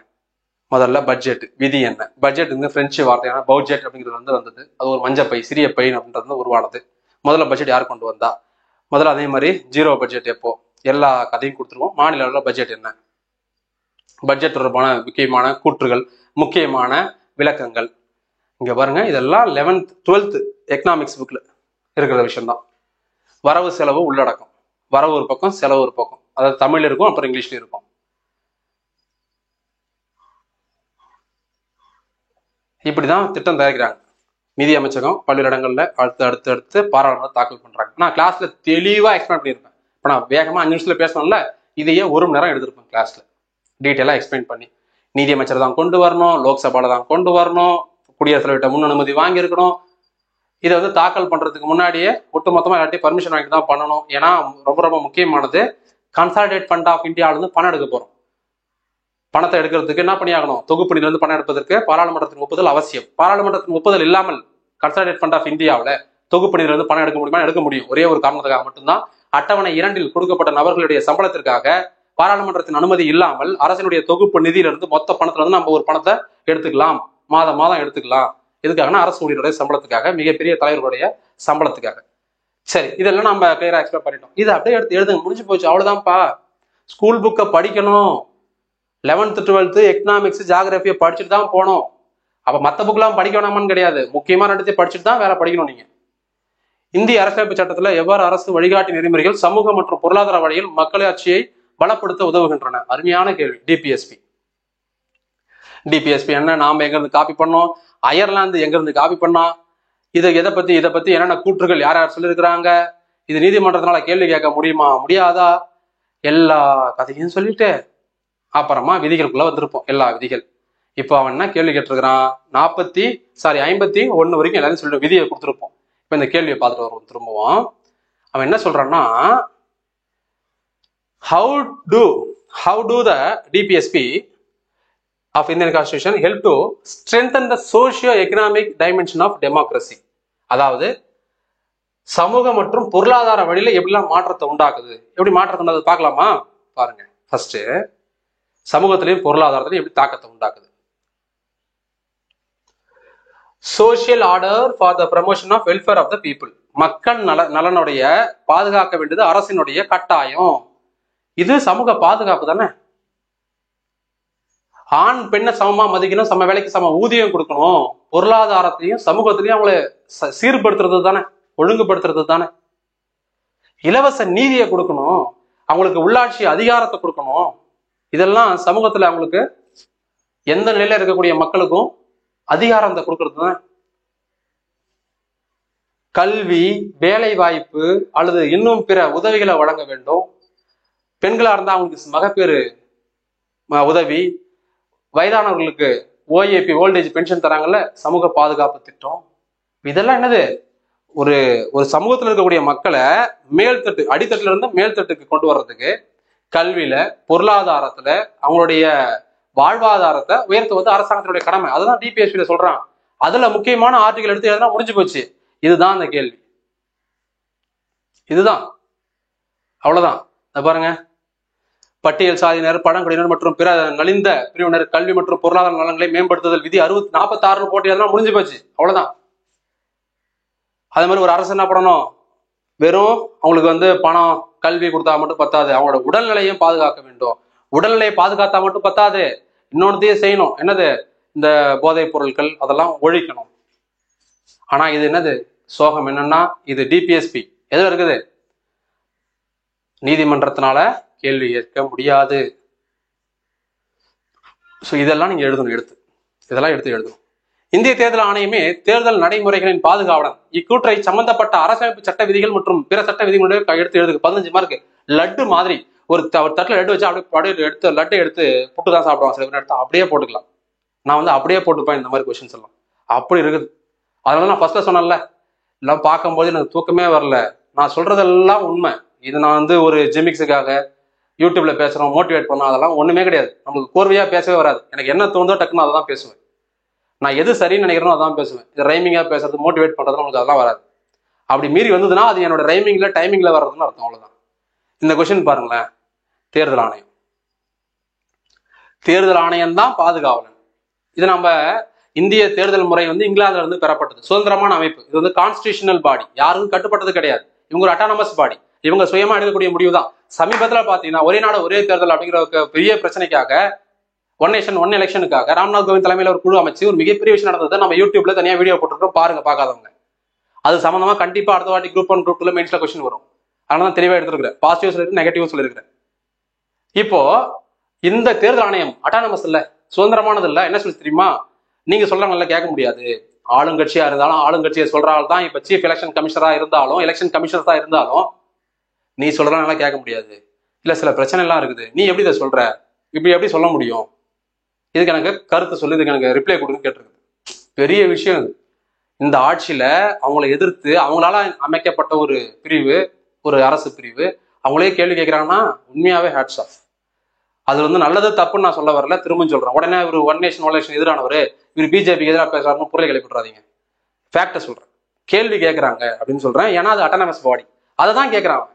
முதல்ல பட்ஜெட் விதி என்ன? பட்ஜெட் வந்து பிரெஞ்சு வார்த்தையான பட்ஜெட் அப்படிங்கிறது வந்தது. அது ஒரு மஞ்சப்பை, சிறிய பை அப்படின்றது உருவானது. முதல்ல பட்ஜெட் யார் கொண்டு வந்தா? முதல்ல அதே மாதிரி ஜீரோ பட்ஜெட் எப்போ? எல்லா கதையும் கொடுத்துருவோம். மாநில அளவில் பட்ஜெட் என்ன, பட்ஜெட் தொடர்பான முக்கியமான கூற்றுகள், முக்கியமான விளக்கங்கள் இங்க பாருங்க. இதெல்லாம் 11th 12th எக்கனாமிக்ஸ் புக்ல இருக்கிற விஷயம் தான். வரவு செலவு உள்ளடக்கம். வரவு ஒரு பக்கம், செலவு ஒரு பக்கம். அதாவது தமிழ்ல இருக்கும், அப்புறம் இங்கிலீஷ்ல இருக்கும். இப்படிதான் திட்டம் தயாரிக்கிறாங்க. நிதி அமைச்சகம் பல்வேறு இடங்கள்ல அடுத்து பாராளுமன்ற தாக்கல் பண்றாங்க. நான் கிளாஸ்ல தெளிவா எக்ஸ்பிளைன் பண்ணியிருப்பேன். இப்போ நான் வேகமா 5 நிமிஷத்துல பேசணும்ல, இதையே 1 மணி நேரம் எடுத்திருப்பேன் கிளாஸ்ல டீட்டெயிலா எக்ஸ்பிளைன் பண்ணி. நீதி அமைச்சர் தான் கொண்டு வரணும், லோக்சபால தான் கொண்டு வரணும், குடியரசுத் தலைவர்கிட்ட முன் அனுமதி வாங்கியிருக்கணும். இதை வந்து தாக்கல் பண்றதுக்கு முன்னாடியே ஒட்டுமொத்தமா எல்லாத்தையும் பர்மிஷன் வாங்கி தான் பண்ணணும். ஏன்னா ரொம்ப ரொம்ப முக்கியமானது, கன்சாலிடேட் ஃபண்ட் ஆஃப் இந்தியாவில இருந்து பணம் எடுக்க போறோம். பணத்தை எடுக்கிறதுக்கு என்ன பண்ணியாகணும்? தொகுப்பு நிதியிலிருந்து பணம் எடுப்பதற்கு பாராளுமன்றத்தின் ஒப்புதல் அவசியம். பாராளுமன்றத்தின் ஒப்புதல் இல்லாமல் கன்சாலிடேட் ஃபண்ட் ஆஃப் இந்தியாவில் தொகுப்பு நிதியிலிருந்து பணம் எடுக்க முடியுமா? எடுக்க முடியும். ஒரே ஒரு காரணத்துக்காக மட்டும்தான். அட்டவணை 2 கொடுக்கப்பட்ட நபர்களுடைய சம்பளத்திற்காக பாராளுமன்றத்தின் அனுமதி இல்லாமல் அரசினுடைய தொகுப்பு நிதியிலிருந்து மொத்த பணத்துல இருந்து நம்ம ஒரு பணத்தை எடுத்துக்கலாம், மாதம் எடுத்துக்கலாம். எதுக்காகனா அரசு ஊழியருடைய சம்பளத்துக்காக, மிகப்பெரிய தலைவர்களுடைய சம்பளத்துக்காக. சரி, இதெல்லாம் நம்ம கிளியரா எக்ஸ்பிளைன் பண்ணிட்டோம். இதை அப்படியே எடுத்து எழுதுங்க, முடிஞ்சு போச்சு, அவ்வளவுதான்ப்பா. ஸ்கூல் புக்கை படிக்கணும். 11th 12th எக்கனாமிக்ஸ் ஜியாகிரபியை படிச்சுட்டு தான் போனோம். அப்ப மற்ற புக்கெல்லாம் படிக்க வேணாமான்னு கிடையாது. முக்கியமா 2 படிச்சுட்டு தான் வேற படிக்கணும். நீங்க இந்திய அரசியலமைப்பு சட்டத்துல எவ்வாறு அரசு வழிகாட்டி நெறிமுறைகள் சமூக மற்றும் பொருளாதார வழியில் மக்களாட்சியை பலப்படுத்த உதவுகின்றன? அருமையான கேள்வி. டிபிஎஸ்பி என்ன, நாம எங்க இருந்து காப்பி பண்ணோம், அயர்லாந்து எங்க இருந்து காப்பி பண்ணா, இதை பத்தி என்னென்ன கூற்றுகள் யார் யார் சொல்லியிருக்கிறாங்க, இது நீதிமன்றத்தினால கேள்வி கேட்க முடியுமா முடியாதா, எல்லா கதையும் சொல்லிட்டு அப்புறமா விதிகளுக்குள்ள வந்திருப்போம். எல்லா விதிகள். இப்போ அவன் என்ன கேள்வி கேட்டிருக்கிறான்? 51 வரைக்கும் எல்லாரும் சொல்லிட்டு விதியை கொடுத்துருப்போம். இப்ப இந்த கேள்வியை பார்த்துட்டு வருவோம் திரும்பவும். அவன் என்ன சொல்றான்னா, how do the DPSP of Indian Constitution help to strengthen the socio-economic dimension of democracy? அதாவது சமூக மற்றும் பொருளாதார வழியில எப்படிலாம் மாற்றத்தை உண்டாக்குது, எப்படி மாற்றத்தை உண்டாக்குது பார்க்கலாமா? பாருங்க. ஃபர்ஸ்ட், சமூகத்திலையும் பொருளாதாரத்திலையும் எப்படி தாக்கத்தை உண்டாக்குது. Social order for the promotion of welfare of the people. மக்கள் நலனுடைய பாதுகாக்க வேண்டியது அரசினுடைய கட்டாயம். இது சமூக பாதுகாப்பு தானே. ஆண் பெண்ணை சமமா மதிக்கணும், சம வேலைக்கு சம ஊதியம் கொடுக்கணும், பொருளாதாரத்திலையும் சமூகத்திலையும் அவங்களை சீர்படுத்துறது தானே, ஒழுங்குபடுத்துறது தானே. இலவச நீதியை கொடுக்கணும், அவங்களுக்கு உள்ளாட்சி அதிகாரத்தை கொடுக்கணும். இதெல்லாம் சமூகத்துல அவங்களுக்கு எந்த நிலையில இருக்கக்கூடிய மக்களுக்கும் அதிகாரத்தை கொடுக்கறது தான். கல்வி, வேலை வாய்ப்பு அல்லது இன்னும் பிற உதவிகளை வழங்க வேண்டும். பெண்களா இருந்தா அவங்களுக்கு மகப்பேறு உதவி, வயதானவர்களுக்கு ஓஏபி ஓல்டேஜ் பென்ஷன் தராங்கல்ல, சமூக பாதுகாப்பு திட்டம். இதெல்லாம் என்னது? ஒரு சமூகத்தில் இருக்கக்கூடிய மக்களை மேல்தட்டு, அடித்தட்டுல இருந்து மேல்தட்டுக்கு கொண்டு வர்றதுக்கு கல்வியில, பொருளாதாரத்துல அவங்களுடைய வாழ்வாதாரத்தை உயர்த்துவது அரசாங்கத்தினுடைய கடமை. அதுதான் டிபிஎஸ்பியில சொல்றான். அதுல முக்கியமான ஆர்டிகல் எடுத்து எழுதினா முடிஞ்சு போச்சு. இதுதான் அந்த கேள்வி. இதுதான், அவ்வளவுதான். பாருங்க, பட்டியல் சாதியினர், பழங்குடியினர் மற்றும் பிற நலிந்த பிரிவினர் கல்வி மற்றும் பொருளாதார நலன்களை மேம்படுத்துதல் விதி 46 போட்டி அதெல்லாம் முடிஞ்சு போச்சு, அவ்வளவுதான். அதே மாதிரி ஒரு அரசு என்ன பண்ணணும், வெறும் அவங்களுக்கு பணம் கல்வி கொடுத்தா மட்டும் பத்தாது, அவங்களோட உடல்நிலையும் பாதுகாக்க வேண்டும். உடல்நிலையை பாதுகாத்தா மட்டும் பத்தாது, இன்னொன்னுத்தையும் செய்யணும். என்னது, இந்த போதைப் பொருட்கள் அதெல்லாம் ஒழிக்கணும். ஆனா இது என்னது சோகம் என்னன்னா, இது டிபிஎஸ்பி எதுல இருக்குது, நீதிமன்றத்தினால கேள்வி ஏற்க முடியாது. இதெல்லாம் நீங்க எழுதணும், இதெல்லாம் எடுத்து எழுதணும். இந்திய தேர்தல் ஆணையமே தேர்தல் நடைமுறைகளின் பாதுகாவலன். இக்கூற்றை சம்பந்தப்பட்ட அரசமைப்பு சட்ட விதிகள் மற்றும் பிற சட்ட விதிகளுடைய எடுத்து எழுதுக்கு 15 மார்க். லட்டு மாதிரி ஒரு தட்டுல லட்டு வச்சு அப்படியே எடுத்து லட்டை எடுத்து புட்டு தான் சாப்பிடுவாங்க சில பேர், எடுத்து அப்படியே போட்டுக்கலாம். நான் அப்படியே போட்டுப்பேன் இந்த மாதிரி கொஸ்டின்ஸ் எல்லாம், அப்படி இருக்குது. அதனால நான் ஃபர்ஸ்ட்ல சொன்னேன்ல, எல்லாம் பார்க்கும்போது எனக்கு தூக்கமே வரல. நான் சொல்றதெல்லாம் உண்மை. இது நான் ஒரு ஜெமிக்ஸுக்காக யூடியூப்ல பேசுறோம், மோட்டிவேட் பண்ணோம், அதெல்லாம் ஒண்ணுமே கிடையாது. நமக்கு கோர்வையா பேசவே வராது. எனக்கு என்ன தோணுதோ டக்குன்னு அதை தான் பேசுவேன். நான் எது சரின்னு நினைக்கிறேனோ அதான் பேசுவேன். இது ரைமிங்கா பேசுறது, மோட்டிவேட் பண்றது நமக்கு அதெல்லாம் வராது. அப்படி மீறி வந்ததுன்னா அது என்னோட ரைமிங்ல டைமிங்ல வர்றதுன்னு அர்த்தம், அவ்வளவுதான். இந்த கொஸ்டின் பாருங்களேன், தேர்தல் ஆணையம், தேர்தல் ஆணையம் தான் பாதுகாவலன். இது நம்ம இந்திய தேர்தல் முறை இங்கிலாந்துல இருந்து பெறப்பட்டது, சுதந்திரமான அமைப்பு. இது கான்ஸ்டிடியூஷனல் பாடி, யாருக்கும் கட்டுப்பட்டது கிடையாது. இவங்க ஒரு அட்டானமஸ் பாடி, இவங்க சுயமா எடுக்கக்கூடிய முடிவு தான். சமீபத்துல பாத்தீங்கன்னா ஒரே நாடு ஒரே தேர்தல் அப்படிங்கிற பெரிய பிரச்சனைக்காக, ஒன் நேஷன் ஒன் எலெக்ஷனுக்காக ராம்நாத் கோவிந்த் தலைமையில ஒரு குழு அமைச்சு ஒரு மிகப்பெரிய விஷயம் நடந்தது. நம்ம யூடியூப்ல தனியா வீடியோ போட்டுருக்கோம், பாருங்க பார்க்காதவங்க. அது சம்பந்தமா கண்டிப்பா அடுத்த வாட்டி குரூப் 1 குரூப் 2 மெயின்ஸ்ல கொஸ்டின் வரும். அதனால தெளிவா எடுத்துருக்கிறேன், பாசிட்டிவ் சொல்லிருக்கு, நெகட்டிவ் சொல்லிருக்கிறேன். இப்போ இந்த தேர்தல் ஆணையம் அட்டானமஸ் இல்ல, சுதந்திரமானது இல்ல. என்ன சொல்லி தெரியுமா, நீங்க சொல்றாங்கல்ல கேட்க முடியாது. ஆளுங்கட்சியா இருந்தாலும், ஆளுங்கட்சியை சொல்ற ஆள் தான் இப்ப சீஃப் எலெக்ஷன் கமிஷனரா இருந்தாலும், எலெக்ஷன் கமிஷனரா இருந்தாலும் நீ சொல்றனால கேட்க முடியாது. இல்ல சில பிரச்சனை எல்லாம் இருக்குது, நீ எப்படி இதை சொல்ற, இப்படி எப்படி சொல்ல முடியும், இதுக்கு எனக்கு கருத்து சொல்லி இதுக்கு எனக்கு ரிப்ளை கொடுன்னு கேட்டிருக்கு. பெரிய விஷயம் இது. இந்த ஆட்சியில அவங்களை எதிர்த்து அவங்களால அமைக்கப்பட்ட ஒரு பிரிவு, ஒரு அரசு பிரிவு, அவங்களே கேள்வி கேட்கிறாங்கன்னா உண்மையாவே ஹேட்ஸ் ஆஃப். அது நல்லது தப்புன்னு நான் சொல்ல வரல, திரும்ப சொல்றேன். உடனே ஒரு ஒன் நேஷன் ஒன் எலெக்ஷன் எதிரானவர், இவர் பிஜேபிக்கு எதிராக பேசுறாருன்னு பொருளை கிளப்பிடுறாதீங்க. ஃபேக்டை சொல்றேன், கேள்வி கேட்கறாங்க அப்படின்னு சொல்றேன். ஏன்னா அது அட்டானமஸ் பாடி, அதை தான் கேட்கறான்,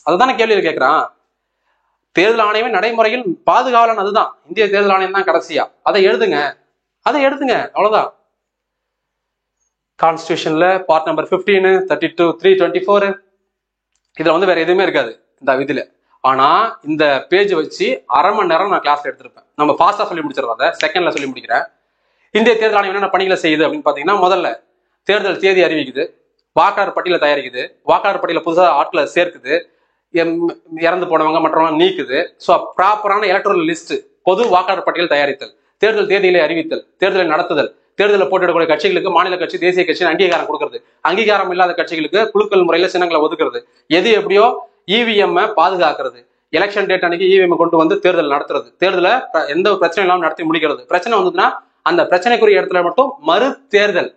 அதை தானே கேள்வியில் கேட்கறான். தேர்தல் ஆணையமே நடைமுறையில் பாதுகாவலன், அதுதான் இந்திய தேர்தல் ஆணையம் தான் கடைசியா. அதை எழுதுங்க, அவ்வளவுதான். கான்ஸ்டிடியூஷன்ல பார்ட் நம்பர் 15, 32, 324 இதுல வேற எதுவுமே இருக்காது இந்த விதியில. ஆனா இந்த பேஜ் வச்சு அரை மணி நேரம் நான் கிளாஸ்ல எடுத்திருப்பேன். நம்ம ஃபாஸ்டா சொல்லி முடிச்சிடறத செகண்ட்ல சொல்லி முடிக்கிறேன். இந்திய தேர்தல் ஆணையம் என்னென்ன பணிகளை செய்யுது அப்படின்னு பாத்தீங்கன்னா, முதல்ல தேர்தல் தேதி அறிவிக்குது, வாக்காளர் பட்டியலை தயாரிக்குது, வாக்காளர் பட்டியல புதுசாக ஆட்களை சேர்க்குது, இறந்து போனவங்க மற்றவங்க நீக்குது. ஸோ ப்ராப்பரான எலக்ட்ரல் லிஸ்ட், பொது வாக்காளர் பட்டியல் தயாரித்தல், தேர்தல் தேதியிலே அறிவித்தல், தேர்தலை நடத்துதல், தேர்தலில் போட்டியிடக்கூடிய கட்சிகளுக்கு மாநில கட்சி தேசிய கட்சி அங்கீகாரம் கொடுக்கறது, அங்கீகாரம் இல்லாத கட்சிகளுக்கு குழுக்கள் முறையில சின்னங்களை ஒதுக்குறது, எது எப்படியோ இவிஎம் பாதுகாக்கிறது, எலெக்ஷன் டேட் அன்னைக்கு இவிஎம் கொண்டு தேர்தல் நடத்துறது, தேர்தலை எந்த பிரச்சனை இல்லாமல் நடத்தி முடிக்கிறது. பிரச்சனை வந்ததுன்னா அந்த பிரச்சனைக்குரிய இடத்துல மட்டும் மறு தேர்தல்,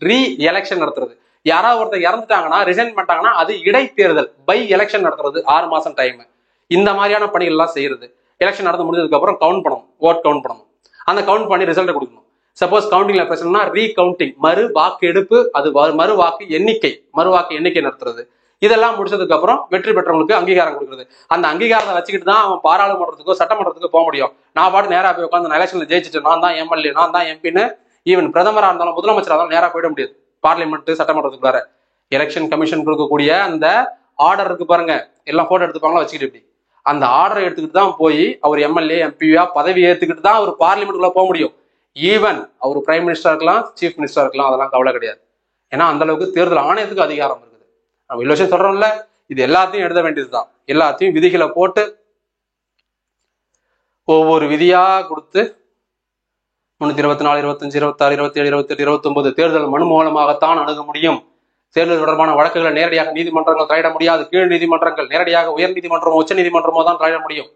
ரீ எலெக்ஷன் நடத்துறது. யாராவது ஒருத்தர் இறந்துட்டாங்கன்னா, ரிசைன் பண்ணிட்டாங்கன்னா அது இடைத்தேர்தல், பை எலெக்ஷன் நடத்துறது, 6 மாசம் டைம். இந்த மாதிரியான பணிகள் எல்லாம் செய்யறது. எலெக்ஷன் நடந்து முடிஞ்சதுக்கு அப்புறம் கவுண்ட் பண்ணணும், ஓட் கவுண்ட் பண்ணணும், அந்த கவுண்ட் பண்ணி ரிசல்ட்டை கொடுக்கணும். சப்போஸ் கவுண்டிங்ல பிரச்சனைனா ரீகவுண்டிங், மறு வாக்கு எடுப்பு, அது மறு வாக்கு எண்ணிக்கை நடத்துறது. இதெல்லாம் முடிச்சதுக்கு அப்புறம் வெற்றி பெற்றவங்களுக்கு அங்கீகாரம் கொடுக்குறது. அந்த அங்கீகாரத்தை வச்சுக்கிட்டு தான் அவன் பாராளுமன்றத்துக்கோ சட்டமன்றத்துக்கோ போக முடியும். நான் பாட்டு நேரா போய் உட்காந்து நான் எலெக்ஷன்ல ஜெயிச்சுட்டு நான் தான் எம்எல்ஏ, நான் தான் எம்பின்னு ஈவன் பிரதமரா இருந்தாலும் முதலமைச்சரா இருந்தாலும் நேரா போயிட முடியாது பார்லிமெண்ட் சட்டமன்றத்துக்கு. வேற எலெக்ஷன் கமிஷன் கொடுக்கக்கூடிய அந்த ஆர்டர் இருக்கு பாருங்க, எல்லாம் போட்டோ எடுத்துப்பாங்களா வச்சுக்கிட்டு, இப்படி அந்த ஆர்டரை எடுத்துக்கிட்டு தான் போய் அவர் எம்எல்ஏ எம்பியா பதவி ஏற்றுக்கிட்டு தான் அவர் பார்லிமெண்ட்டுக்குள்ள போக முடியும். ஈவன் அவர் பிரைம் மினிஸ்டர் இருக்கலாம், சீஃப் மினிஸ்டர் இருக்கலாம், அதெல்லாம் கவலை கிடையாது. ஏன்னா அந்த அளவுக்கு தேர்தல் ஆணையத்துக்கு அதிகாரம் இருக்குது. நம்ம இவ்வளவு விஷயம் சொல்றோம்ல, இது எல்லாத்தையும் எழுத வேண்டியதுதான். எல்லாத்தையும் விதிகளை போட்டு ஒவ்வொரு விதியா கொடுத்து 324, 25, 26, 27, 28, 29 தேர்தல் மனு மூலமாகத்தான் அணுக முடியும். தேர்தல் தொடர்பான வழக்குகளை நேரடியாக நீதிமன்றங்கள் தலையிட முடியாது. கீழ் நீதிமன்றங்கள், நேரடியாக உயர் நீதிமன்றமோ உச்ச நீதிமன்றமோ தான் தலையிட முடியும்.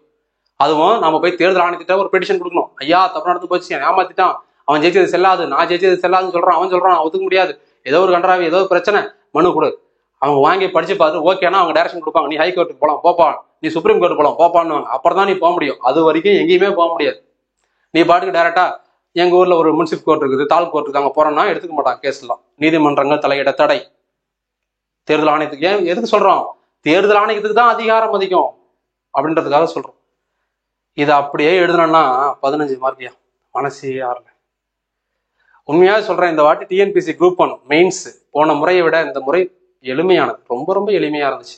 அதுவும் நாம போய் தேர்தல் ஆணையத்திட்ட ஒரு பெட்டிஷன் கொடுக்கணும். ஐயா தப்பு நடந்து போச்சு, ஏமாத்திட்டான், அவன் ஜெயிச்சது செல்லாது, நான் ஜெயிச்சது செல்லாதுன்னு சொல்றான், அவன் சொல்றான் ஒத்துக்க முடியாது, ஏதோ ஒரு கன்றாவி, ஏதோ பிரச்சனை, மனு கொடு. அவங்க வாங்கி படிச்சு பார்த்து ஓகேனா அவங்க டைரக்ஷன் கொடுப்பாங்க. நீ ஹைகோர்ட்டுக்கு போலாம் போப்பா, நீ சுப்ரீம் கோர்ட் போலாம் போப்பான்னு, அப்புறம் தான் நீ போக முடியும். அது வரைக்கும் எங்கேயுமே போக முடியாது. நீ பாட்டுக்கு டைரக்டா எங்க ஊர்ல ஒரு முன்சிபல் கோர்ட் இருக்குது, தால் கோர்ட் இருக்கு, அங்க போறோம்னா எடுத்துக்க மாட்டாங்க கேஸ் எல்லாம். நீதிமன்றங்கள் தலையிட தடை. தேர்தல் ஆணையத்துக்கு ஏன் எதுக்கு சொல்றோம், தேர்தல் ஆணையத்துக்கு தான் அதிகாரம் அதிகம் அப்படின்றதுக்காக சொல்றோம். இதை அப்படியே எழுதுனோம்னா 15 மார்க்கியா, மனசே ஆறல. உண்மையாக சொல்றேன், இந்த வாட்டி டிஎன்பிசி குரூப் 1 மெயின்ஸ் போன முறையை விட இந்த முறை எளிமையானது, ரொம்ப ரொம்ப எளிமையா இருந்துச்சு.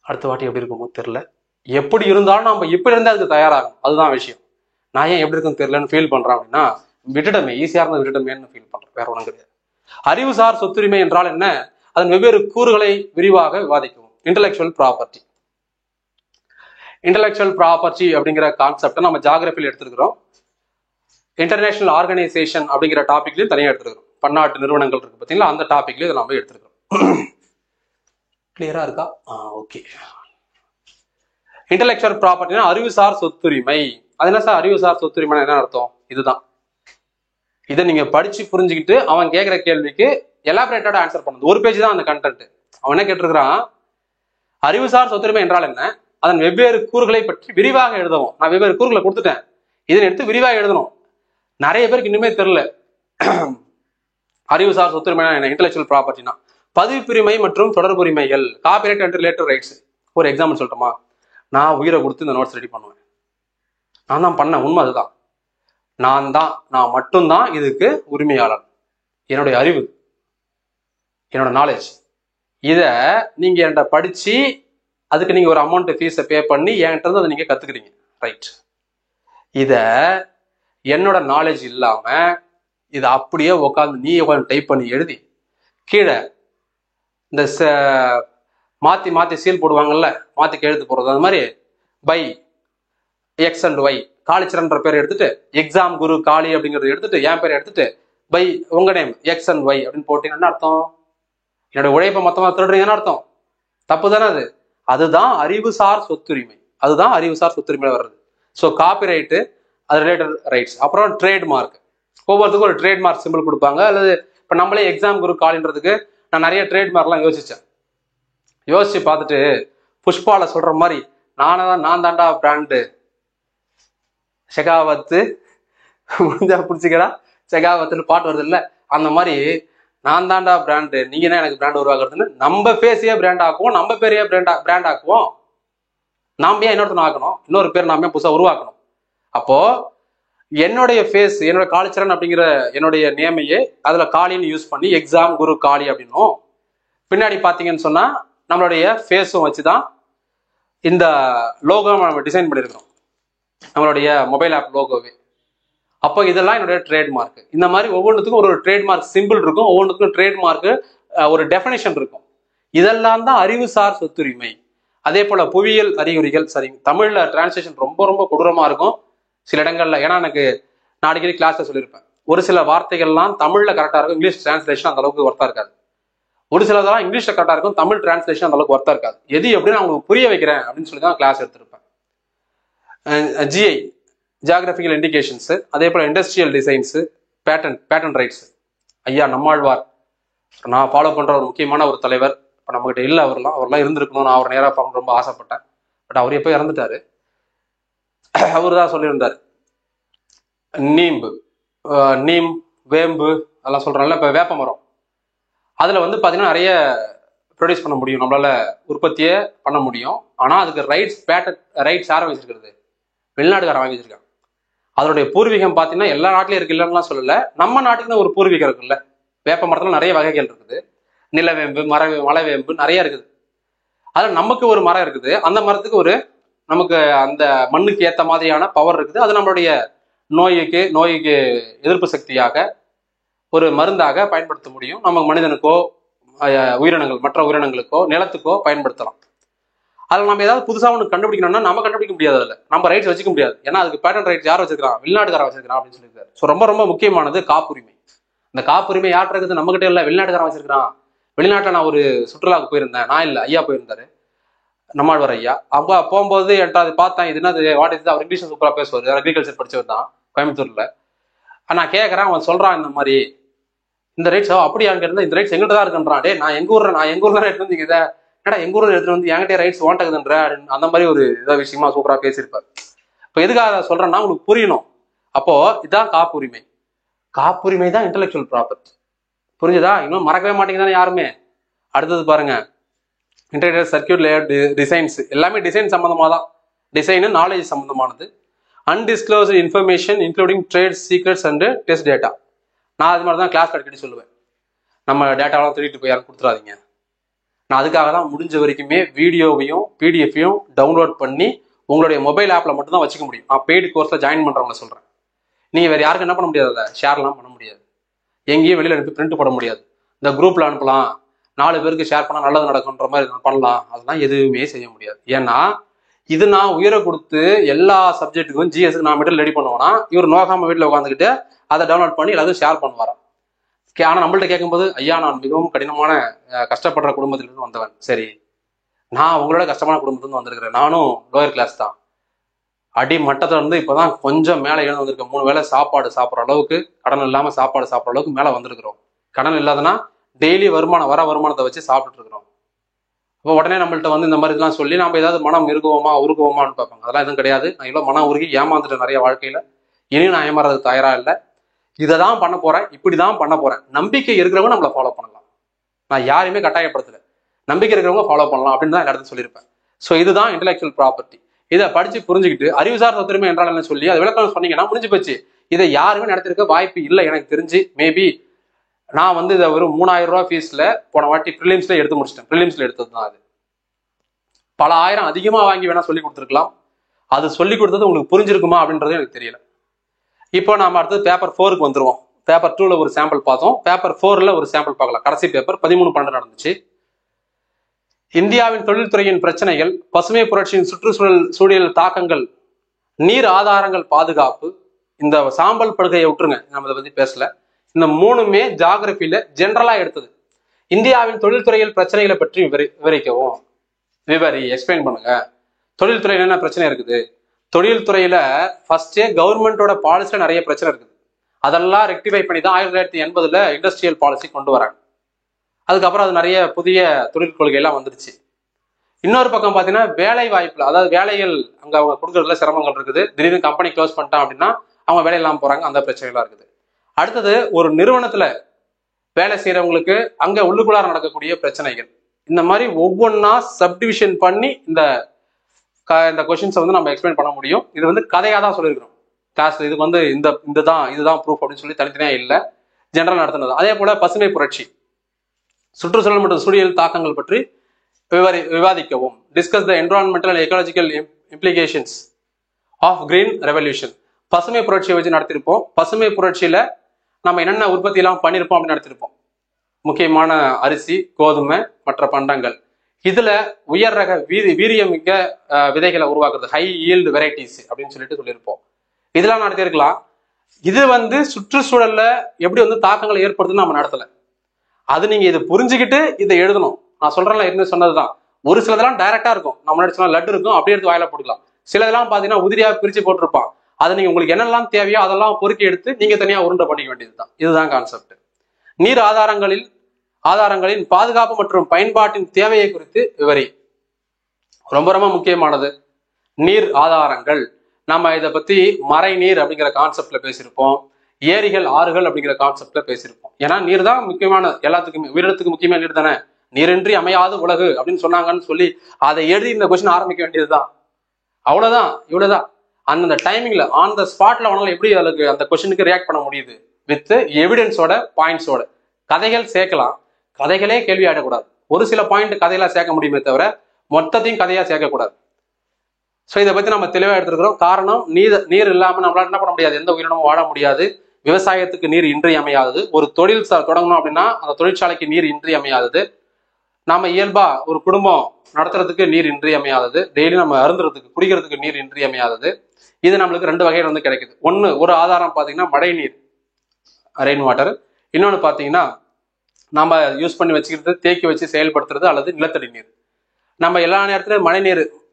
அடுத்த வாட்டி எப்படி இருக்குமோ தெரியல. எப்படி இருந்தாலும் நம்ம இப்ப இருந்தா அதுக்கு தயாராகும், அதுதான் விஷயம். நான் ஏன் எப்படி இருக்குன்னு தெரியலன்னு ஃபீல் பண்றேன் அப்படின்னா, விட்டுடமே, ஈஸியா இருந்தா விட்டுடமேன்னு ஃபீல் பண்றேன், வேற ஒன்றும் கிடையாது. அறிவுசார் சொத்துரிமை என்றால் என்ன, அதன் வெவ்வேறு கூறுகளை விரிவாக விவாதிக்கும். Intellectual property. இன்டெலெக்சுவல் ப்ராப்பர்ட்டி அப்படிங்கிற கான்செப்டை நம்ம ஜியோகிராஃபியில் எடுத்துருக்கிறோம். இன்டர்நேஷனல் ஆர்கனைசேஷன் அப்படிங்கிற டாபிக்லயும் தனியாக எடுத்துருக்கிறோம். பன்னாட்டு நிறுவனங்கள் இருக்கு பார்த்தீங்களா, அந்த டாபிக்லயும் இதை நம்ம எடுத்துருக்கிறோம். கிளியரா இருக்கா? ஓகே. இன்டெலெக்சுவல் ப்ராப்பர்ட்டினா அறிவுசார் சொத்துரிமை. அது என்ன சார் அறிவுசார் சொத்துரிமை என்ன அர்த்தம்? இதுதான். இதை நீங்க படிச்சு புரிஞ்சுக்கிட்டு அவன் கேட்கிற கேள்விக்கு எலாபரேட்டடா ஆன்சர் பண்ணுது. ஒரு பேஜ் தான் அந்த கண்டென்ட். அவன் என்ன கேட்டிருக்கிறான், அறிவுசார் சொத்துரிமை என்றால் என்ன, அதன் வெவ்வேறு கூறுகளை பற்றி விரிவாக எழுதவும். நான் வெவ்வேறு கூறுகளை கொடுத்துட்டேன், இதனை எடுத்து விரிவாக எழுதணும். நிறைய பேருக்கு இன்னுமே தெரியல அறிவுசார் சொத்துரிமை என்ன. இன்டெலெக்சுவல் ப்ராப்பர்ட்டினா பதிவுரிமை மற்றும் தொடர்புரிமைகள், காப்பிரைட் அண்ட் ரிலேட்டட் ரைட்ஸ். ஒரு எக்ஸாம்பிள் சொல்லட்டுமா? நான் உயிரை கொடுத்து இந்த நோட்ஸ் ரெடி பண்ணுவேன், நான் தான் பண்ணேன், உண்மை அதுதான். நான் மட்டும்தான் இதுக்கு உரிமையாளர். என்னுடைய அறிவு, என்னோட நாலேஜ், இத நீங்க என்கிட்ட படிச்சு அதுக்கு நீங்க ஒரு அமௌண்ட் ஃபீஸை பே பண்ணி என்கிட்ட இருந்து அதை நீங்க கத்துக்கிறீங்க, ரைட்? இத என்னோட நாலேஜ் இல்லாம இதை அப்படியே உட்காந்து டைப் பண்ணி எழுதி கீழே இந்த மாத்தி சீல் போடுவாங்கல்ல, மாத்தி எழுத்து போடுறது, அந்த மாதிரி பை எக்ஸ் அண்ட் ஒய், காளிச்சரன்ற பேர் எடுத்துட்டு எக்ஸாம் குரு காளி அப்படிங்கறத எடுத்துட்டு என் பேர் எடுத்துட்டு பை உங்க நேம் எக்ஸ் அண்ட் ஒய் அப்படின்னு போட்டீங்கன்னா அர்த்தம் என்னோட உழைப்பை மொத்தமா திருடுறீங்கன்னு அர்த்தம். தப்பு தானே அது? அதுதான் அறிவுசார் சொத்துரிமை. அதுதான் அறிவுசார் சொத்துரிமையில வர்றது. ஸோ காப்பிரைட்டு, அது ரிலேட்டட் ரைட்ஸ். அப்புறம் ட்ரேட்மார்க், ஒவ்வொருத்துக்கும் ஒரு ட்ரேட்மார்க் சிம்பிள் கொடுப்பாங்க. அல்லது இப்போ நம்மளே எக்ஸாம் குரு காலின்றதுக்கு நான் நிறைய ட்ரேட்மார்க்லாம் யோசிச்சு பார்த்துட்டு புஷ்பால சொல்ற மாதிரி நான் தாண்டா பிராண்டு, ஷெகாவத்து முடிஞ்சா பிடிச்சிக்கடா ஷெகாவத்துன்னு பாட்டு வருது இல்ல, அந்த மாதிரி நான் தாண்டா பிராண்டு, நீங்க தான் எனக்கு பிராண்ட் உருவாக்குறதுன்னு நம்ம பேரையே பிராண்ட் ஆக்குவோம், நம்ம பேரையே பிராண்ட் ஆக்குவோம். நாம ஏன் இன்னொருத்தனை ஆக்கணும், இன்னொரு பேர் நாம புதுசா உருவாக்கணும். அப்போ என்னுடைய ஃபேஸ், என்னோட காளிச்சரன் அப்படிங்கிற என்னுடைய நேமையே அதுல காளின்னு யூஸ் பண்ணி எக்ஸாம் குரு காளி அப்படின்னும், பின்னாடி பாத்தீங்கன்னு சொன்னா நம்மளுடைய ஃபேஸும் வச்சுதான் இந்த லோகோ நம்ம டிசைன் பண்ணியிருக்கிறோம், நம்மளுடைய மொபைல் ஆப் லோகோவே. அப்போ இதெல்லாம் என்னுடைய ட்ரேட்மார்க். இந்த மாதிரி ஒவ்வொன்றுத்துக்கும் ஒரு ட்ரேட்மார்க் சிம்பிள் இருக்கும், ஒவ்வொன்றுக்கும் ட்ரேட்மார்க் ஒரு டெஃபினேஷன் இருக்கும். இதெல்லாம் தான் அறிவுசார் சொத்துரிமை. அதே போல புவியியல் அறிகுறிகள். சரி, தமிழ்ல டிரான்ஸ்லேஷன் ரொம்ப ரொம்ப கொடூரமா இருக்கும் சில இடங்கள்ல. ஏன்னா எனக்கு நான் அடிக்கடி கிளாஸ்ல சொல்லியிருப்பேன், ஒரு சில வார்த்தைகள்லாம் தமிழ்ல கரெக்டா இருக்கும், இங்கிலீஷ் டிரான்ஸ்லேஷன் அந்த அளவுக்கு ஒர்த்தா இருக்காது. ஒரு சிலதெல்லாம் இங்கிலீஷ்ல கரெக்டா இருக்கும், தமிழ் டிரான்ஸ்லேஷன் அந்த அளவுக்கு ஒர்த்தா இருக்காது. எது எப்படின்னு நான் உங்களுக்கு புரிய வைக்கிறேன் அப்படின்னு சொல்லி தான் கிளாஸ் எடுத்திருப்பேன். ஜிஐ, ஜியாகிரபிக்கல் இண்டிகேஷன்ஸ், அதே போல இண்டஸ்ட்ரியல் டிசைன்ஸ், பேட்டன் ரைட்ஸ். ஐயா நம்மாழ்வார் நான் ஃபாலோ பண்ற ஒரு முக்கியமான ஒரு தலைவர். இப்போ நம்மகிட்ட இல்லை, அவர்லாம் இருந்திருக்கணும், நான் அவர் நேராக பார்க்க ரொம்ப ஆசைப்பட்டேன். பட் அவர் எப்போ இறந்துட்டாரு. அவரு தான் சொல்லியிருந்தார், நீம் வேம்பு அதெல்லாம் சொல்றாங்கல்ல, இப்போ வேப்ப மரம், அதுல வந்து பாத்தீங்கன்னா நிறைய ப்ரொடியூஸ் பண்ண முடியும், நம்மளால உற்பத்தியே பண்ண முடியும். ஆனா அதுக்கு ரைட்ஸ் யாரை வச்சிருக்கிறது? வெளிநாடுகாரன் வாங்கி வச்சிருக்காங்க. அதனுடைய பூர்வீகம் பாத்தீங்கன்னா எல்லா நாட்டிலையும் இருக்கு, இல்லைன்னா சொல்லல, நம்ம நாட்டுக்குன்னு ஒரு பூர்வீகம் இருக்குல்ல. வேப்ப மரத்துல நிறைய வகைகள் இருக்குது, நிலவேம்பு, மலைவேம்பு நிறைய இருக்குது. அதுல நமக்கு ஒரு மரம் இருக்குது, அந்த மரத்துக்கு நமக்கு அந்த மண்ணுக்கு ஏத்த மாதிரியான பவர் இருக்குது. அது நம்மளுடைய நோய்க்கு எதிர்ப்பு சக்தியாக ஒரு மருந்தாக பயன்படுத்த முடியும். நம்ம மனிதனுக்கோ உயிரினங்கள், மற்ற உயிரினங்களுக்கோ நிலத்துக்கோ பயன்படுத்தலாம். அதில் நம்ம ஏதாவது புதுசாக ஒன்று கண்டுபிடிக்கணும்னா நம்ம கண்டுபிடிக்க முடியாது, அதில் நம்ம ரைட்ஸ் வச்சுக்க முடியாது. ஏன்னா அதுக்கு பேட்டன் ரைட்ஸ் யார் வச்சிருக்கான்? வெளிநாட்டுக்காரன் வச்சிருக்கான் அப்படின்னு சொல்லியிருக்காரு. ஸோ ரொம்ப ரொம்ப முக்கியமானது காப்புரிமை. இந்த காப்புரிமை யார்கிட்ட இருக்குது? நம்ம கிட்ட இல்லை, வெளிநாட்டுக்காரன் வச்சிருக்கான். வெளிநாட்டில் நான் ஒரு சுற்றுலாவுக்கு போயிருந்தேன், நான் இல்லை, ஐயா போயிருந்தாரு, நம்மாழ்வார் ஐயா. அப்போ போகும்போது என்கிட்ட அது பார்த்தேன், இது என்ன வாட் இஸ், அவர் இங்கிலீஷ் சூப்பராக பேசுவார், அக்ரிகல்ச்சர் படிச்சவர் தான் கோயம்புத்தூர்ல. நான் கேட்குறேன், அவன் சொல்றான் இந்த மாதிரி இந்த ரைட்ஸ் அப்படியா அங்கே இருந்தால் இந்த ரைட்ஸ் எங்கிட்ட தான் இருக்குன்றான். டே நான் எங்க ஊர்ல எடுத்து வந்து இதை ஏடா எங்க ஊர்ல எடுத்துட்டு வந்து என்கிட்ட ரைட்ஸ் வாண்டகுதுன்ற அந்த மாதிரி ஒரு இதாக விஷயமா சூப்பரா பேசியிருப்பார். இப்போ எதுக்காக சொல்றேன்னா உங்களுக்கு புரியணும். அப்போ இதுதான் காப்புரிமை. காப்புரிமை தான் இன்டெலெக்சுவல் ப்ராப்பர்ட்டி. புரிஞ்சுதா? இன்னும் மறக்கவே மாட்டேங்குதானே யாருமே. அடுத்தது பாருங்க, இன்டெகிரேட்டட் சர்க்யூட் லேஅவுட் டிசைன்ஸ். எல்லாமே டிசைன் சம்பந்தமா தான். டிசைன் நாலேஜ் சம்பந்தமானது. Undisclosed information including trade secrets and test data. நான் அது மாதிரி தான் கிளாஸ் அடிக்கடி சொல்லுவேன், நம்ம டேட்டாவெல்லாம் திருடிட்டு போய் யாரும் கொடுத்துறாதீங்க. நான் அதுக்காக தான் முடிஞ்ச வரைக்குமே வீடியோவையும் பிடிஎஃப்பையும் டவுன்லோட் பண்ணி உங்களுடைய மொபைல் ஆப்பில் மட்டும் தான் வச்சுக்க முடியும். நான் பெய்டு கோர்ஸில் ஜாயின் பண்ணுறவங்க சொல்கிறேன். நீங்கள் வேறு யாருக்கும் என்ன பண்ண முடியாது, அதை ஷேர்லாம் பண்ண முடியாது, எங்கேயும் வெளியில் அனுப்பி பிரிண்ட் போட முடியாது. இந்த குரூப்பில் அனுப்பலாம், 4 பேருக்கு ஷேர் பண்ணால் நல்லது நடக்குன்ற மாதிரி பண்ணலாம், அதெல்லாம் எதுவுமே செய்ய முடியாது. ஏன்னா இது நான் உயிரை கொடுத்து எல்லா சப்ஜெக்ட்டுக்கும் ஜிஎஸ்க்கு நான் மெட்டீரியல் ரெடி பண்ணுவேன்னா இவர் நோக்காம வீட்டில் உட்காந்துக்கிட்டு அதை டவுன்லோட் பண்ணி எல்லாத்தையும் ஷேர் பண்ணுவாராம். ஆனால் நம்மள்ட்ட கேட்கும்போது, ஐயா நான் மிகவும் கடினமான கஷ்டப்படுற குடும்பத்திலிருந்து வந்தவன். சரி, நான் உங்களோட கஷ்டமான குடும்பத்திலிருந்து வந்திருக்கிறேன், நானும் லோயர் கிளாஸ் தான், அடி மட்டத்துல இருந்து இப்போதான் கொஞ்சம் மேலே எழுந்து வந்திருக்கேன். 3 வேளை சாப்பாடு சாப்பிட்ற அளவுக்கு, கடன் இல்லாமல் சாப்பாடு சாப்பிட்ற அளவுக்கு மேலே வந்திருக்கிறோம். கடன் இல்லாதனா டெய்லி வருமானத்தை வச்சு சாப்பிட்டுட்டு இருக்கிறோம். அப்போ உடனே நம்மள்ட்ட வந்து இந்த மாதிரி இதெல்லாம் சொல்லி நம்ம ஏதாவது மனம் உருகுவோமான்னு பார்ப்பாங்க. அதெல்லாம் எதுவும் கிடையாது. நான் இவ்வளோ மனம் உருகி ஏமாந்துட்டேன் நிறைய வாழ்க்கையில, இனியும் நான் ஏமாறது தயாரா இல்லை. இதை தான் பண்ண போறேன், இப்படி தான் பண்ண போறேன். நம்பிக்கை இருக்கிறவங்க நம்மளை ஃபாலோ பண்ணலாம். நான் யாரையுமே கட்டாயப்படுத்தலை, நம்பிக்கை இருக்கிறவங்க ஃபாலோ பண்ணலாம் அப்படின்னு தான் எல்லாத்தையும் சொல்லியிருப்பேன். ஸோ இதுதான் இன்டெலெக்சுவல் ப்ராப்பர்ட்டி. இதை படிச்சு புரிஞ்சுக்கிட்டு அறிவுசார் சொத்துரிமை என்றால் என்ன சொல்லி அதை விளக்கம் சொன்னீங்கன்னா முடிஞ்சு போச்சு. இதை யாருமே நடத்திருக்க வாய்ப்பு இல்லை எனக்கு தெரிஞ்சு. மேபி நான் வந்து இதை ஒரு 3000 ரூபா ஃபீஸ்ல போன வாட்டி ப்ரிலிம்ஸ்ல எடுத்து முடிச்சிட்டேன். ப்ரிலிம்ஸ்ல எடுத்தது தான் அது. பல ஆயிரம் அதிகமாக வாங்கி வேணா சொல்லி கொடுத்துருக்கலாம். அது சொல்லி கொடுத்தது உங்களுக்கு புரிஞ்சிருக்குமா அப்படின்றது எனக்கு தெரியல. இப்போ நாம அடுத்தது பேப்பர் 4க்கு வந்துருவோம். பேப்பர் 2ல ஒரு சாம்பிள் பார்த்தோம், பேப்பர் 4ல ஒரு சாம்பிள் பார்க்கலாம். கடைசி பேப்பர் 13/12 நடந்துச்சு. இந்தியாவின் தொழில்துறையின் பிரச்சனைகள், பசுமை புரட்சியின் சுற்றுச்சூழல் தாக்கங்கள், நீர் ஆதாரங்கள் பாதுகாப்பு. இந்த சாம்பல் படுகையை விட்டுருங்க, நம்ம இதை பத்தி பேசல. இந்த 3மே ஜியாகிரபியில ஜென்ரலா எடுத்தது. இந்தியாவின் தொழில்துறையில் பிரச்சனைகளை பற்றி விவரிக்கவும், எக்ஸ்பிளைன் பண்ணுங்க. தொழில்துறையில என்ன பிரச்சனை இருக்குது, தொழில்துறையில ஃபர்ஸ்டே கவர்மெண்டோட பாலிசில நிறைய பிரச்சனை இருக்குது. அதெல்லாம் ரெக்டிஃபை பண்ணி தான் 1980ல இண்டஸ்ட்ரியல் பாலிசி கொண்டு வராங்க. அதுக்கப்புறம் அது நிறைய புதிய தொழில் கொள்கையெல்லாம் வந்துருச்சு. இன்னொரு பக்கம் பார்த்தீங்கன்னா வேலை வாய்ப்புல, அதாவது வேலைகள் அங்க அவங்க கொடுக்கறதுல சிரமங்கள் இருக்குது. திடீர்னு கம்பெனி க்ளோஸ் பண்ணிட்டான் அப்படின்னா அவங்க வேலை இல்லாமல் போறாங்க, அந்த பிரச்சனைலாம் இருக்குது. அடுத்தது ஒரு நிறுவனத்துல வேலை செய்யறவங்களுக்கு அங்க உள்ளுக்குள்ளார நடக்கக்கூடிய பிரச்சனைகள். இந்த மாதிரி ஒவ்வொன்றா சப்டிவிஷன் பண்ணி இந்த கொஸ்டின்ஸை வந்து நம்ம எக்ஸ்பிளைன் பண்ண முடியும். இது வந்து கதையாக தான் சொல்லியிருக்கிறோம் கிளாஸ்ல. இதுக்கு வந்து இதுதான் ப்ரூஃப் அப்படின்னு சொல்லி தனித்தனியா இல்லை, ஜெனரல் நடத்தினது. அதே போல பசுமை புரட்சி, சுற்றுச்சூழல் மற்றும் சூழல் தாக்கங்கள் பற்றி விவாதிக்கவும். Discuss the environmental and ecological implications of green revolution. பசுமை புரட்சியை வச்சு நடத்திருப்போம். பசுமை புரட்சியில நம்ம என்னென்ன உற்பத்தி எல்லாம் பண்ணியிருப்போம் அப்படின்னு நடத்திருப்போம். முக்கியமான அரிசி, கோதுமை, மற்ற பண்டங்கள். இதுல உயர் ரக வீரியமிக்க விதைகளை உருவாக்குறது, ஹை ஈல்டு வெரைட்டிஸ் அப்படின்னு சொல்லியிருப்போம். இதெல்லாம் நடத்திருக்கலாம். இது வந்து சுற்றுச்சூழல்ல எப்படி வந்து தாக்கங்களை ஏற்படுத்துன்னு நம்ம நடத்தல. அது நீங்க இதை புரிஞ்சுக்கிட்டு இதை எழுதணும். நான் சொல்றேன்ல, என்ன சொன்னதுதான். ஒரு சிலதெல்லாம் டைரக்டா இருக்கும், நம்ம முன்னாடி சொன்ன லட்டு இருக்கும், அப்படியே எடுத்து வாயில போட்டுக்கலாம். சிலதெல்லாம் பாத்தீங்கன்னா உதிரியா பிரிச்சு போட்டிருப்பான். அதை நீங்க உங்களுக்கு என்னெல்லாம் தேவையோ அதெல்லாம் பொறுக்கி எடுத்து நீங்க தனியா உருண்டை பண்ணிக்க வேண்டியதுதான். இதுதான் கான்செப்ட். நீர் ஆதாரங்களின் பாதுகாப்பு மற்றும் பயன்பாட்டின் தேவையை குறித்து விவரி. ரொம்ப ரொம்ப முக்கியமானது நீர் ஆதாரங்கள். நம்ம இதை பத்தி மறை நீர் அப்படிங்கிற கான்செப்ட்ல பேசியிருப்போம், ஏரிகள், ஆறுகள் அப்படிங்கிற கான்செப்ட்ல பேசியிருப்போம். ஏன்னா நீர் தான் முக்கியமான, எல்லாத்துக்குமே உயிரினத்துக்கு முக்கியமான நீர் தானே. நீரின்றி அமையாது உலகு அப்படின்னு சொன்னாங்கன்னு சொல்லி அதை எழுதி இந்த கொஸ்டின் ஆரம்பிக்க வேண்டியதுதான். அவ்வளவுதான், இவ்வளவுதான். அந்த டைமிங்ல ஆன் த ஸ்பாட்ல அவனால எப்படி அதுக்கு அந்த கொஸ்டினுக்கு ரியாக்ட் பண்ண முடியுது, வித் எவிடன்ஸோட, பாயிண்ட்ஸோட. கதைகள் சேர்க்கலாம், கதைகளே கேள்வி ஆடக்கூடாது. ஒரு சில பாயிண்ட் கதையெல்லாம் சேர்க்க முடியுமே தவிர மொத்தத்தையும் கதையா சேர்க்கக்கூடாது. ஸோ இதை பத்தி நம்ம தெளிவாக எடுத்துருக்கிறோம். காரணம், நீர் இல்லாம நம்மளால என்ன பண்ண முடியாது, எந்த உயிரினமும் வாழ முடியாது. விவசாயத்துக்கு நீர் இன்றியமையாதது. ஒரு தொழில் தொடங்கணும் அப்படின்னா அந்த தொழிற்சாலைக்கு நீர் இன்றியமையாதது. நாம இயல்பா ஒரு குடும்பம் நடத்துறதுக்கு நீர் இன்றியமையாதது. டெய்லி நம்ம அருந்துறதுக்கு, குடிக்கிறதுக்கு நீர் இன்றியமையாதது. இது நம்மளுக்கு 2 வகையில் வந்து கிடைக்குது. ஒரு ஆதாரம் பார்த்தீங்கன்னா மழை நீர், ரெயின் வாட்டர். இன்னொன்று பார்த்தீங்கன்னா நம்ம யூஸ் பண்ணி வச்சுக்கிறது, தேக்கி வச்சு செயல்படுத்துறது, அல்லது நிலத்தடி நீர். நம்ம எல்லா நேரத்திலும்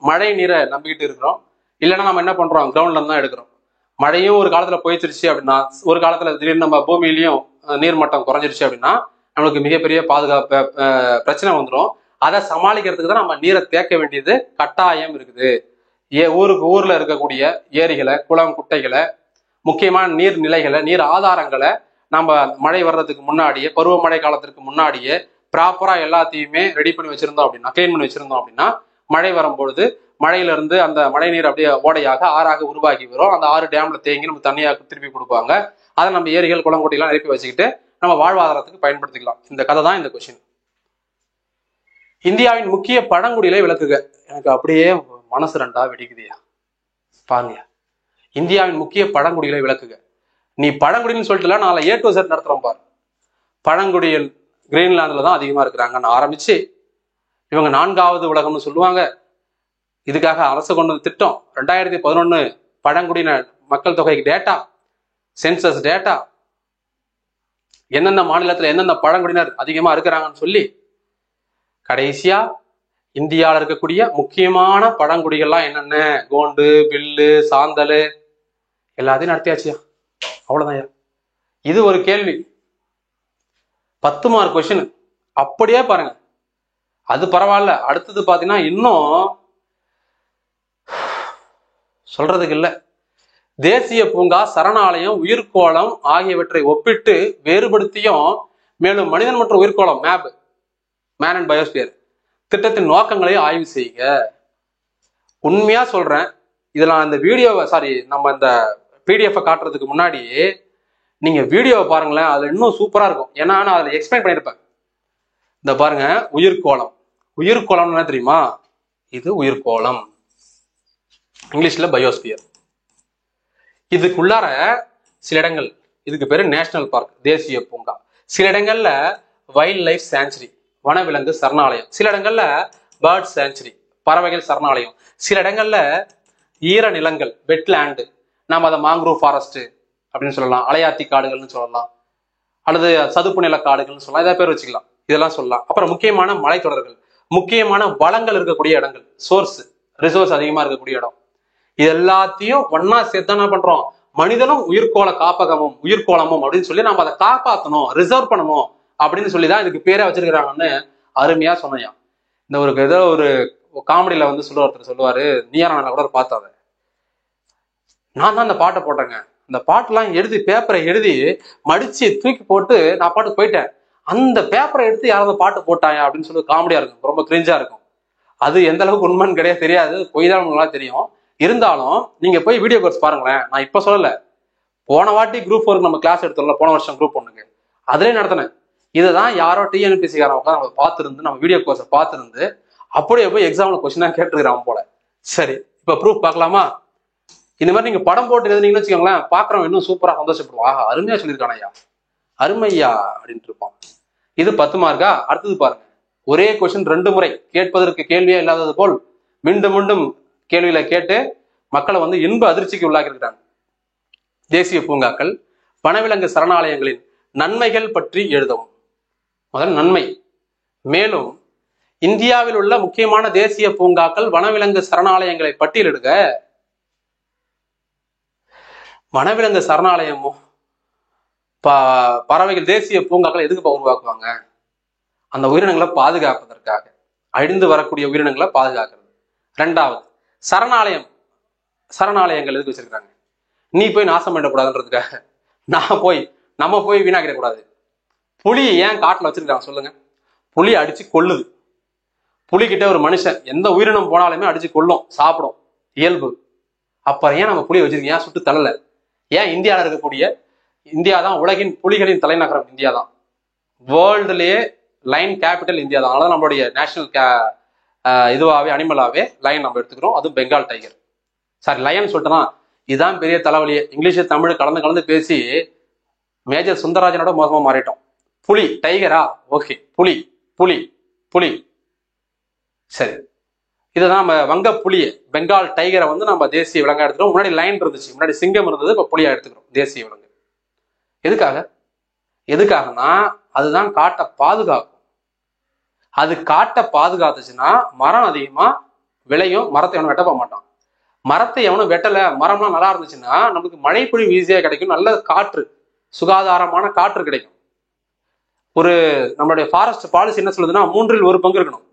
மழை நீரை நம்பிக்கிட்டு இருக்கிறோம். இல்லைன்னா நம்ம என்ன பண்றோம், கிரவுண்ட்ல இருந்து தான் எடுக்கிறோம். மழையும் ஒரு காலத்துல போயிடுச்சு அப்படின்னா, ஒரு காலத்துல திடீர்னு நம்ம பூமியிலையும் நீர் மட்டம் குறைஞ்சிருச்சு அப்படின்னா நம்மளுக்கு மிகப்பெரிய பாதுகாப்பு பிரச்சனை வந்துடும். அதை சமாளிக்கிறதுக்கு தான் நம்ம நீரை தேக்க வேண்டியது கட்டாயம் இருக்குது. ஊர்ல இருக்கக்கூடிய ஏரிகளை, குளம், குட்டைகளை, முக்கியமான நீர் நிலைகளை, நீர் ஆதாரங்களை நம்ம மழை வர்றதுக்கு முன்னாடியே, பருவமழை காலத்திற்கு முன்னாடியே ப்ராப்பரா எல்லாத்தையுமே ரெடி பண்ணி வச்சிருந்தோம் அப்படின்னா, கிளீன் பண்ணி வச்சிருந்தோம் அப்படின்னா, மழை வரும்பொழுது மழையில இருந்து அந்த மழை நீர் அப்படியே ஓடையாக ஆறாக உருவாகி வரும். அந்த ஆறு டேம்ல தேங்கி நம்ம தண்ணியாக திருப்பி கொடுப்பாங்க. அதை நம்ம ஏரிகள் குளங்குடியெல்லாம் நிரப்பி வச்சுக்கிட்டு நம்ம வாழ்வாதாரத்துக்கு பயன்படுத்திக்கலாம். இந்த கதை தான் இந்த கொஸ்டின். இந்தியாவின் முக்கிய பழங்குடிகளை விளக்குக. எனக்கு அப்படியே மனசு ரெண்டா வெடிக்குதுயா. பாருங்க, இந்தியாவின் முக்கிய பழங்குடிகளை விளக்குக. நீ பழங்குடின்னு சொல்லிட்டுல நான் A to Z நடத்துறோம் பாரு. பழங்குடியில் கிரீன்லாந்துல தான் அதிகமா இருக்கிறாங்கன்னு ஆரம்பிச்சு இவங்க 4வது உலகம்னு சொல்லுவாங்க. இதுக்காக அரசு கொண்டு வந்த திட்டம் 2011 பழங்குடியின மக்கள் தொகைக்கு டேட்டா, சென்சஸ் டேட்டா, எந்தெந்த மாநிலத்துல எந்தெந்த பழங்குடியினர் அதிகமா இருக்கிறாங்கன்னு சொல்லி கடைசியா இந்தியாவில் இருக்கக்கூடிய முக்கியமான பழங்குடிகள்லாம் என்னென்ன, கோண்டு, பில்லு, சாந்தல் எல்லாத்தையும் நடத்தியாச்சியா. அவ்வளவுதான். இது ஒரு கேள்வி, 10 மார்க் கொஸ்டின். அப்படியே பாருங்க, அது பரவாயில்ல. அடுத்தது பாத்தீங்கன்னா இன்னும் சொல்றதுக்கு இல்ல. தேசிய பூங்கா, சரணாலயம், உயிர்கோளம் ஆகியவற்றை ஒப்பிட்டு வேறுபடுத்தியும் மேலும் மனிதன் மற்றும் உயிர்கோளம் மேன் அண்ட் பயோஸ்பியர் திட்டத்தின் நோக்கங்களை ஆய்வு செய்யுங்க. உண்மையா சொல்றேன், இதெல்லாம் இந்த வீடியோவை நம்ம இந்த PDF காட்டுறதுக்கு முன்னாடி நீங்க வீடியோவை பாருங்களேன், அதுல இன்னும் சூப்பரா இருக்கும். ஏன்னா நான் அதுல எக்ஸ்பிளைன் பண்ணிருப்பேன். இந்த பாருங்க, உயிர்கோளம். உயிர்கோளம் என்ன தெரியுமா? இது உயிர்கோளம், இங்கிலீஷ்ல பயோஸ்பியர். இதுக்குள்ளார சில இடங்கள், இதுக்கு பேரு நேஷனல் பார்க், தேசிய பூங்கா. சில இடங்கள்ல வைல்ட் லைஃப் சாங்சுரி, வனவிலங்கு சரணாலயம். சில இடங்கள்ல பேர்ட் சாங்சுரி, பறவைகள் சரணாலயம். சில இடங்கள்ல ஈர நிலங்கள், வெட்லேண்டு, நம்ம அதை மாங்க்ரூவ் ஃபாரஸ்ட் அப்படின்னு சொல்லலாம், அலையாத்தி காடுகள்னு சொல்லலாம், அல்லது சதுப்பு நில காடுகள்னு சொல்லலாம். இதை பேர் வச்சுக்கலாம், இதெல்லாம் சொல்லலாம். அப்புறம் முக்கியமான மலைத்தொடர்கள், முக்கியமான வளங்கள் இருக்கக்கூடிய இடங்கள், ரிசோர்ஸ் அதிகமா இருக்கக்கூடிய இடம். இது எல்லாத்தையும் ஒன்னா சேர்த்து என்ன பண்றோம், மனிதனும் உயிர்கோள காப்பகமும் உயிர்கோளமும் அப்படின்னு சொல்லி நம்ம அதை காப்பாற்றணும், ரிசர்வ் பண்ணணும் அப்படின்னு சொல்லிதான் இதுக்கு பேரே வச்சிருக்கிறாங்கன்னு அருமையா சொன்னையா. இந்த ஏதோ ஒரு காமெடியில ஒருத்தர் சொல்லுவாரு, நீயாரான கூட பார்த்தாத, நான் தான் அந்த பாட்டை போட்டேங்க, அந்த பாட்டெல்லாம் எழுதி பேப்பரை எழுதி மடிச்சு தூக்கி போட்டு நான் பாட்டுக்கு போயிட்டேன், அந்த பேப்பரை எடுத்து யாராவது பாட்டு போட்டாங்க அப்படின்னு சொல்லி காமெடியா இருக்கும், ரொம்ப கிரிஞ்சா இருக்கும். அது எந்த அளவுக்கு உண்மைன்னு கிடையாது, தெரியாது, பொய் தான் உங்களுக்கு தெரியும். இருந்தாலும் நீங்க போய் வீடியோ கோர்ஸ் பாருங்களேன். நான் இப்ப சொல்லல, போன வாட்டி குரூப் 4 நம்ம கிளாஸ் எடுத்தோம்ல, போன வருஷம் குரூப் 1க்கு அதுலயே நடத்தினேன். இதுதான் யாரோ TNPSC-காரன் நம்ம பார்த்துருந்து, நம்ம வீடியோ கோர்ஸை பார்த்துருந்து அப்படியே போய் எக்ஸாம்ல கொஸ்டினா கேட்டுருக்கிறான் போல. சரி, இப்ப ப்ரூஃப் பார்க்கலாமா? இந்த மாதிரி நீங்க படம் போட்டு எழுதுனீங்கன்னு வச்சுக்கோங்களேன், பாக்குறவன் இன்னும் சூப்பரா சந்தோஷப்படுவான், ஆஹா அருமையா சொல்லியிருக்கானையா, அருமையா அப்படின்ட்டு இருப்பான். இது 10 மார்க்கா? அடுத்தது பாருங்க, ஒரே கொஸ்டின் 2 முறை கேட்பதற்கு கேள்வியே இல்லாதது போல் மீண்டும் மீண்டும் கேள்வியில கேட்டு மக்களை இன்ப அதிர்ச்சிக்கு உள்ளாக்கி இருக்கிறாங்க. தேசிய பூங்காக்கள், வனவிலங்கு சரணாலயங்களின் நன்மைகள் பற்றி எழுதவும். முதல் நன்மை. மேலும் இந்தியாவில் உள்ள முக்கியமான தேசிய பூங்காக்கள், வனவிலங்கு சரணாலயங்களை பட்டியலிடுக. வனவிலங்கு சரணாலயமும் பறவைகள் தேசிய பூங்காக்கள் எதுக்கு உருவாக்குவாங்க? அந்த உயிரினங்களை பாதுகாப்பதற்காக, அழிந்து வரக்கூடிய உயிரினங்களை பாதுகாக்கிறது. 2வது, சரணாலயங்கள் எதுக்கு வச்சிருக்காங்க? நீ போய் நாசம் பண்ணக்கூடாதுன்றதுக்காக, நம்ம போய் வீணாக்கிடக்கூடாது. புலி ஏன் காட்டுல வச்சிருக்காங்க சொல்லுங்க? புலி அடிச்சு கொல்லுது. புலிகிட்ட ஒரு மனுஷன் எந்த உயிரினம் போனாலுமே அடிச்சு கொல்லும், சாப்பிடும், இயல்பு. அப்புறம் ஏன் நம்ம புலி வச்சிருக்கீங்க? ஏன் சுட்டு தள்ளல? ஏன் இந்தியாவில் இருக்கக்கூடிய, இந்தியா தான் உலகின் புலிகளின் தலைநகரம், இந்தியா தான் வேர்ல்டுலயே லைன் கேபிட்டல், இந்தியா தான். அதனால நம்மளுடைய நேஷனல் இதுவாகவே அனிமலாவே லைன் நம்ம எடுத்துக்கிறோம். அதுவும் பெங்கால் டைகர், லயன் சொல்லிட்டுதான். இதுதான் பெரிய தலைவலியே. இங்கிலீஷ் தமிழ் கலந்து பேசி மேஜர் சுந்தரராஜனோட மோசமா மாறிட்டோம். புலி டைகரா? ஓகே, புலி புலி புலி. சரி, இதுதான் நம்ம வங்க புலியை, பெங்கால் டைகரை நம்ம தேசிய விலங்கா எடுத்துக்கிறோம். முன்னாடி லைன் இருந்துச்சு, முன்னாடி சிங்கம் இருந்தது, இப்ப புலியா எடுத்துக்கிறோம் தேசிய விலங்கு. எதுக்காகனா அதுதான் காட்டை பாதுகாக்கும். அது காட்டை பாதுகாத்துச்சுன்னா மரம் அதிகமா விளையும், மரத்தை எவனும் வெட்ட போக மாட்டான். மரத்தை எவனும் வெட்டல, மரம்லாம் நல்லா இருந்துச்சுன்னா நமக்கு மழை பொழிவு ஈஸியா கிடைக்கும், நல்ல காற்று, சுகாதாரமான காற்று கிடைக்கும். நம்மளுடைய ஃபாரஸ்ட் பாலிசி என்ன சொல்லுதுன்னா 3ல் 1 பங்கு இருக்கணும்,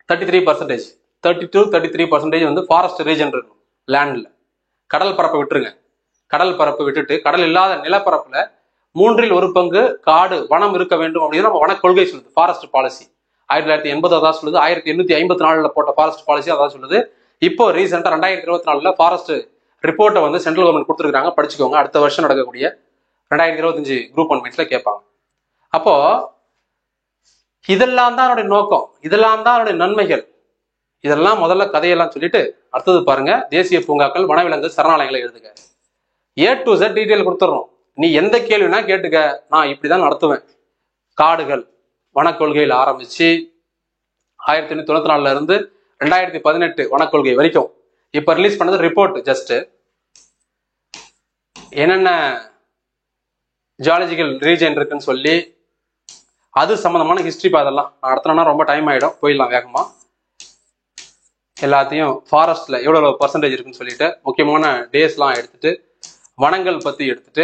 33%, 32-33% ஃபாரஸ்ட் ரீஜன் இருக்கணும் லேண்ட்ல. கடல் பரப்பை விட்டுருங்க, கடல் பரப்பு விட்டுட்டு கடல் இல்லாத நிலப்பரப்புல 3ல் 1 பங்கு காடு, வனம் இருக்க வேண்டும் அப்படின்னு நம்ம வன கொள்கை சொல்லுது, ஃபாரஸ்ட் பாலிசி. 1980 அதான் சொல்லுது, 1854 போட்ட ஃபாரஸ்ட் பாலிசி அதான் சொல்லுது. இப்போ ரீசெண்டா 2024 ஃபாரஸ்ட் ரிப்போர்ட்டை வந்து சென்ட்ரல் கவர்மெண்ட் கொடுத்துருக்காங்க, படிச்சுக்கோங்க. அடுத்த வருஷம் நடக்கக்கூடிய 2025 குரூப் 1 மெயின்ஸ்ல கேட்பாங்க. அப்போ இதெல்லாம் தான் அவருடைய நோக்கம், இதெல்லாம் தான் அவருடைய நன்மைகள். இதெல்லாம் முதல்ல கதையெல்லாம் சொல்லிட்டு அடுத்தது பாருங்க, தேசிய பூங்காக்கள், வனவிலங்கு சரணாலயங்களை எழுதுக. A to Z டீட்டெயில் கொடுத்துட்றோம். நீ எந்த கேள்வினா கேட்டுக்க, நான் இப்படிதான் நடத்துவேன். காடுகள் வனக்கொள்கையில் ஆரம்பிச்சு 1894 இருந்து 2018 வனக்கொள்கை வரைக்கும் இப்ப ரிலீஸ் பண்ணது ரிப்போர்ட். ஜஸ்ட் என்னென்ன ஜியாலஜிக்கல் ரீஜன் இருக்குன்னு சொல்லி அது சம்பந்தமான ஹிஸ்டரி. அதெல்லாம் நடத்தினா ரொம்ப டைம் ஆயிடும், போயிடலாம் வேகமா. எல்லாத்தையும் ஃபாரஸ்ட்ல எவ்வளவு பர்சன்டேஜ் இருக்குன்னு சொல்லிட்டு முக்கியமான டேஸ்லாம் எடுத்துட்டு, வனங்கள் பத்தி எடுத்துட்டு,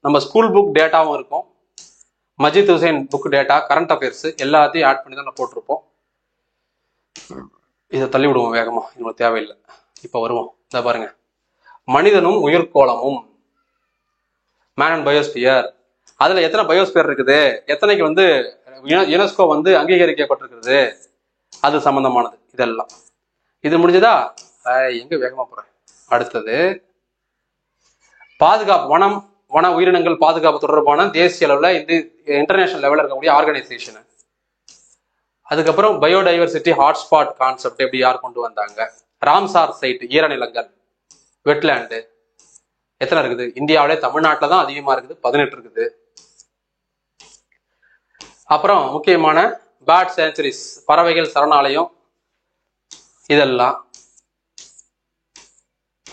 நம்ம ஸ்கூல் புக் டேட்டாவும் இருக்கும், Majid Hussain book data, current affairs எல்லாத்தையும் ஆட் பண்ணி தான் நான் போட்டிருப்போம். இதை தள்ளி விடுவோம் வேகமா, உங்களுக்கு தேவையில்லை. இப்ப வருவோம். இதை பாருங்க, மனிதனும் உயிர்கோளமும், மேன் அண்ட் பயோஸ்பியர். அதுல எத்தனை பயோஸ்பியர் இருக்குது, எத்தனைக்கு வந்து யுனெஸ்கோ வந்து அங்கீகரிக்கப்பட்டிருக்கிறது, அது சம்பந்தமானது. இதெல்லாம் இது முடிஞ்சதா? எங்க வேகமா போறேன். அடுத்தது பாதுகாப்பு, வனம் வன உயிரினங்கள் பாதுகாப்பு தொடர்பான தேசிய அளவுல இந்த இன்டர்நேஷனல் லெவலில் இருக்கக்கூடிய ஆர்கனைசேஷன். அதுக்கப்புறம் பயோடைவர்சிட்டி ஹாட்ஸ்பாட் கான்செப்ட் எப்படி யார் கொண்டு வந்தாங்க, ராம்சார் சைட் ஈரநிலங்கள், வெட்லேண்டு எத்தனை இருக்குது, இந்தியாவிலே தமிழ்நாட்டில் தான் அதிகமா இருக்குது, 18 இருக்குது. அப்புறம் முக்கியமான பேர்ட் சேஞ்சுரிஸ், பறவைகள் சரணாலயம், இதெல்லாம்.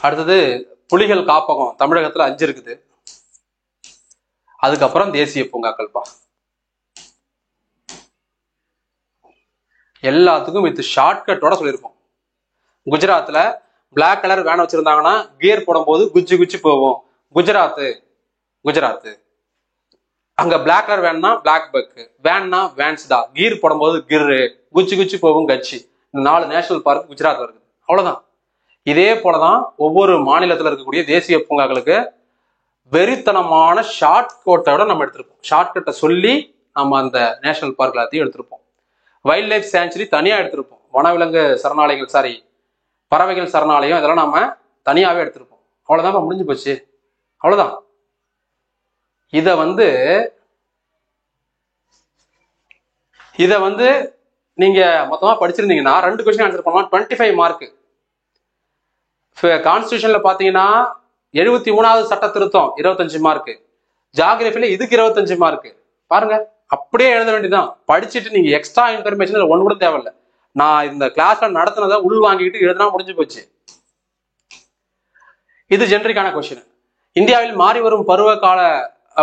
அடுத்தது புலிகள் காப்பகம் தமிழகத்துல 5 இருக்குது. அதுக்கப்புறம் தேசிய பூங்காக்கள் பா. எல்லாத்துக்கும் இது ஷார்ட்கட்டோட சொல்லியிருப்போம். குஜராத்ல பிளாக் கலர் வேன் வச்சிருந்தாங்கன்னா கியர் போடும்போது குச்சி குச்சி போவோம். குஜராத் அங்க பிளாக் கலர் வேன்னா பிளாக் பக், வேன்னா வேன்ஸ் தான், கீர் போடும்போது கிர்ரு, குச்சி குச்சி போகும் கட்சி. இந்த 4 நேஷனல் பார்க் குஜராத்ல இருக்குது. அவ்வளவுதான். இதே போலதான் ஒவ்வொரு மாநிலத்துல இருக்கக்கூடிய தேசிய பூங்காக்களுக்கு வெறித்தனமான ஷார்ட்கட்டோட நம்ம எடுத்திருப்போம். ஷார்ட்கட்டை சொல்லி நம்ம அந்த நேஷனல் பார்க் எல்லாத்தையும் எடுத்திருப்போம். வைல்ட் லைஃப் சேஞ்சுரி தனியா எடுத்திருப்போம். வனவிலங்கு சரணாலயங்கள், பறவைகள் சரணாலயம், இதெல்லாம் நாம தனியாவே எடுத்திருப்போம். அவ்வளவுதான், முடிஞ்சு போச்சு. அவ்வளவுதான். இத வந்து நீங்க மொத்தமா படிச்சிருந்தீங்கன்னா 2 கொஸ்டின் ஆன்சர் பண்ணலாம். 25 மார்க். கான்ஸ்டிடியூஷன்ல பாத்தீங்கன்னா 73வது சட்ட திருத்தம் 25 மார்க். ஜியாகிரபில இதுக்கு 25 மார்க். பாருங்க, அப்படியே எழுத வேண்டியதுதான். படிச்சுட்டு நீங்க எக்ஸ்ட்ரா இன்ஃபர்மேஷன் ஒண்ணு கூட தேவையில்ல. நான் இந்த கிளாஸ்ல நடத்தினதை உள் வாங்கிட்டு எழுதினா முடிஞ்சு போச்சு. இது ஜெனரிக்கான கொஸ்டின். இந்தியாவில் மாறி வரும் பருவ கால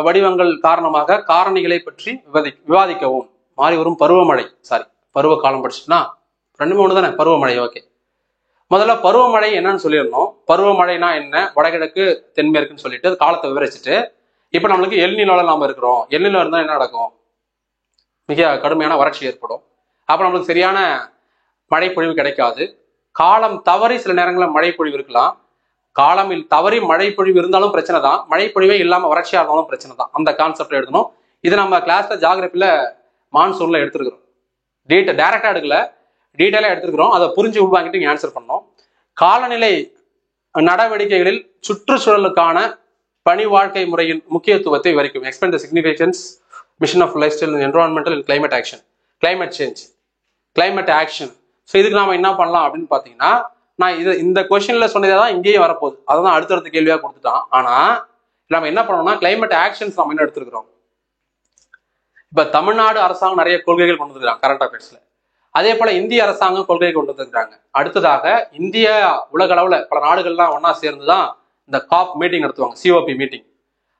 வடிவங்கள் காரணமாக காரணிகளை பற்றி விவாதிக்கவும். மாறி வரும் பருவமழை, பருவ காலம் படிச்சுட்டுனா 2-3 தானே பருவமழை. ஓகே, முதல்ல பருவமழை என்னன்னு சொல்லிடணும். பருவமழைனா என்ன, வடகிழக்கு தென்மேற்குன்னு சொல்லிட்டு அது காலத்தை விவரிச்சுட்டு, இப்ப நம்மளுக்கு எல்நிலோல நாம இருக்கிறோம். எல்நிலோ இருந்தா என்ன நடக்கும், மிக கடுமையான வறட்சி ஏற்படும். அப்ப நம்மளுக்கு சரியான மழைப்பொழிவு கிடைக்காது. காலம் தவறி சில நேரங்களில் மழைப்பொழிவு இருக்கலாம். காலமில் தவறி மழைப்பொழிவு இருந்தாலும் பிரச்சனை தான், மழைப்பொழிவே இல்லாம வறட்சியா இருந்தாலும் பிரச்சனை தான். அந்த கான்செப்ட் எழுதணும். இது நம்ம கிளாஸ்ல ஜியாகிரபில மான்சூன்ல எடுத்துருக்கிறோம். டைரக்டா எடுக்கல, டீட்டெயிலா எடுத்துருக்கிறோம். அதை புரிஞ்சு உள்வாங்கிட்டு நீங்க ஆன்சர் பண்ணணும். காலநிலை நடவடிக்கைகளில் சுற்றுச்சூழலுக்கான பணி வாழ்க்கை முறையின் முக்கியத்துவத்தை விவரிக்கும். Explain the significance mission of life style environmental and climate action. Climate change, climate action. So இதுக்கு நாம என்ன பண்ணலாம் அப்படின்னு பாத்தீங்கன்னா, நான் இந்த கொஸ்டின்ல சொன்னதே தான் இங்கேயும் வரப்போகுது. அதான் அடுத்தடுத்த கேள்வியா கொடுத்துட்டான். ஆனா நம்ம என்ன பண்ணோம்னா கிளைமேட் ஆக்ஷன்ஸ் நம்ம என்ன எடுத்துருக்கிறோம். இப்ப தமிழ்நாடு அரசாங்கம் நிறைய கொள்கைகள் கொண்டு வந்துருக்காங்க கரண்ட் அஃபேர்ஸ்ல. அதே போல இந்திய அரசாங்கம் கொள்கை கொண்டு வந்திருக்காங்க. அடுத்ததாக இந்தியா உலக அளவுல பல நாடுகள்லாம் ஒன்னா சேர்ந்துதான் இந்த காப் மீட்டிங் நடத்துவாங்க, சிஓபி மீட்டிங்.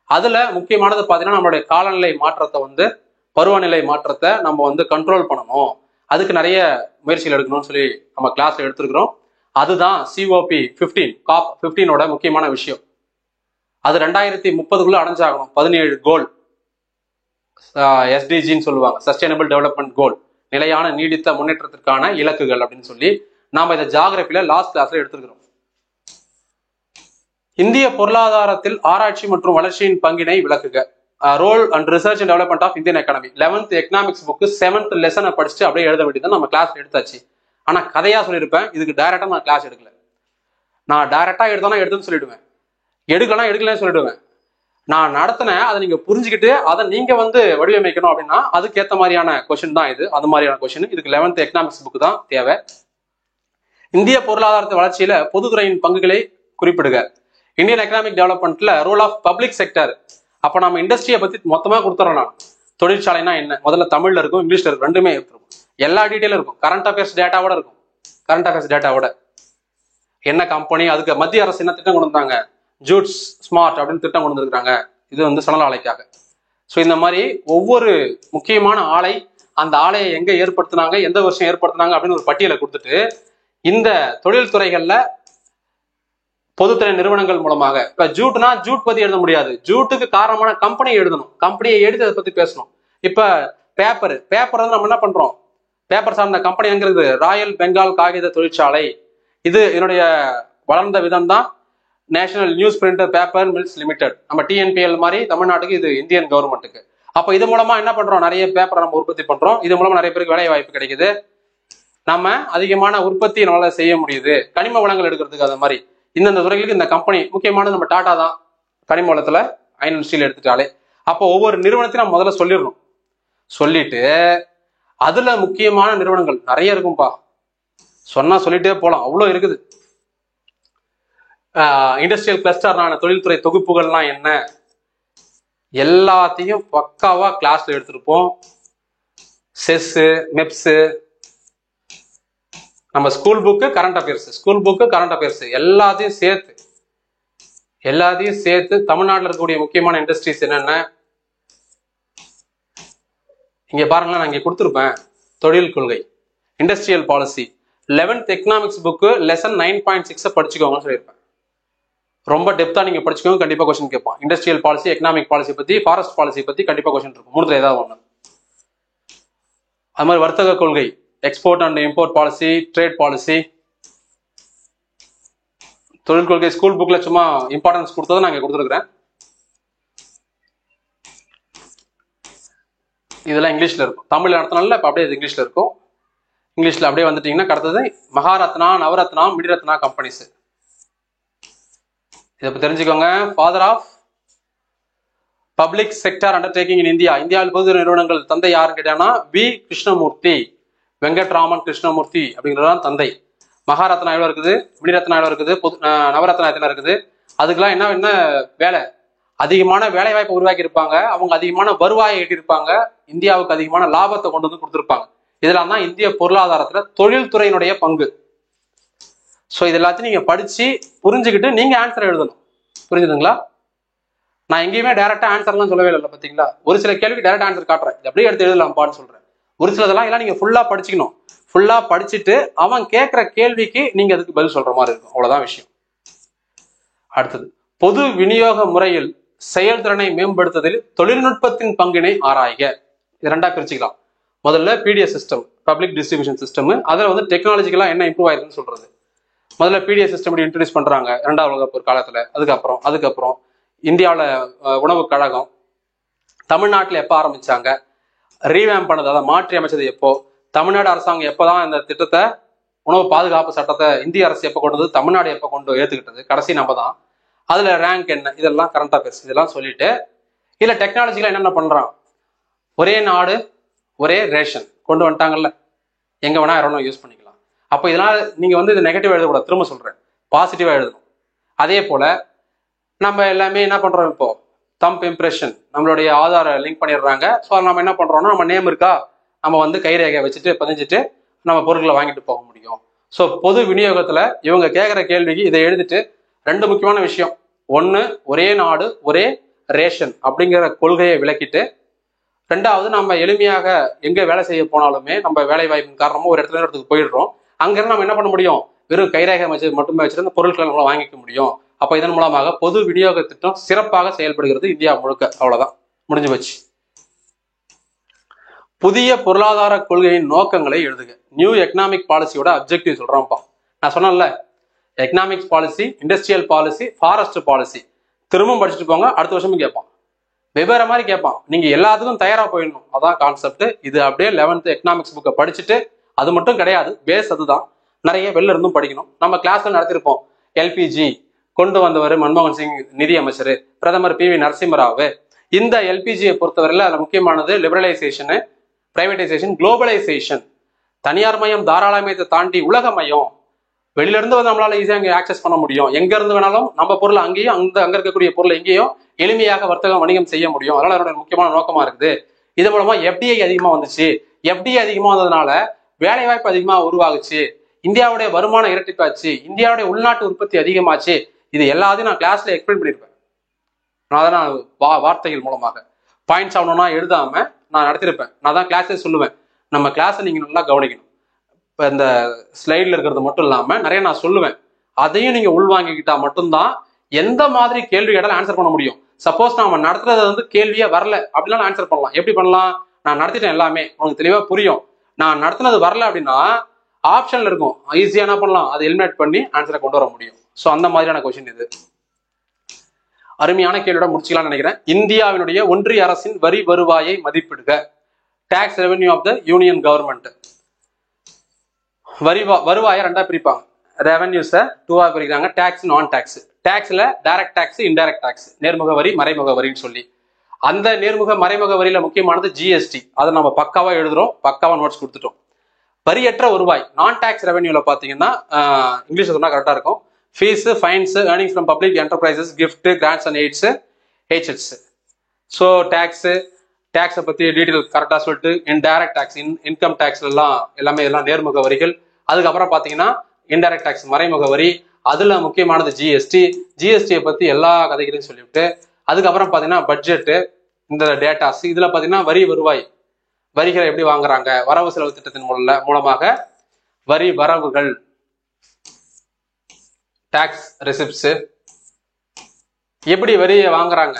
அதுல முக்கியமானது பாத்தீங்கன்னா நம்மளுடைய காலநிலை மாற்றத்தை பருவநிலை மாற்றத்தை நம்ம கண்ட்ரோல் பண்ணணும். அதுக்கு நிறைய முயற்சிகள் எடுக்கணும்னு சொல்லி நம்ம கிளாஸ்ல எடுத்துருக்கிறோம். அதுதான் COP 15, COP 15ஓட முக்கியமான விஷயம். அது 2030 அடைஞ்சாகணும். 17 கோல், SDGன்னு சொல்லுவாங்க, சஸ்டைனபிள் டெவலப்மெண்ட் கோல், நிலையான நீடித்த முன்னேற்றத்திற்கான இலக்குகள் அப்படின்னு சொல்லி நாம இதை ஜியாகிரபில லாஸ்ட் கிளாஸ்ல எடுத்துக்கிறோம். இந்திய பொருளாதாரத்தில் ஆராய்ச்சி மற்றும் வளர்ச்சியின் பங்கினை விளக்குக. Role and research and development of Indian economy. 11th economics book 7th லெசனை படிச்சுட்டு அப்படியே எழுத வேண்டியது நம்ம கிளாஸ் எடுத்தாச்சு. ஆனா கதையா சொல்லியிருப்பேன், இதுக்கு டைரக்டா நான் கிளாஸ் எடுக்கல. நான் டைரக்டா எடுத்துன்னு சொல்லிடுவேன், எடுக்கலன்னு சொல்லிடுவேன். நான் நடத்தினேன், அதை நீங்க புரிஞ்சுக்கிட்டு அதை நீங்க வடிவமைக்கணும் அப்படின்னா அதுக்கேற்ற மாதிரியான கொஸ்டின் தான் இது. அது மாதிரியான கொஸ்டின் இதுக்கு 11th எக்கனாமிக்ஸ் புக் தான் தேவை. இந்திய பொருளாதாரத்தை வளர்ச்சியில பொதுத்துறையின் பங்குகளை குறிப்பிடுக. இந்தியன் எக்கனாமிக் டெவலப்மெண்ட்ல ரோல் ஆஃப் பப்ளிக் செக்டர். அப்ப நம்ம இண்டஸ்ட்ரியை பத்தி மொத்தமா கொடுத்துறோம். நான் தொழிற்சாலைனா என்ன முதல்ல தமிழ்ல இருக்கும், இங்கிலீஷ்ல இருக்கும், ரெண்டுமே இருக்கும். எல்லா டீட்டெயிலும் இருக்கும். கரண்ட் அஃபேர்ஸ் டேட்டாவோட இருக்கும். கரண்ட் அஃபேர்ஸ் டேட்டாவோட என்ன கம்பெனி, அதுக்கு மத்திய அரசு என்ன திட்டம் கொண்டு வந்தாங்க, ஜூட்ஸ் ஸ்மார்ட் அப்படின்னு திட்டம் கொண்டு வந்திருக்காங்க. இது சணல் ஆலைக்காக. ஸோ இந்த மாதிரி ஒவ்வொரு முக்கியமான ஆலை, அந்த ஆலையை எங்க ஏற்படுத்தினாங்க, எந்த வருஷம் ஏற்படுத்தினாங்க அப்படின்னு ஒரு பட்டியலை கொடுத்துட்டு இந்த தொழில் துறைகள்ல பொதுத்துறை நிறுவனங்கள் மூலமாக, இப்ப ஜூட்னா ஜூட் பத்தி எழுத முடியாது, ஜூட்டுக்கு காரணமான கம்பெனியை எழுதணும், கம்பெனியை எழுதி அதை பத்தி பேசணும். இப்ப பேப்பர் நம்ம என்ன பண்றோம், பேப்பர் சார்ந்த கம்பெனி எங்க இருக்குது, ராயல் பெங்கால் காகித தொழிற்சாலை. இது என்னுடைய வளர்ந்த விதம் தான் national news printer paper mills limited. நம்ம டிஎன்பிஎல் மாதிரி தமிழ்நாட்டுக்கு, இது இந்தியன் கவர்மெண்ட்டுக்கு. அப்ப இது மூலமா என்ன பண்றோம், நிறைய பேப்பரை நம்ம உற்பத்தி பண்றோம். இது மூலமா நிறைய பேருக்கு வேலை வாய்ப்பு கிடைக்குது. நம்ம அதிகமான உற்பத்தி நம்மளால செய்ய முடியுது. கனிம வளங்கள் எடுக்கிறதுக்கு அது மாதிரி இந்தந்த துறைகளுக்கு இந்த கம்பெனி முக்கியமானது. நம்ம டாடா தான் கனிம வளத்துல அயன் ஸ்டீல் எடுத்துட்டாலே. அப்போ ஒவ்வொரு நிறுவனத்தையும் நம்ம முதல்ல சொல்லிடணும். சொல்லிட்டு அதுல முக்கியமான நிறுவனங்கள் நிறைய இருக்கும்பா, சொன்னா சொல்லிட்டே போலாம், அவ்வளோ இருக்குது. இண்டஸ்ட்ரியல் கிளஸ்டர்னான தொழில்துறை தொகுப்புகள்லாம் என்ன, எல்லாத்தையும் பக்காவா கிளாஸ்ல எடுத்திருப்போம். செஸ், மெப்ஸ், நம்ம ஸ்கூல் புக்கு கரண்ட் அஃபேர்ஸ் எல்லாத்தையும் சேர்த்து தமிழ்நாட்டில் இருக்கக்கூடிய முக்கியமான இண்டஸ்ட்ரீஸ் என்னென்ன இங்க பாருங்களேன். நான் இங்க கொடுத்துருப்பேன். தொழில் கொள்கை, industrial policy, 11th economics book lesson 9.6 படிச்சுக்கோங்கன்னு சொல்லியிருப்பேன். ரொம்ப டெப்தா நீங்க படிச்சுக்கோங்க, கண்டிப்பா கொஸ்டின் கேட்பான். இண்டஸ்ட்ரியல் பாலிசி, எக்கனாமிக் பாலிசி பத்தி, ஃபாரஸ்ட் பாலிசி பத்தி கண்டிப்பா கொஸ்டின் இருக்கும். மூணுத்துல ஏதாவது ஒண்ணு. அது மாதிரி வர்த்தக கொள்கை, export and import policy, trade policy, தொழில் கொள்கை ஸ்கூல் புக்ல சும்மா இம்பார்ட்டன்ஸ் கொடுத்ததை நான் இங்க கொடுத்துருக்கிறேன். இதெல்லாம் இங்கிலீஷ்ல இருக்கும். தமிழ் நடத்தினால இப்ப அப்படியே இங்கிலீஷ்ல இருக்கும். இங்கிலீஷ்ல அப்படியே வந்துட்டீங்கன்னா அடுத்தது மகாரத்னா, நவரத்னா, மிடிரத்னா கம்பெனிஸ். இதை தெரிஞ்சுக்கோங்க. Father of public sector undertaking in India. இந்தியாவில் பொது நிறுவனங்கள் தந்தை யாருன்னு கேட்டாங்கன்னா வி கிருஷ்ணமூர்த்தி, வெங்கட்ராமன் கிருஷ்ணமூர்த்தி அப்படிங்கிறதான் தந்தை. மகாரத்னா எவ்வளவு இருக்குது, மிடிரத்னா எவ்வளவு இருக்குது, நவரத்னா எத்தனை இருக்குது, அதுக்கெல்லாம் என்ன வேலை, அதிகமான வேலை வாய்ப்பை உருவாக்கி இருப்பாங்க. அவங்க அதிகமான வருவாயை ஈட்டிருப்பாங்க. இந்தியாவுக்கு அதிகமான லாபத்தை கொண்டு வந்து கொடுத்துருப்பாங்க. இதெல்லாம் தான் இந்திய பொருளாதாரத்துல தொழில்துறையினுடைய பங்கு. ஸோ இது எல்லாத்தையும் நீங்க படிச்சு புரிஞ்சுக்கிட்டு நீங்க ஆன்சர் எழுதணும். புரிஞ்சுதுங்களா? நான் எங்கேயுமே டைரக்டா ஆன்சர்லாம் சொல்லவே இல்லை. பார்த்தீங்களா? ஒரு சில கேள்விக்கு டைரக்ட் ஆன்சர் காட்டுறேன், அப்படியே எடுத்து எழுதலாம்ப்பான்னு சொல்றேன். ஒரு சிலதெல்லாம் எல்லாம் நீங்க ஃபுல்லா படிச்சுக்கணும். ஃபுல்லா படிச்சுட்டு அவன் கேட்கிற கேள்விக்கு நீங்க அதுக்கு பதில் சொல்ற மாதிரி இருக்கும். அவ்வளவுதான் விஷயம். அடுத்தது, பொது விநியோக முறையில் செயல்திறனை மேம்படுத்துவதில் தொழில்நுட்பத்தின் பங்கினை ஆராய்க. இது ரெண்டா பிரிச்சுக்கலாம். முதல்ல PDS system, public distribution system. அதுல டெக்னாலஜிக்கலா என்ன இம்ப்ரூவ் ஆயிருக்குன்னு சொல்றது. முதல்ல பிடிஎஸ் சிஸ்டம் இன்ட்ரடியூஸ் பண்றாங்க 2வது உலகப் போர் காலத்துல. அதுக்கப்புறம் இந்தியாவில் உணவு கழகம் தமிழ்நாட்டில் எப்போ ஆரம்பிச்சாங்க, ரீவேம் பண்ணது, அதை மாற்றி அமைச்சது எப்போ, தமிழ்நாடு அரசாங்கம் எப்போதான் இந்த திட்டத்தை, உணவு பாதுகாப்பு சட்டத்தை இந்திய அரசு எப்போ கொண்டு வந்து, தமிழ்நாடு எப்போ கொண்டு ஏற்றுக்கிட்டது, கடைசி நம்ம தான், அதுல ரேங்க் என்ன, இதெல்லாம் கரண்ட் அஃபேர்ஸ். இதெல்லாம் சொல்லிட்டு இல்ல டெக்னாலஜிலாம் என்னென்ன பண்றான், ஒரே நாடு ஒரே ரேஷன் கொண்டு வந்துட்டாங்கல்ல, எங்க வேணா யாரும் யூஸ் பண்ணிக்கலாம். அப்போ இதெல்லாம் நீங்க இது நெகட்டிவ் எழுதக்கூடாது, திரும்ப சொல்றேன், பாசிட்டிவா எழுதணும். அதே போல நம்ம எல்லாமே என்ன பண்றோம், இப்போ தம்ப் இம்ப்ரெஷன் நம்மளுடைய ஆதார லிங்க் பண்ணிடுறாங்க. ஸோ நம்ம என்ன பண்றோம்னா, நம்ம நேம் இருக்கா, நம்ம கைரேகை வச்சுட்டு பதிஞ்சிட்டு நம்ம பொருட்களை வாங்கிட்டு போக முடியும். ஸோ பொது விநியோகத்துல இவங்க கேட்குற கேள்விக்கு இதை எழுதிட்டு, 2 முக்கியமான விஷயம். ஒன்று, ஒரே நாடு ஒரே ரேஷன் அப்படிங்கிற கொள்கையை விளக்கிட்டு, 2வது நம்ம எளிமையாக எங்க வேலை செய்ய போனாலுமே நம்ம வேலை வாய்ப்பின் காரணமா ஒரு இடத்துக்கு போயிடுறோம். அங்கிருந்து நம்ம என்ன பண்ண முடியும், வெறும் கைரேகை மட்டுமே வச்சுட்டு அந்த பொருட்களை நம்மளால வாங்கிக்க முடியும். அப்ப இதன் மூலமாக பொது விநியோக திட்டம் சிறப்பாக செயல்படுகிறது இந்தியா முழுக்க. அவ்வளவுதான், முடிஞ்சு போச்சு. புதிய பொருளாதார கொள்கையின் நோக்கங்களை எழுதுக. நியூ எக்கனாமிக் பாலிசியோட அப்ஜெக்டிவ் சொல்றோம்ப்பா. நான் சொன்னேன்ல, economics policy, industrial policy, forest policy திரும்பவும் படிச்சுட்டு போங்க. அடுத்த வருஷமும் கேட்பான், வெவ்வேறு மாதிரி கேட்பான். நீங்க எல்லாத்துக்கும் தயாரா போயிடணும், அதான் கான்செப்ட். இது அப்படியே 11th எக்கனாமிக்ஸ் புக்கை படிச்சுட்டு, அது மட்டும் கிடையாது, பேஸ் அதுதான், நிறைய வெளில இருந்தும் படிக்கணும். நம்ம கிளாஸ்ல நடத்திருப்போம், எல்பிஜி கொண்டு வந்தவர் மன்மோகன் சிங் நிதி அமைச்சர், பிரதமர் PV நரசிம்மராவ். இந்த எல்பிஜியை பொறுத்தவரையில் அதில் முக்கியமானது லிபரலைசேஷனு, பிரைவேடைசேஷன், குளோபலைசேஷன். தனியார் மயம் தாராளமயத்தை தாண்டி உலக மயம். வெளியில இருந்து வந்து நம்மளால ஈஸியாக அங்கே ஆக்சஸ் பண்ண முடியும். எங்க இருந்து வேணாலும் நம்ம பொருள் அங்கேயும் அங்க இருக்கக்கூடிய பொருள் எங்கேயும் எளிமையாக வர்த்தகம் வணிகம் செய்ய முடியும். அதனால அதோட முக்கியமான நோக்கமா இருக்குது. இது மூலமா FDI அதிகமா வந்துச்சு. FDI அதிகமா வந்ததுனால வேலை வாய்ப்பு அதிகமா உருவாகுச்சு. இந்தியாவுடைய வருமானம் இரட்டிப்பாச்சு. இந்தியாவுடைய உள்நாட்டு உற்பத்தி அதிகமாச்சு. இது எல்லாத்தையும் நான் கிளாஸ்ல எக்ஸ்பிளைன் பண்ணியிருப்பேன். நான் தான் வார்த்தைகள் மூலமாக பாயிண்ட்ஸ் ஆகணும்னா எழுதாம நான் நடத்திருப்பேன். நான் தான் கிளாஸே சொல்லுவேன். நம்ம கிளாஸை நீங்க நல்லா கவனிக்கணும். இப்போ இந்த ஸ்லைடில் இருக்கிறது மட்டும் இல்லாமல் நிறைய நான் சொல்லுவேன். அதையும் நீங்க உள்வாங்கிக்கிட்டா மட்டும்தான் எந்த மாதிரி கேள்வி கேட்டாலும் ஆன்சர் பண்ண முடியும். சப்போஸ் நம்ம நடத்துறது வந்து கேள்வியே வரல அப்படின்னா ஆன்சர் பண்ணலாம். எப்படி பண்ணலாம்? நான் நடத்திட்டேன், எல்லாமே உனக்கு தெளிவாக புரியும். நான் நடத்தினது வரல அப்படின்னா ஆப்ஷன்ல இருக்கும், ஈஸியா என்ன பண்ணலாம், அதை எலிமினேட் பண்ணி ஆன்சரை கொண்டு வர முடியும். ஸோ அந்த மாதிரியான கொஸ்டின் இது. அருமையான கேள்வியோட முடிச்சுக்கலாம்னு நினைக்கிறேன். இந்தியாவினுடைய ஒன்றிய அரசின் வரி வருவாயை மதிப்பிடுக. Tax revenue of the union government. வருவாயை ரெண்டா பிரிப்பாங்க. ரெவென்யூஸை டூவா பிரிக்கிறாங்க. Tax, non tax. டாக்ஸ்ல டைரக்ட் டாக்ஸ், இன்டைரக்ட் டாக்ஸ், நேர்முக வரி, மறைமுக வரின்னு சொல்லி. அந்த நேர்முக மறைமுக வரியில முக்கியமானது GST. அதை நம்ம பக்காவா எழுதுறோம், பக்காவா நோட்ஸ் கொடுத்துட்டோம். வரியற்ற வருவாய், நான் டாக்ஸ் ரெவென்யூல பாத்தீங்கன்னா இங்கிலீஷ்ல சொன்னா கரெக்டா இருக்கும். Fees, fines, earnings from public enterprises, gift, grants and aids, HHs. So டாக்ஸை பத்தி டீட்டெயில் கரெக்டா சொல்லிட்டு, இன்டைரக்ட் டாக்ஸ், இன்கம் டாக்ஸ் எல்லாமே நேர்முக வரிகள். அதுக்கப்புறம் பாத்தீங்கன்னா இன்டைரக்ட் டாக்ஸ், மறைமுக வரி. அதுல முக்கியமானது ஜிஎஸ்டியை பத்தி எல்லா கதைகளையும் சொல்லிவிட்டு, அதுக்கப்புறம் பாத்தீங்கன்னா பட்ஜெட்டு, இந்த டேட்டாஸ். இதுல பாத்தீங்கன்னா வரி வருவாய், வரிகளை எப்படி வாங்குறாங்க, வரவு செலவு திட்டத்தின் மூலமாக வரி வரவுகள், டாக்ஸ் ரெசிப்ட்ஸ், எப்படி வரியை வாங்குறாங்க,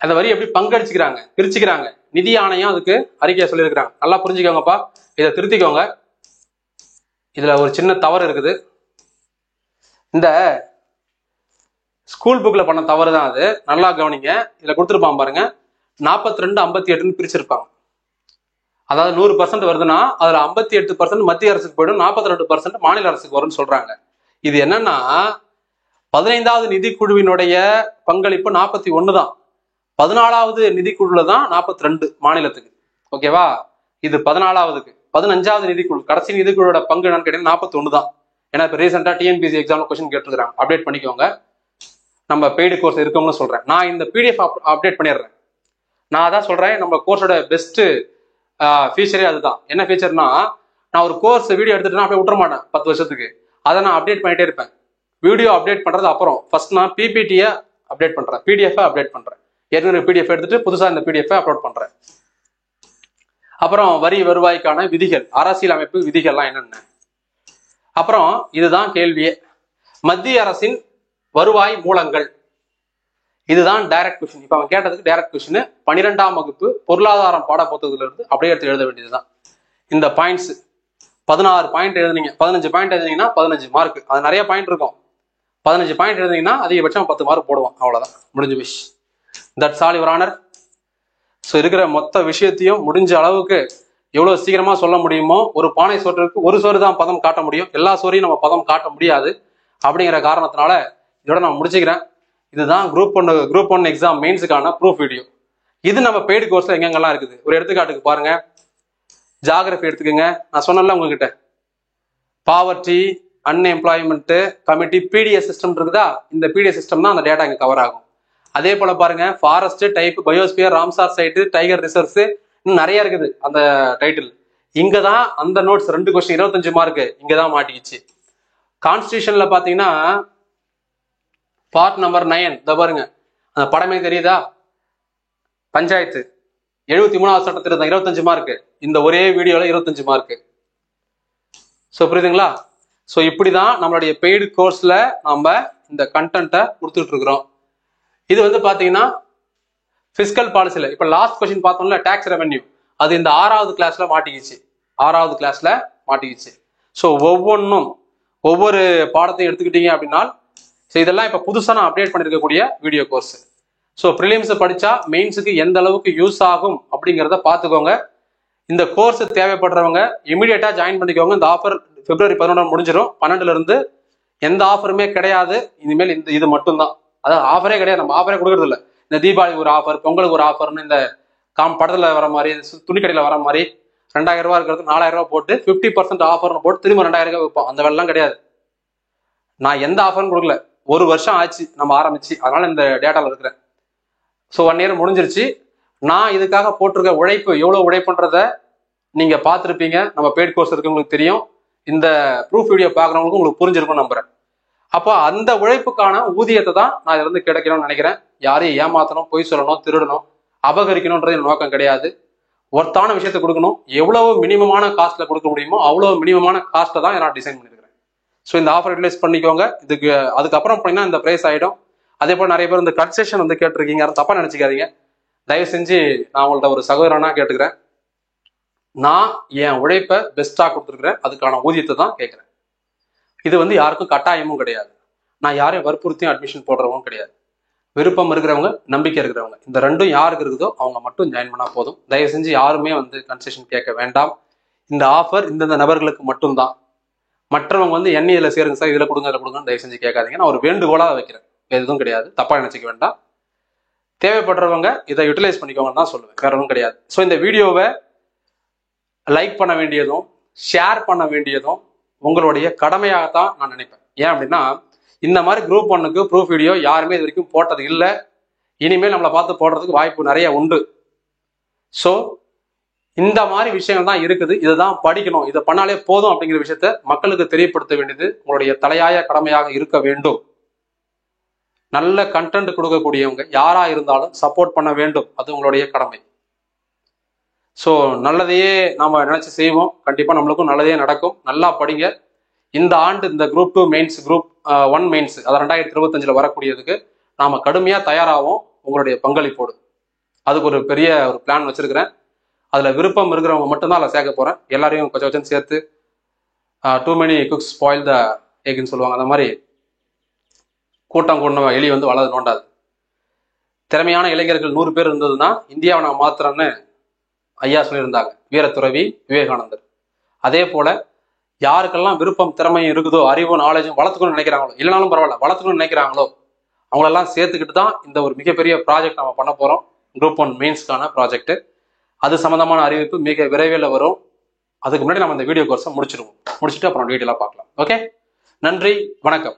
அந்த வரி எப்படி பங்கடிச்சுக்கிறாங்க, பிரிச்சுக்கிறாங்க. நிதி ஆணையம் அதுக்கு அறிக்கையை சொல்லியிருக்கிறாங்க. நல்லா புரிஞ்சுக்கோங்கப்பா, இதை திருத்திக்கோங்க. இதுல ஒரு சின்ன தவறு இருக்குது. இந்த ஸ்கூல் புக்ல பண்ண தவறு தான் அது. நல்லா கவனிங்க. இதுல கொடுத்துருப்பான் பாருங்க, 42, 58 பிரிச்சிருப்பாங்க. அதாவது 100% வருதுன்னா அதுல 58% மத்திய அரசுக்கு போயிடும், 42% மாநில அரசுக்கு வரும்னு சொல்றாங்க. இது என்னன்னா 15வது நிதிக்குழுவினுடைய பங்களிப்பு 41 தான். 14வது நிதிக்குழுல தான் 42 மாநிலத்துக்கு. ஓகேவா? இது 14வதுக்கு. 15வது நிதிக்குழு, கடைசி நிதிக்குழுவோட பங்கு என்னன்னு கேட்டீங்கன்னா 41 தான். ஏன்னா இப்ப ரீசெண்டா TNPSC எக்ஸாம்ல கொஸ்டின் கேட்டுருக்காங்க. அப்டேட் பண்ணிக்கோங்க. நம்ம பெய்டு கோர்ஸ் இருக்கவங்களும் சொல்றேன். நான் இந்த PDF அப்டேட் பண்ணிடுறேன். நான் அதான் சொல்றேன், நம்ம கோர்ஸோட பெஸ்ட் ஃபீச்சரே அதுதான். என்ன ஃபீச்சர்னா, நான் ஒரு கோர்ஸ் வீடியோ எடுத்துட்டு அப்படியே விட்டுற மாட்டேன் 10 வருஷத்துக்கு. அதை நான் அப்டேட் பண்ணிட்டே இருப்பேன். வீடியோ அப்டேட் பண்றது அப்புறம், ஃபர்ஸ்ட் நான் PPT-யை அப்டேட் பண்றேன், PDF-ஐ அப்டேட் பண்றேன். ஏற்கனவே PDF எடுத்துட்டு புதுசா இந்த PDF-ஐ அப்லோட் பண்றேன். அப்புறம் வரி வருவாய்க்கான விதிகள், அரசியல் அமைப்பு விதிகள்லாம் என்னென்ன. அப்புறம் இதுதான் கேள்வியே, மத்திய அரசின் வருவாய் மூலங்கள். இதுதான் டைரக்ட் கொஸ்டின். இப்ப அவன் கேட்டதுக்கு டைரக்ட் கொஸ்டின். 12ஆம் வகுப்பு பொருளாதாரம் பாட புத்தகத்துல இருந்து அப்படியே எடுத்து எழுத வேண்டியதுதான். இந்த பாயிண்ட்ஸ் 16 பாயிண்ட் எழுதுனீங்க, 15 பாயிண்ட் எழுதுனீங்கன்னா 15 மார்க். அது நிறைய பாயிண்ட் இருக்கும். 15 பாயிண்ட் எழுதுனீங்கன்னா அதிகபட்சம் 10 மார்க் போடுவான். அவ்வளவுதான், முடிஞ்சு wish. That's all your honour. So இருக்கிற மொத்த விஷயத்தையும் முடிஞ்ச அளவுக்கு எவ்வளவு சீக்கிரமா சொல்ல முடியுமோ. ஒரு பானை சோற்றுக்கு ஒரு சோறு தான் பதம் காட்ட முடியும், எல்லா சோறையும் நம்ம பதம் காட்ட முடியாது. அப்படிங்கிற காரணத்தினால இதோட நான் முடிச்சுக்கிறேன். இதுதான் குரூப் ஒன் எக்ஸாம் மெயின்ஸுக்கான ப்ரூஃப் வீடியோ. இது நம்ம பெய்டு கோர்ஸ்ல எங்கெங்கெல்லாம் இருக்குது. ஒரு எடுத்துக்காட்டுக்கு பாருங்க, ஜியாகிரபி எடுத்துக்கோங்க. நான் சொன்னல உங்ககிட்ட, poverty, unemployment committee, PDS system இருக்குதா, இந்த PDS சிஸ்டம் தான் அந்த டேட்டா இங்க கவர் ஆகும். அதே போல பாருங்க, forest type, biosphere, Ramsar site, tiger reserves, இன்னும் நிறைய இருக்குது அந்த டைட்டில். இங்கதான் அந்த நோட்ஸ் 2 கொஸ்டின் 25 மார்க் இங்கதான் மாட்டிக்கிச்சு. கான்ஸ்டியூஷன்ல பாத்தீங்கன்னா பார்ட் நம்பர் 9, இத பாருங்க, அந்த படமே தெரியுதா, பஞ்சாயத்து 73வது சட்ட திருத்தம் 25 மார்க். இந்த ஒரே வீடியோல 25 மார்க். ஸோ புரியுதுங்களா? ஸோ இப்படிதான் நம்மளுடைய பெய்டு கோர்ஸ்ல நம்ம இந்த கண்டென்ட்டை கொடுத்துட்டு இருக்கிறோம். இது வந்து பாத்தீங்கன்னா பிஸ்கல் பாலிசியில இப்ப லாஸ்ட் கொஸ்டின் பார்த்தோம்ல, டாக்ஸ் ரெவென்யூ, அது இந்த 6வது கிளாஸ்ல மாட்டிக்கிச்சு. 6வது கிளாஸ்ல மாட்டிக்கிச்சு. ஸோ ஒவ்வொரு பாடத்தையும் எடுத்துக்கிட்டீங்க அப்படின்னா, ஸோ இதெல்லாம் இப்ப புதுசா நான் அப்டேட் பண்ணிருக்கக்கூடிய வீடியோ கோர்ஸ். ஸோ ப்ரிலிம்ஸ் படிச்சா மெயின்ஸுக்கு எந்த அளவுக்கு யூஸ் ஆகும் அப்படிங்கிறத பார்த்துக்கோங்க. இந்த கோர்ஸ் தேவைப்படுறவங்க இமீடியட்டா ஜாயின் பண்ணிக்கோங்க. இந்த ஆஃபர் February 11 முடிஞ்சிடும். 12ல இருந்து எந்த ஆஃபருமே கிடையாது. இனிமேல் இது மட்டும்தான். அதாவது ஆஃபரே கிடையாது. நம்ம ஆஃபரே கொடுக்கறது இல்லை. இந்த தீபாவளிக்கு ஒரு ஆஃபர், பொங்கலுக்கு ஒரு ஆஃபர்னு இந்த படத்துல வர மாதிரி, துணிக்கடையில வர மாதிரி 2000 ரூபா இருக்கிறது 4000 ரூபா போட்டு 50% ஆஃபர்னு போட்டு திரும்ப 2000 ரூபாய் வைப்போம். அந்த வேலைலாம் கிடையாது. நான் எந்த ஆஃபரும் கொடுக்கல. 1 வருஷம் ஆச்சு நம்ம ஆரம்பிச்சு, அதனால இந்த டேட்டால இருக்கிறேன். ஸோ 1 இயர் முடிஞ்சிருச்சு. நான் இதுக்காக போட்டிருக்க உழைப்பு எவ்வளவு உழைப்புன்றத நீங்க பார்த்துருப்பீங்க. நம்ம பெய்ட் கோர்ஸ் இருக்கு, உங்களுக்கு தெரியும். இந்த ப்ரூஃப் வீடியோ பார்க்குறவங்களுக்கு உங்களுக்கு புரிஞ்சிருக்கும் நம்புறேன். அப்போ அந்த உழைப்புக்கான ஊதியத்தை தான் நான் இதுல இருந்து கிடைக்கணும்னு நினைக்கிறேன். யாரையும் ஏமாத்தணும், பொய் சொல்லணும், திருடணும், அபகரிக்கணும்ன்றது நோக்கம் கிடையாது. ஒர்த்தான விஷயத்தை கொடுக்கணும். எவ்வளவு மினிமமான காஸ்ட்ல கொடுக்க முடியுமோ அவ்வளவு மினிமமான காஸ்ட்டை தான் நான் டிசைன் பண்ணிருக்கிறேன். ஸோ இந்த ஆஃபர் யூட்டிலைஸ் பண்ணிக்கோங்க. அதுக்கப்புறம் பண்ணீங்கன்னா இந்த பிரைஸ் ஆயிடும். அதே போல நிறைய பேர் இந்த கன்செஷன் கேட்டிருக்கீங்க. யாரும் தப்பா நினைச்சுக்காதீங்க. தயவு செஞ்சு நான் உங்கள்ட்ட ஒரு சகோதரனா கேட்டுக்கிறேன். நான் என் உழைப்பை பெஸ்டா கொடுத்துருக்கிறேன். அதுக்கான ஊதியத்தை தான் கேட்கிறேன். இது யாருக்கும் கட்டாயமும் கிடையாது. நான் யாரையும் வற்புறுத்தியும் அட்மிஷன் போடுறவங்க கிடையாது. விருப்பம் இருக்கிறவங்க, நம்பிக்கை இருக்கிறவங்க, இந்த ரெண்டும் யாருக்கு இருக்குதோ அவங்க மட்டும் ஜாயின் பண்ணா போதும். தயவு செஞ்சு யாருமே கன்செஷன் கேட்க வேண்டாம். இந்த ஆஃபர் இந்தந்த நபர்களுக்கு மட்டும்தான். மற்றவங்க என்ன இதுல சேருங்க சார், இதுல கொடுங்க, இதுல கொடுங்க தயவு செஞ்சு கேட்காதீங்க. நான் ஒரு வேண்டுகோளா வைக்கிறேன். எதுவும் கிடையாது. தப்பா நினைச்சிக்க வேண்டாம். தேவைப்படுறவங்க இதை யூட்டிலைஸ் பண்ணிக்கோங்கன்னு தான் சொல்லுவேன். வேற ஒன்றும் கிடையாது. ஸோ இந்த வீடியோவை லைக் பண்ண வேண்டியதும் ஷேர் பண்ண வேண்டியதும் உங்களுடைய கடமையாகத்தான் நான் நினைப்பேன். ஏன் அப்படின்னா, இந்த மாதிரி குரூப் 1க்கு ப்ரூஃப் வீடியோ யாருமே இது வரைக்கும் போட்டது இல்லை. இனிமேல் நம்மளை பார்த்து போடுறதுக்கு வாய்ப்பு நிறைய உண்டு. ஸோ இந்த மாதிரி விஷயங்கள் தான் இருக்குது. இதுதான் படிக்கணும், இதை பண்ணாலே போதும் அப்படிங்கிற விஷயத்த மக்களுக்கு தெரியப்படுத்த வேண்டியது உங்களுடைய தலையாய கடமையாக இருக்க வேண்டும். நல்ல கண்டென்ட் கொடுக்கக்கூடியவங்க யாரா இருந்தாலும் சப்போர்ட் பண்ண வேண்டும். அது உங்களுடைய கடமை. ஸோ நல்லதையே நாம நினைச்சு செய்வோம். கண்டிப்பா நம்மளுக்கும் நல்லதே நடக்கும். நல்லா படிங்க. இந்த ஆண்டு இந்த குரூப் 2 மெயின்ஸ், குரூப் 1 மெயின்ஸ், அது 2025 வரக்கூடியதுக்கு நாம கடுமையா தயாராகும். உங்களுடைய பங்களிப்போடு அதுக்கு ஒரு பெரிய ஒரு பிளான் வச்சிருக்கிறேன். அதுல விருப்பம் இருக்கிறவங்க மட்டும்தான் அதில் சேர்க்க போறேன். எல்லாரையும் கொஞ்சம் கொஞ்சம் சேர்த்து too many cooks spoil the எக்னு சொல்லுவாங்க. அந்த மாதிரி கூட்டம் கூட்டம் எலி வளர்ந்து நோண்டாது. திறமையான இளைஞர்கள் 100 பேர் இருந்ததுன்னா இந்தியாவை நான் மாத்திரன்னு ஐயா சொல்லியிருந்தாங்க, வீரத்துறவி விவேகானந்தர். அதே போல யாருக்கெல்லாம் விருப்பம் திறமையும் இருக்குதோ, அறிவும் நாலேஜும் வளர்த்துக்கணும்னு நினைக்கிறாங்களோ, இல்லைனாலும் பரவாயில்ல வளர்த்துக்கணும்னு நினைக்கிறாங்களோ, அவங்களெல்லாம் சேர்த்துக்கிட்டு தான் இந்த ஒரு மிகப்பெரிய ப்ராஜெக்ட் நம்ம பண்ண போறோம். குரூப் 1 மெயின்ஸ்க்கான ப்ராஜெக்ட். அது சம்பந்தமான அறிவிப்பு மிக விரைவில் வரும். அதுக்கு முன்னாடி நம்ம இந்த வீடியோ கோர்ஸை முடிச்சிட்டு அப்புறம் டீட்டெயிலாக பார்க்கலாம். ஓகே, நன்றி, வணக்கம்.